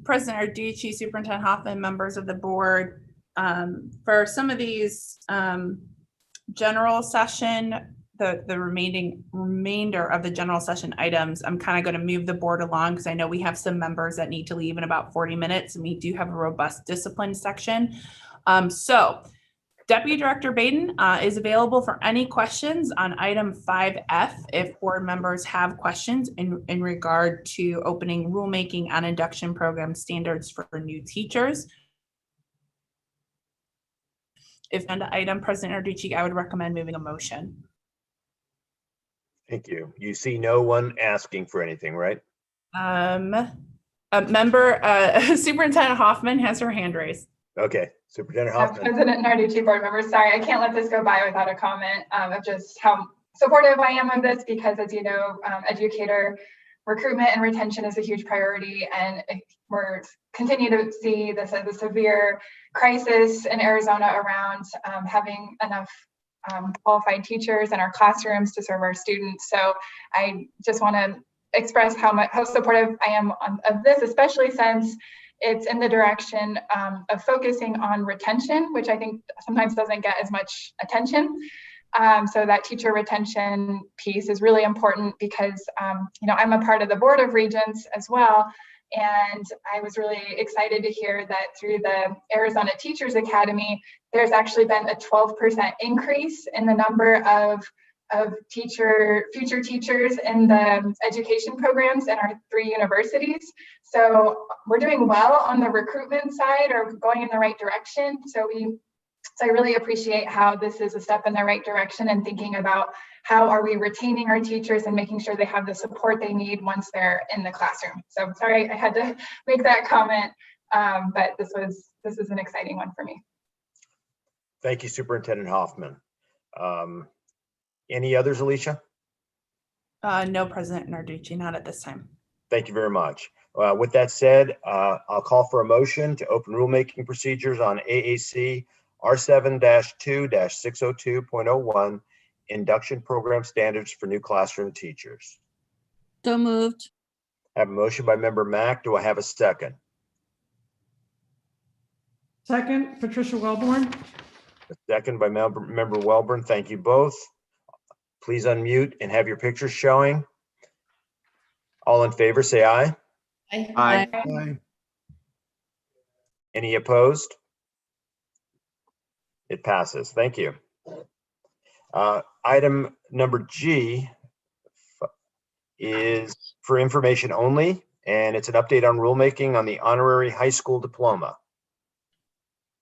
President Narducci, Superintendent Hoffman, members of the board, for some of these general session, the remainder of the general session items, I'm kind of going to move the board along because I know we have some members that need to leave in about 40 minutes, and we do have a robust discipline section. So Deputy Director Baden is available for any questions on item 5F if board members have questions in regard to opening rulemaking on induction program standards for new teachers. If agenda item, President Narducci, I would recommend moving a motion. Thank you. You see no one asking for anything, right? Superintendent Hoffman has her hand raised. Okay, Superintendent Hoffman. President Narducci, board members, sorry, I can't let this go by without a comment of just how supportive I am of this because, as you know, educator recruitment and retention is a huge priority, and we're continue to see this as a severe crisis in Arizona around having enough qualified teachers in our classrooms to serve our students. So I just want to express how supportive I am of this, especially since it's in the direction of focusing on retention, which I think sometimes doesn't get as much attention. So that teacher retention piece is really important because, I'm a part of the Board of Regents as well. And I was really excited to hear that through the Arizona Teachers Academy, there's actually been a 12% increase in the number of future teachers in the education programs in our 3 universities. So we're doing well on the recruitment side, or going in the right direction. So I really appreciate how this is a step in the right direction and thinking about how are we retaining our teachers and making sure they have the support they need once they're in the classroom. So I'm sorry I had to make that comment, but this is an exciting one for me. Thank you, Superintendent Hoffman. Any others, Alicia? No, President Narducci, not at this time. Thank you very much. With that said, I'll call for a motion to open rulemaking procedures on AAC R7-2-602.01 induction program standards for new classroom teachers. So moved. I have a motion by member Mack. Do I have a second? Second, Patricia Wellborn. A second by member Wellborn. Thank you both. Please unmute and have your pictures showing. All in favor, say aye. Aye. Aye. Any opposed? It passes. Thank you. Item number G is for information only, and it's an update on rulemaking on the honorary high school diploma.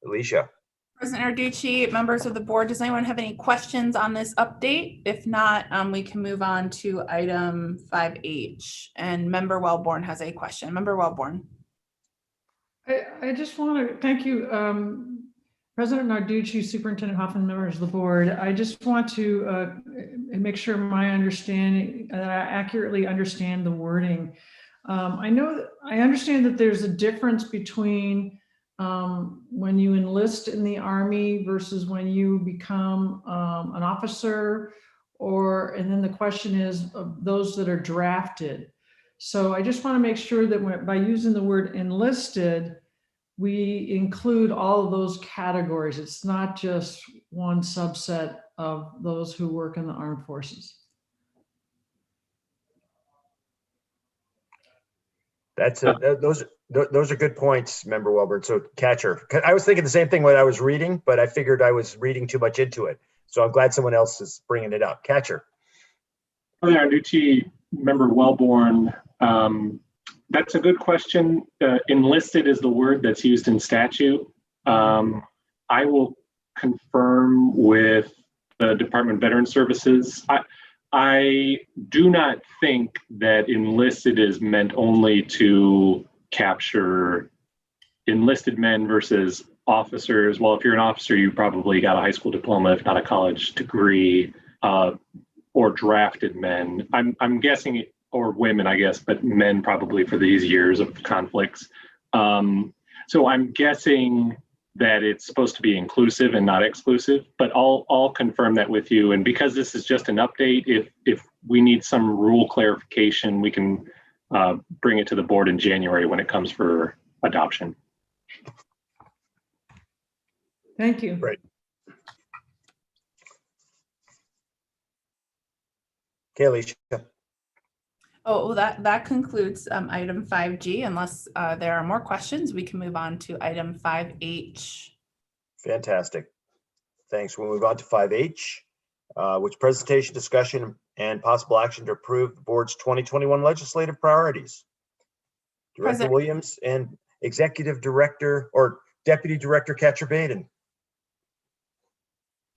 Alicia. President Narducci, members of the board, does anyone have any questions on this update? If not, we can move on to item 5H. And member Wellborn has a question. Member Wellborn. I just want to thank you, President Narducci, Superintendent Hoffman, members of the board. I just want to make sure my understanding, that I accurately understand the wording. I understand that there's a difference between when you enlist in the Army versus when you become an officer, and then the question is of those that are drafted. So I just want to make sure that by using the word enlisted, we include all of those categories. It's not just one subset of those who work in the armed forces. Those are good points, Member Welborn. So catcher, I was thinking the same thing when I was reading, but I figured I was reading too much into it. So I'm glad someone else is bringing it up. Catcher. President Narducci, Member Welborn, that's a good question. Enlisted is the word that's used in statute. I will confirm with the Department of Veteran Services. I do not think that enlisted is meant only to capture enlisted men versus officers. Well, if you're an officer, you probably got a high school diploma, if not a college degree, or drafted men. I'm guessing, or women, I guess, but men probably for these years of conflicts. So I'm guessing that it's supposed to be inclusive and not exclusive, but I'll confirm that with you. And because this is just an update, if we need some rule clarification, we can bring it to the board in January when it comes for adoption. Thank you. Great. Okay, Alicia. Oh, that concludes item 5G. Unless there are more questions, we can move on to item 5H. Fantastic. Thanks. We'll move on to 5H, which presentation, discussion, and possible action to approve the board's 2021 legislative priorities. Director Williams and Executive Director or Deputy Director Catcher Baden.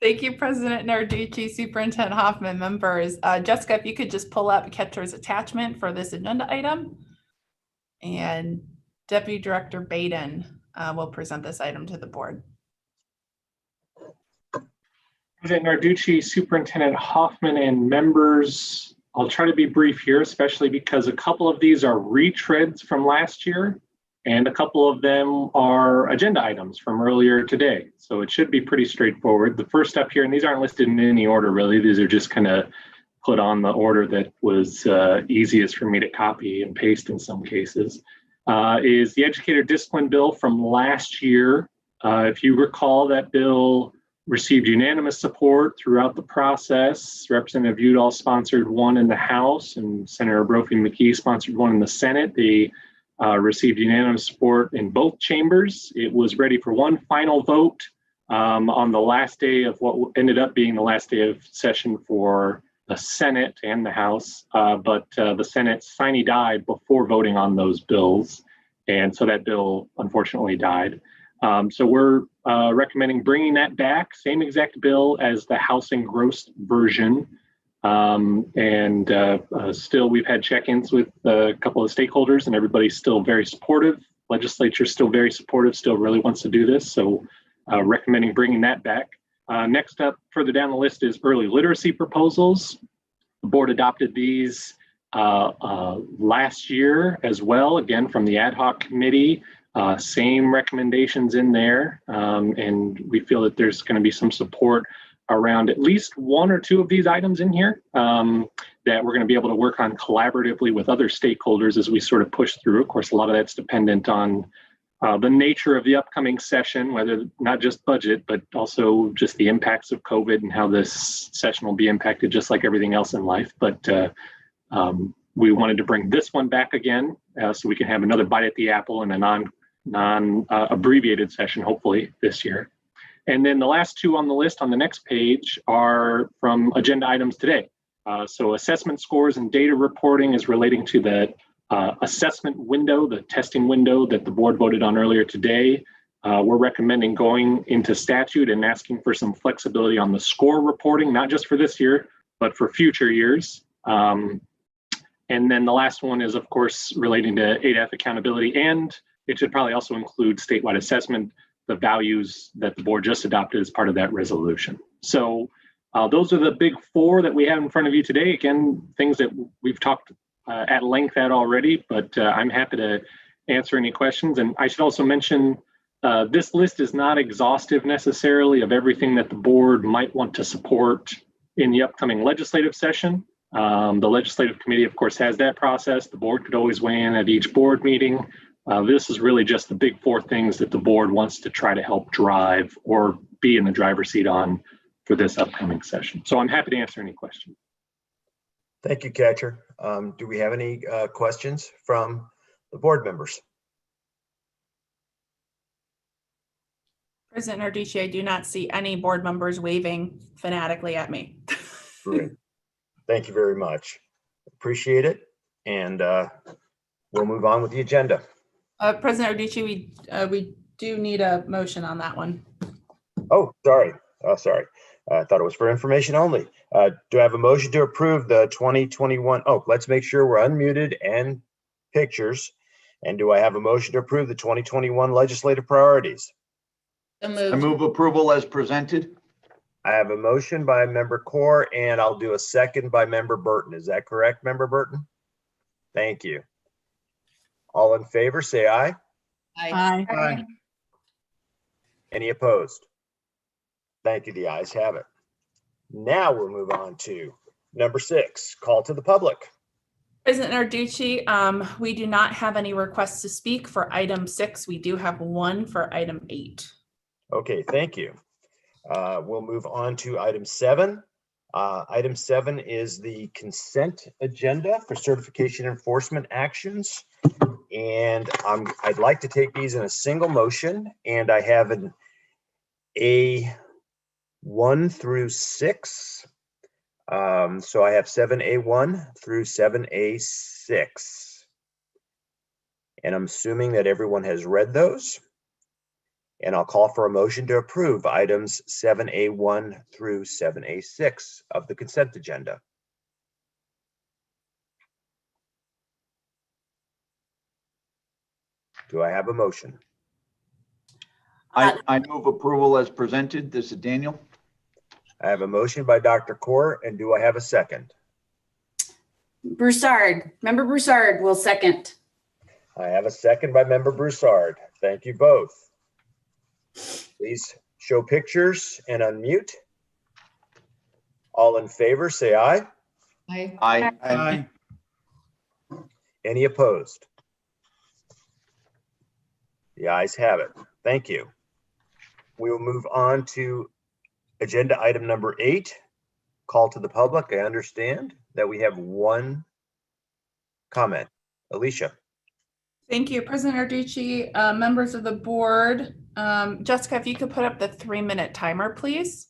Thank you, President Narducci, Superintendent Hoffman, members. Jessica, if you could just pull up Catcher's attachment for this agenda item. And Deputy Director Baden will present this item to the board. President Narducci, Superintendent Hoffman, and members, I'll try to be brief here, especially because a couple of these are retreads from last year, and a couple of them are agenda items from earlier today. So it should be pretty straightforward. The first up here, and these aren't listed in any order really, these are just kind of put on the order that was easiest for me to copy and paste in some cases, is the Educator Discipline Bill from last year. If you recall, that bill received unanimous support throughout the process. Representative Udall sponsored one in the House, and Senator Brophy-McKee sponsored one in the Senate. They received unanimous support in both chambers. It was ready for one final vote on the last day of what ended up being the last day of session for the Senate and the House, but the Senate sine died before voting on those bills, and so that bill unfortunately died. So we're recommending bringing that back, same exact bill as the House engrossed version. Still, we've had check-ins with a couple of stakeholders, and everybody's still very supportive. Legislature's still very supportive, still really wants to do this. So recommending bringing that back. Next up, further down the list, is early literacy proposals. The board adopted these last year as well, again, from the ad hoc committee. Same recommendations in there, and we feel that there's going to be some support around at least one or two of these items in here that we're going to be able to work on collaboratively with other stakeholders as we sort of push through. Of course, a lot of that's dependent on the nature of the upcoming session, whether not just budget, but also just the impacts of COVID and how this session will be impacted just like everything else in life. But we wanted to bring this one back again so we can have another bite at the apple in a non-abbreviated session, hopefully this year. And then the last two on the list on the next page are from agenda items today. So assessment scores and data reporting is relating to the assessment window, the testing window that the board voted on earlier today. We're recommending going into statute and asking for some flexibility on the score reporting, not just for this year, but for future years. And then the last one is, of course, relating to ADAF accountability and it should probably also include statewide assessment, the values that the board just adopted as part of that resolution. So those are the big four that we have in front of you today. Again, things that we've talked at length at already, but I'm happy to answer any questions. And I should also mention, this list is not exhaustive necessarily of everything that the board might want to support in the upcoming legislative session. The legislative committee, of course, has that process. The board could always weigh in at each board meeting. This is really just the big four things that the board wants to try to help drive or be in the driver's seat on for this upcoming session. So I'm happy to answer any questions. Thank you, Catcher. Do we have any questions from the board members? President Narducci, I do not see any board members waving fanatically at me. Great. Thank you very much. Appreciate it. And we'll move on with the agenda. President Narducci, we do need a motion on that one. Oh, sorry. Oh, sorry. I thought it was for information only. Do I have a motion to approve the 2021? Oh, let's make sure we're unmuted and pictures. And do I have a motion to approve the 2021 legislative priorities? I move approval as presented. I have a motion by member Core and I'll do a second by member Burton. Is that correct, member Burton? Thank you. All in favor, say aye. Aye. Aye. Any opposed? Thank you. The ayes have it. Now we'll move on to number 6, call to the public. President Narducci, we do not have any requests to speak for item 6. We do have one for item 8. Okay, thank you. We'll move on to item 7. Item 7 is the consent agenda for certification enforcement actions. And I'd like to take these in a single motion, and I have an A1 through 6. So I have 7A1 through 7A6. And I'm assuming that everyone has read those. And I'll call for a motion to approve items 7A1 through 7A6 of the consent agenda. Do I have a motion? I move approval as presented. This is Daniel. I have a motion by Dr. Core, and do I have a second? Broussard, member Broussard will second. I have a second by member Broussard. Thank you both. Please show pictures and unmute. All in favor, say aye. Aye. Aye. Aye. Any opposed? The ayes have it. Thank you. We will move on to agenda item number 8, call to the public. I understand that we have one comment. Alicia. Thank you, President Narducci, members of the board. Jessica, if you could put up the 3-minute timer, please.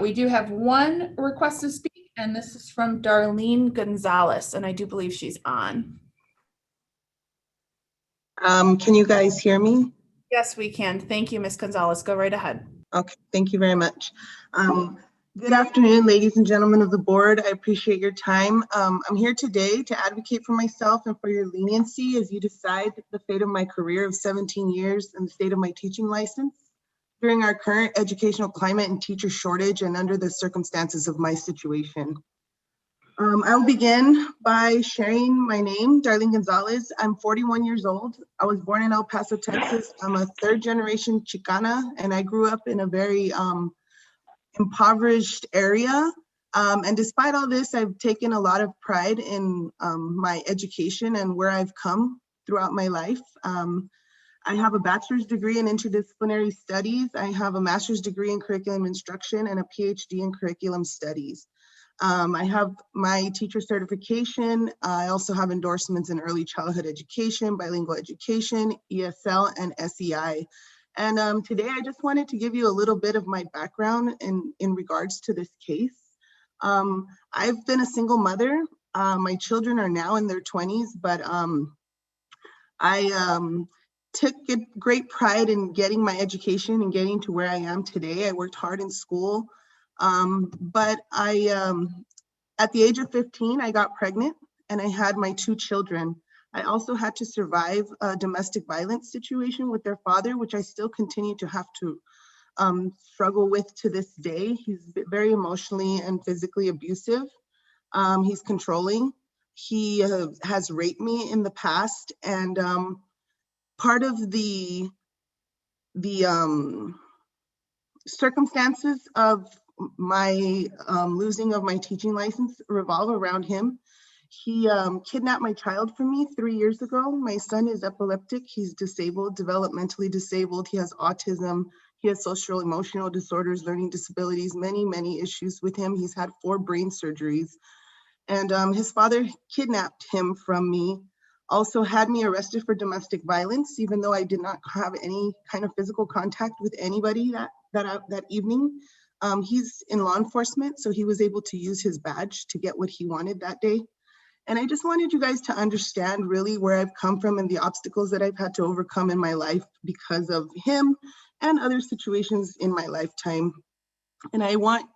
We do have one request to speak, and this is from Darlene Gonzalez, and I do believe she's on. Can you guys hear me? Yes, we can. Thank you, Ms. Gonzalez. Go right ahead. Okay, thank you very much. Good afternoon, ladies and gentlemen of the board. I appreciate your time. I'm here today to advocate for myself and for your leniency as you decide the fate of my career of 17 years and the state of my teaching license during our current educational climate and teacher shortage and under the circumstances of my situation. I will begin by sharing my name, Darlene Gonzalez. I'm 41 years old. I was born in El Paso, Texas. I'm a 3rd-generation Chicana, and I grew up in a very impoverished area. And despite all this, I've taken a lot of pride in my education and where I've come throughout my life. I have a bachelor's degree in interdisciplinary studies. I have a master's degree in curriculum instruction and a PhD in curriculum studies. I have my teacher certification. I also have endorsements in early childhood education, bilingual education, ESL, and SEI. And today I just wanted to give you a little bit of my background in regards to this case. I've been a single mother. My children are now in their 20s, but I took great pride in getting my education and getting to where I am today. I worked hard in school. But at the age of 15, I got pregnant and I had my 2 children. I also had to survive a domestic violence situation with their father, which I still continue to have to struggle with to this day. He's very emotionally and physically abusive. He's controlling. He has raped me in the past, and part of the circumstances of my losing of my teaching license revolve around him. He kidnapped my child from me 3 years ago. My son is epileptic. He's disabled, developmentally disabled. He has autism. He has social emotional disorders, learning disabilities, many issues with him. He's had 4 brain surgeries. And his father kidnapped him from me, also had me arrested for domestic violence, even though I did not have any kind of physical contact with anybody that evening. He's in law enforcement, so he was able to use his badge to get what he wanted that day. And I just wanted you guys to understand really where I've come from and the obstacles that I've had to overcome in my life because of him and other situations in my lifetime. And I want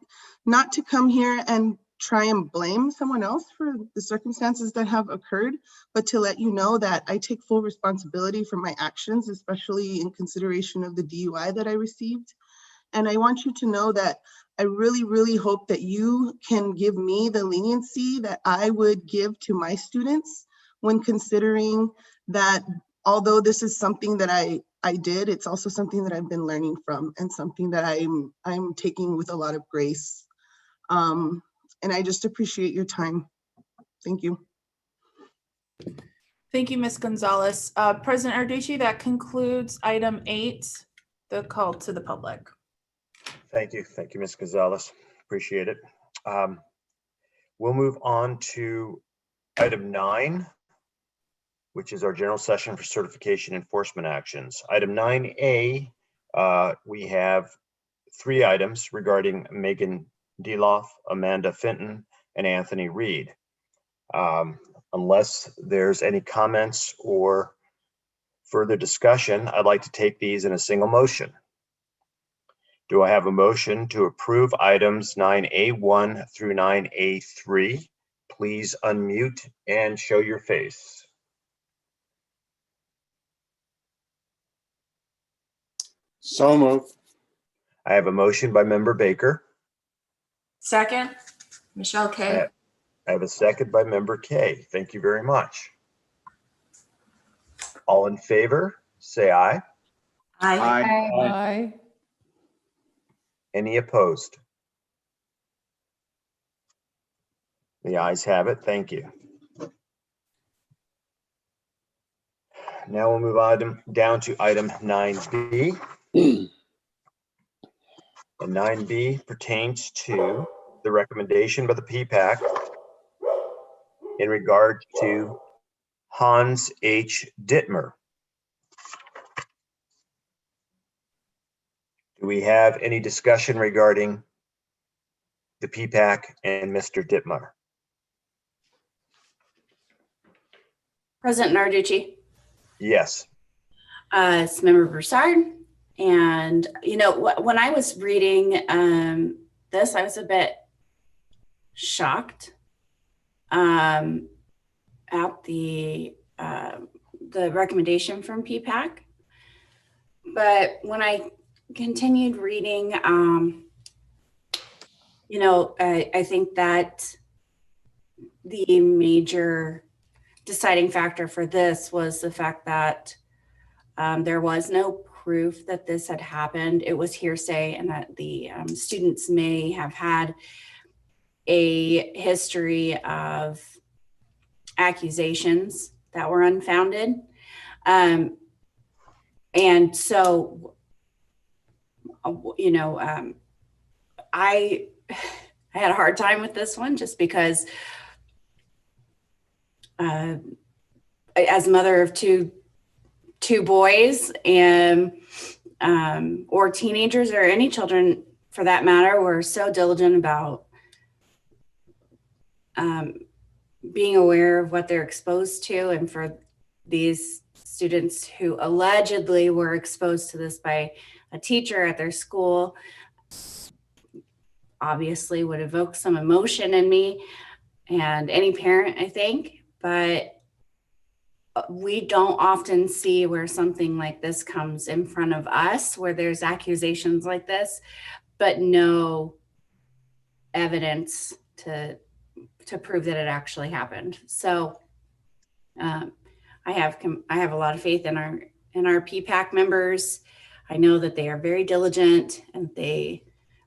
not to come here and try and blame someone else for the circumstances that have occurred, but to let you know that I take full responsibility for my actions, especially in consideration of the DUI that I received. And I want you to know that I really hope that you can give me the leniency that I would give to my students when considering that although this is something that I did, it's also something that I've been learning from and something that I'm taking with a lot of grace. And I just appreciate your time. Thank you. Thank you, Ms. Gonzalez. President Arducci, that concludes item 8, the call to the public. Thank you, Ms. Gonzalez. Appreciate it. We'll move on to item 9, which is our general session for certification enforcement actions. Item 9A, we have 3 items regarding Megan Deloff, Amanda Fenton, and Anthony Reed. Unless there's any comments or further discussion, I'd like to take these in a single motion. Do I have a motion to approve items 9A1 through 9A3? Please unmute and show your face. So moved. I have a motion by Member Baker. Second, Michelle Kay. I have a second by Member Kay. Thank you very much. All in favor, say aye. Aye. Aye. Any opposed? The ayes have it. Thank you. Now we'll move down to item 9B. And 9B pertains to the recommendation by the PPAC in regard to Hans H. Dittmer. Do we have any discussion regarding the PPAC and Mr. Dittmer? President Narducci. Yes. It's Member Broussard. And, you know, when I was reading this, I was a bit shocked at the recommendation from PPAC. But when I continued reading, you know, I think that the major deciding factor for this was the fact that there was no proof that this had happened. It was hearsay, and that the students may have had a history of accusations that were unfounded. And so, you know, I had a hard time with this one just because as a mother of two boys and or teenagers or any children for that matter, were so diligent about being aware of what they're exposed to, and for these students who allegedly were exposed to this by a teacher at their school, obviously would evoke some emotion in me and any parent, I think. But we don't often see where something like this comes in front of us, where there's accusations like this, but no evidence to prove that it actually happened. So I have a lot of faith in our PPAC members. I know that they are very diligent and they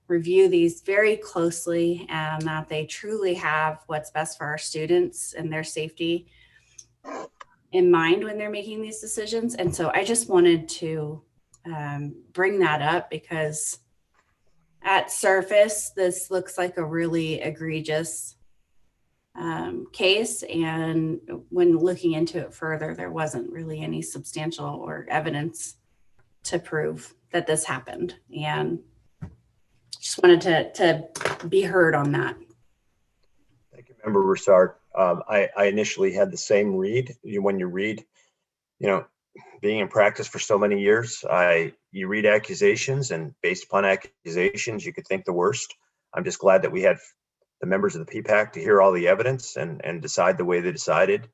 review these very closely, and that they truly have what's best for our students and their safety in mind when they're making these decisions. And so I just wanted to bring that up, because at surface, this looks like a really egregious case. And when looking into it further, there wasn't really any substantial or evidence to prove that this happened. And just wanted to be heard on that. Thank you, Member Broussard. I initially had the same read. When you read, being in practice for so many years, you read accusations, and based upon accusations, you could think the worst. I'm just glad that we had the members of the PPAC to hear all the evidence and decide the way they decided,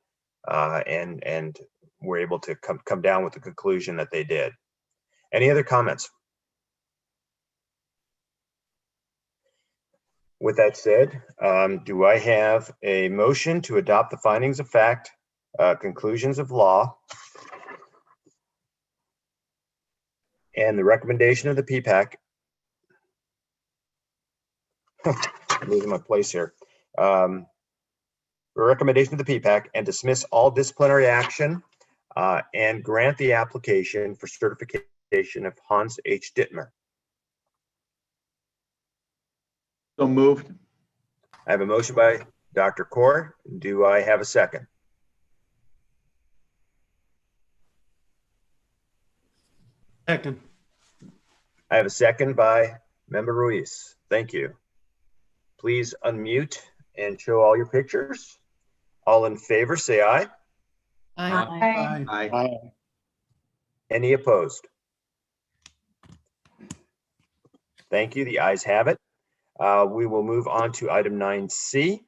and were able to come down with the conclusion that they did. Any other comments? With that said, do I have a motion to adopt the findings of fact, conclusions of law, and the recommendation of the PPAC? I'm losing my place here. The recommendation of the PPAC, and dismiss all disciplinary action and grant the application for certification of Hans H. Dittmer. So moved. I have a motion by Dr. Kaur. Do I have a second? Second. I have a second by Member Ruiz. Thank you. Please unmute and show all your pictures. All in favor, say aye. Aye. Aye. Any opposed? Thank you. The ayes have it. We will move on to item 9C.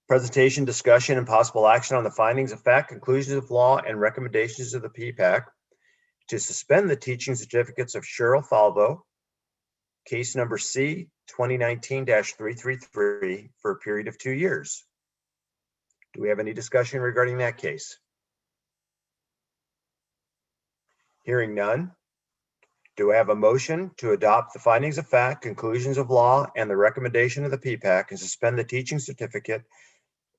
Presentation, discussion, and possible action on the findings of fact, conclusions of law, and recommendations of the PPAC to suspend the teaching certificates of Cheryl Falvo, case number C 2019-333, for a period of 2 years. Do we have any discussion regarding that case? Hearing none. Do I have a motion to adopt the findings of fact, conclusions of law, and the recommendation of the PPAC and suspend the teaching certificate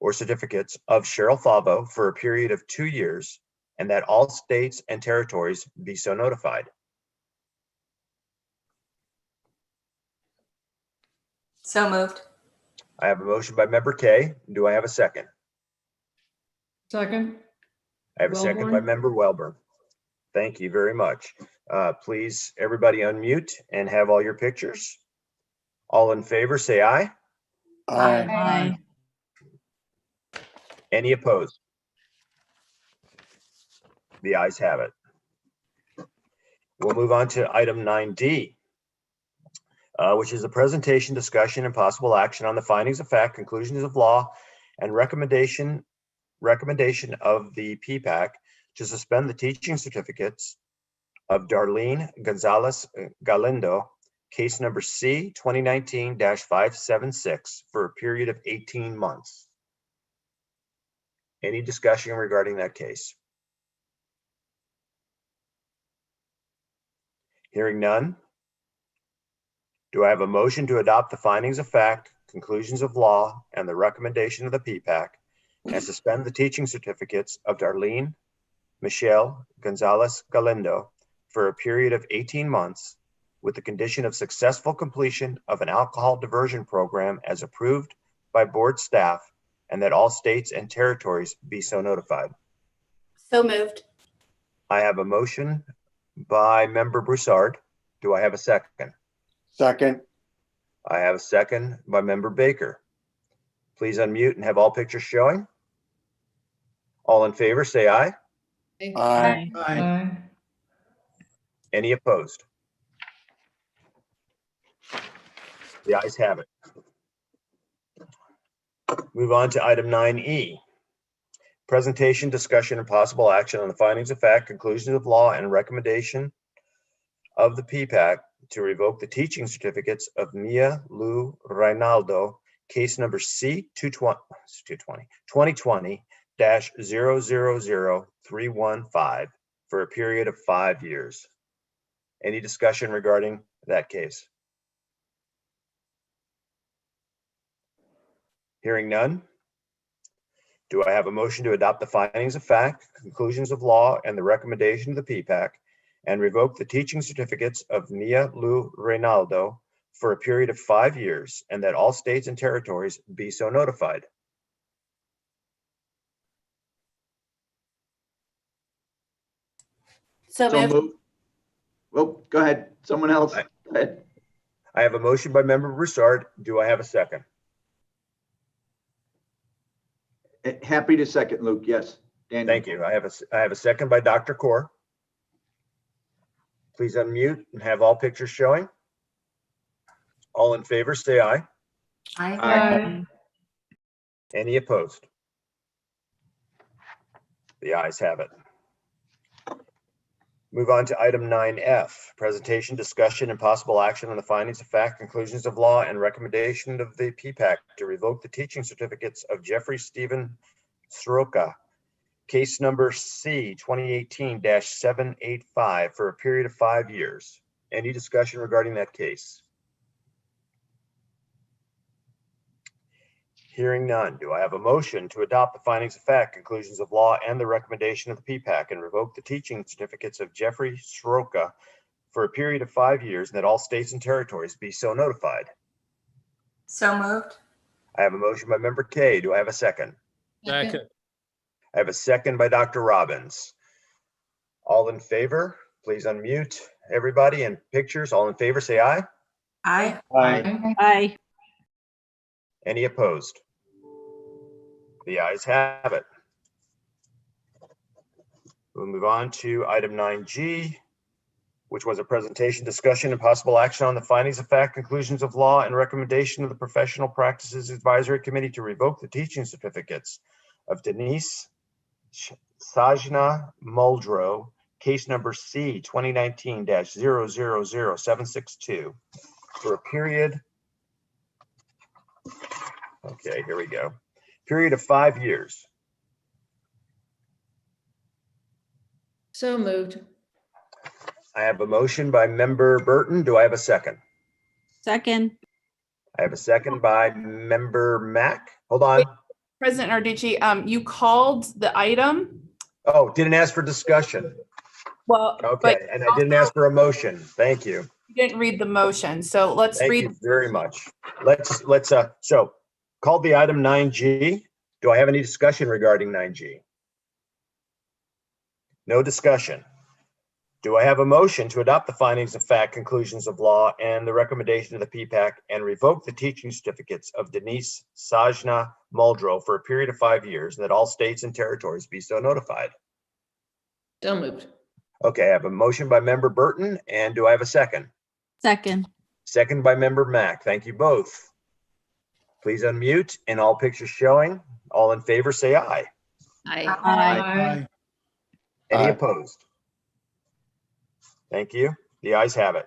or certificates of Cheryl Falvo for a period of 2 years, and that all states and territories be so notified? So moved. I have a motion by Member Kay. Do I have a second? Second. I have a second by Wellborn. Member Welborn. Thank you very much. Please, everybody unmute and have all your pictures. All in favor, say aye. Aye. Any opposed? The ayes have it. We'll move on to item 9D, which is a presentation, discussion, and possible action on the findings of fact, conclusions of law, and recommendation of the PPAC to suspend the teaching certificates of Darlene Gonzalez Galindo, case number C 2019-576, for a period of 18 months. Any discussion regarding that case? Hearing none. Do I have a motion to adopt the findings of fact, conclusions of law, and the recommendation of the PPAC and suspend the teaching certificates of Darlene Michelle Gonzalez Galindo for a period of 18 months with the condition of successful completion of an alcohol diversion program as approved by board staff, and that all states and territories be so notified? So moved. I have a motion by Member Broussard. Do I have a second? Second. I have a second by Member Baker. Please unmute and have all pictures showing. All in favor, say aye. Aye. Aye. Any opposed? The ayes have it. Move on to item 9E. Presentation, discussion, and possible action on the findings of fact, conclusions of law, and recommendation of the PPAC to revoke the teaching certificates of Mia Lou Reinaldo, case number C-2020-000-315 for a period of 5 years. Any discussion regarding that case? Hearing none. Do I have a motion to adopt the findings of fact, conclusions of law, and the recommendation of the PPAC and revoke the teaching certificates of Mia Lou Reinaldo for a period of 5 years, and that all states and territories be so notified? So moved. Well, go ahead. Someone else. Go ahead. I have a motion by member Broussard. Do I have a second? Happy to second, Luke. Yes. Daniel. Thank you. I have a second by Dr. Kaur. Please unmute and have all pictures showing. All in favor, say aye. Aye. Any opposed? The ayes have it. Move on to item 9F, presentation, discussion, and possible action on the findings of fact, conclusions of law, and recommendation of the PPAC to revoke the teaching certificates of Jeffrey Stephen Sroka, case number C 2018-785 for a period of 5 years. Any discussion regarding that case? Hearing none. Do I have a motion to adopt the findings of fact, conclusions of law, and the recommendation of the PPAC and revoke the teaching certificates of Jeffrey Sroka for a period of 5 years, and that all states and territories be so notified? So moved. I have a motion by member Kay. Do I have a second? Second. I have a second by Dr. Robbins. All in favor, please unmute everybody and pictures. All in favor, say aye. Aye. Aye. Aye. Any opposed? The ayes have it. We'll move on to item 9G, which was a presentation, discussion, and possible action on the findings of fact, conclusions of law, and recommendation of the Professional Practices Advisory Committee to revoke the teaching certificates of Denise Sajna Muldrow, case number C 2019-000762 for a period. Okay, here we go. Period of 5 years. So moved. I have a motion by member Burton. Do I have a second? Second. I have a second by member Mack. Hold on. President Narducci, you called the item. Oh, didn't ask for discussion. Well, Okay, and I didn't ask for a motion. Thank you. You didn't read the motion, so let's Thank read. you very much. So called the item 9G. Do I have any discussion regarding 9G? No discussion. Do I have a motion to adopt the findings of fact, conclusions of law, and the recommendation of the PPAC and revoke the teaching certificates of Denise Sajna Muldrow for a period of 5 years, and that all states and territories be so notified? So moved. Okay, I have a motion by member Burton, and do I have a second? Second. Second by member Mack. Thank you both. Please unmute and all pictures showing. All in favor, say aye. Aye. Aye. Any Aye. opposed? Thank you. The ayes have it.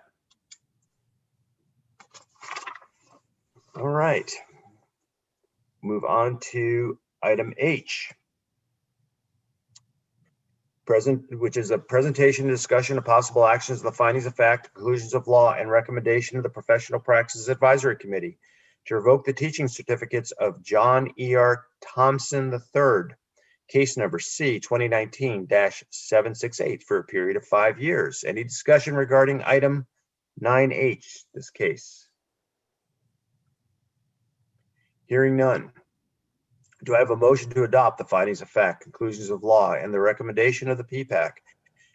All right. Move on to item H. Which is a presentation, discussion of possible actions on the findings of fact, conclusions of law, and recommendation of the Professional Practices Advisory Committee to revoke the teaching certificates of John E.R. Thompson III, case number C 2019-768 for a period of 5 years. Any discussion regarding item 9H, this case? Hearing none. Do I have a motion to adopt the findings of fact, conclusions of law, and the recommendation of the PPAC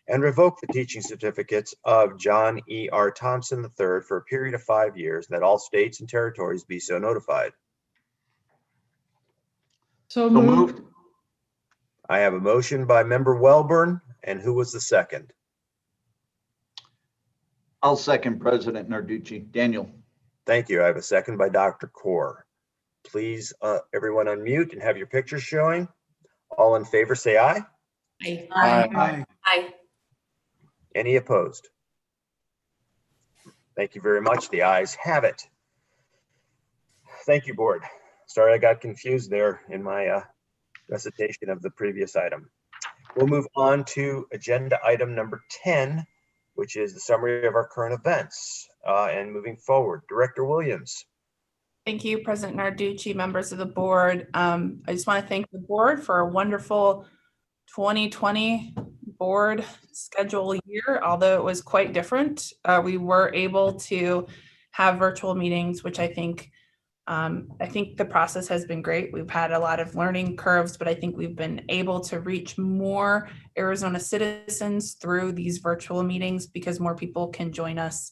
and revoke the teaching certificates of John E.R. Thompson III for a period of 5 years, and that all states and territories be so notified? So moved. I have a motion by member Welborn, and who was the second? I'll second President Narducci. Daniel. Thank you. I have a second by Dr. Kaur. Please, everyone unmute and have your pictures showing. All in favor, say aye. Aye. Aye. Aye. Any opposed? Thank you very much. The ayes have it. Thank you, board. Sorry, I got confused there in my recitation of the previous item. We'll move on to agenda item number 10, which is the summary of our current events. And moving forward, Director Williams. Thank you, President Narducci, members of the board. I just want to thank the board for a wonderful 2020 board schedule year. Although it was quite different, we were able to have virtual meetings, which I think the process has been great. We've had a lot of learning curves, but I think we've been able to reach more Arizona citizens through these virtual meetings because more people can join us.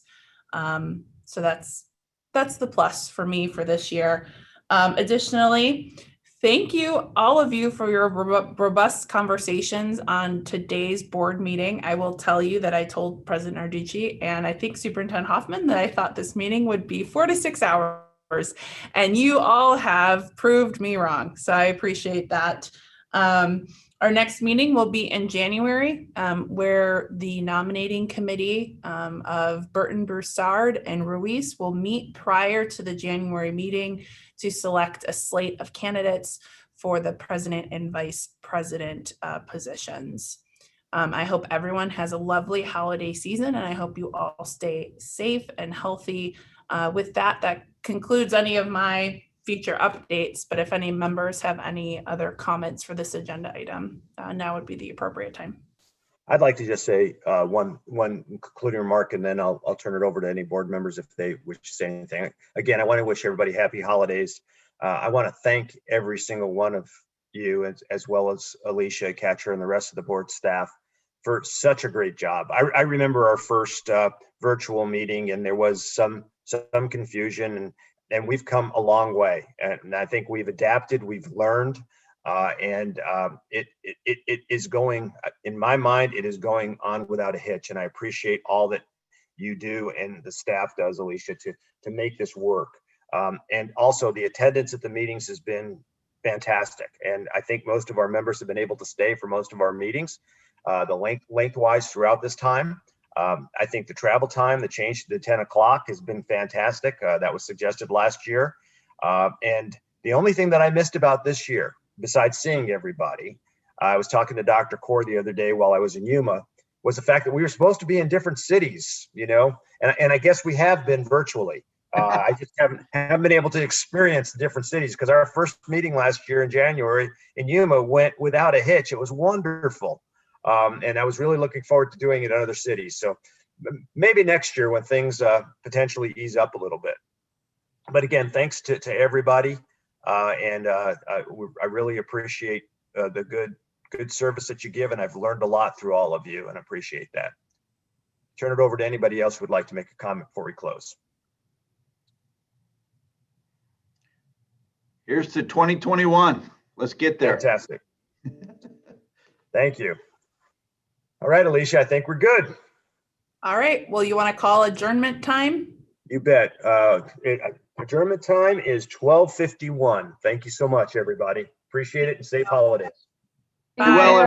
So that's the plus for me for this year. Additionally, thank you, all of you, for your robust conversations on today's board meeting. I will tell you that I told President Narducci and I think Superintendent Hoffman that I thought this meeting would be 4 to 6 hours, and you all have proved me wrong. So I appreciate that. Our next meeting will be in January, where the nominating committee of Burton, Broussard, and Ruiz will meet prior to the January meeting to select a slate of candidates for the president and vice president positions. I hope everyone has a lovely holiday season, and I hope you all stay safe and healthy. With that, that concludes any of my feature updates, but if any members have any other comments for this agenda item, now would be the appropriate time. I'd like to just say one concluding remark, and then I'll turn it over to any board members if they wish to say anything. Again, I want to wish everybody happy holidays. I want to thank every single one of you, as well as Alicia, Catcher, and the rest of the board staff for such a great job. I remember our first virtual meeting, and there was some confusion, and we've come a long way. And I think we've adapted, we've learned, and it is going, in my mind, it is going on without a hitch. And I appreciate all that you do and the staff does, Alicia, to make this work. And also the attendance at the meetings has been fantastic. And I think most of our members have been able to stay for most of our meetings, the lengthwise throughout this time. I think the travel time, the change to 10 o'clock has been fantastic. That was suggested last year. And the only thing that I missed about this year, besides seeing everybody, I was talking to Dr. Core the other day while I was in Yuma, was the fact that we were supposed to be in different cities, you know, and I guess we have been virtually. I just haven't been able to experience the different cities because our first meeting last year in January in Yuma went without a hitch. It was wonderful. And I was really looking forward to doing it in other cities. So maybe next year when things potentially ease up a little bit. But again, thanks to everybody. And I really appreciate the good service that you give. And I've learned a lot through all of you and appreciate that. Turn it over to anybody else who would like to make a comment before we close. Here's to 2021. Let's get there. Fantastic. Thank you. All right, Alicia, I think we're good. All right. Well, you want to call adjournment time? You bet. Adjournment time is 12:51. Thank you so much, everybody. Appreciate it and safe holidays. Be well,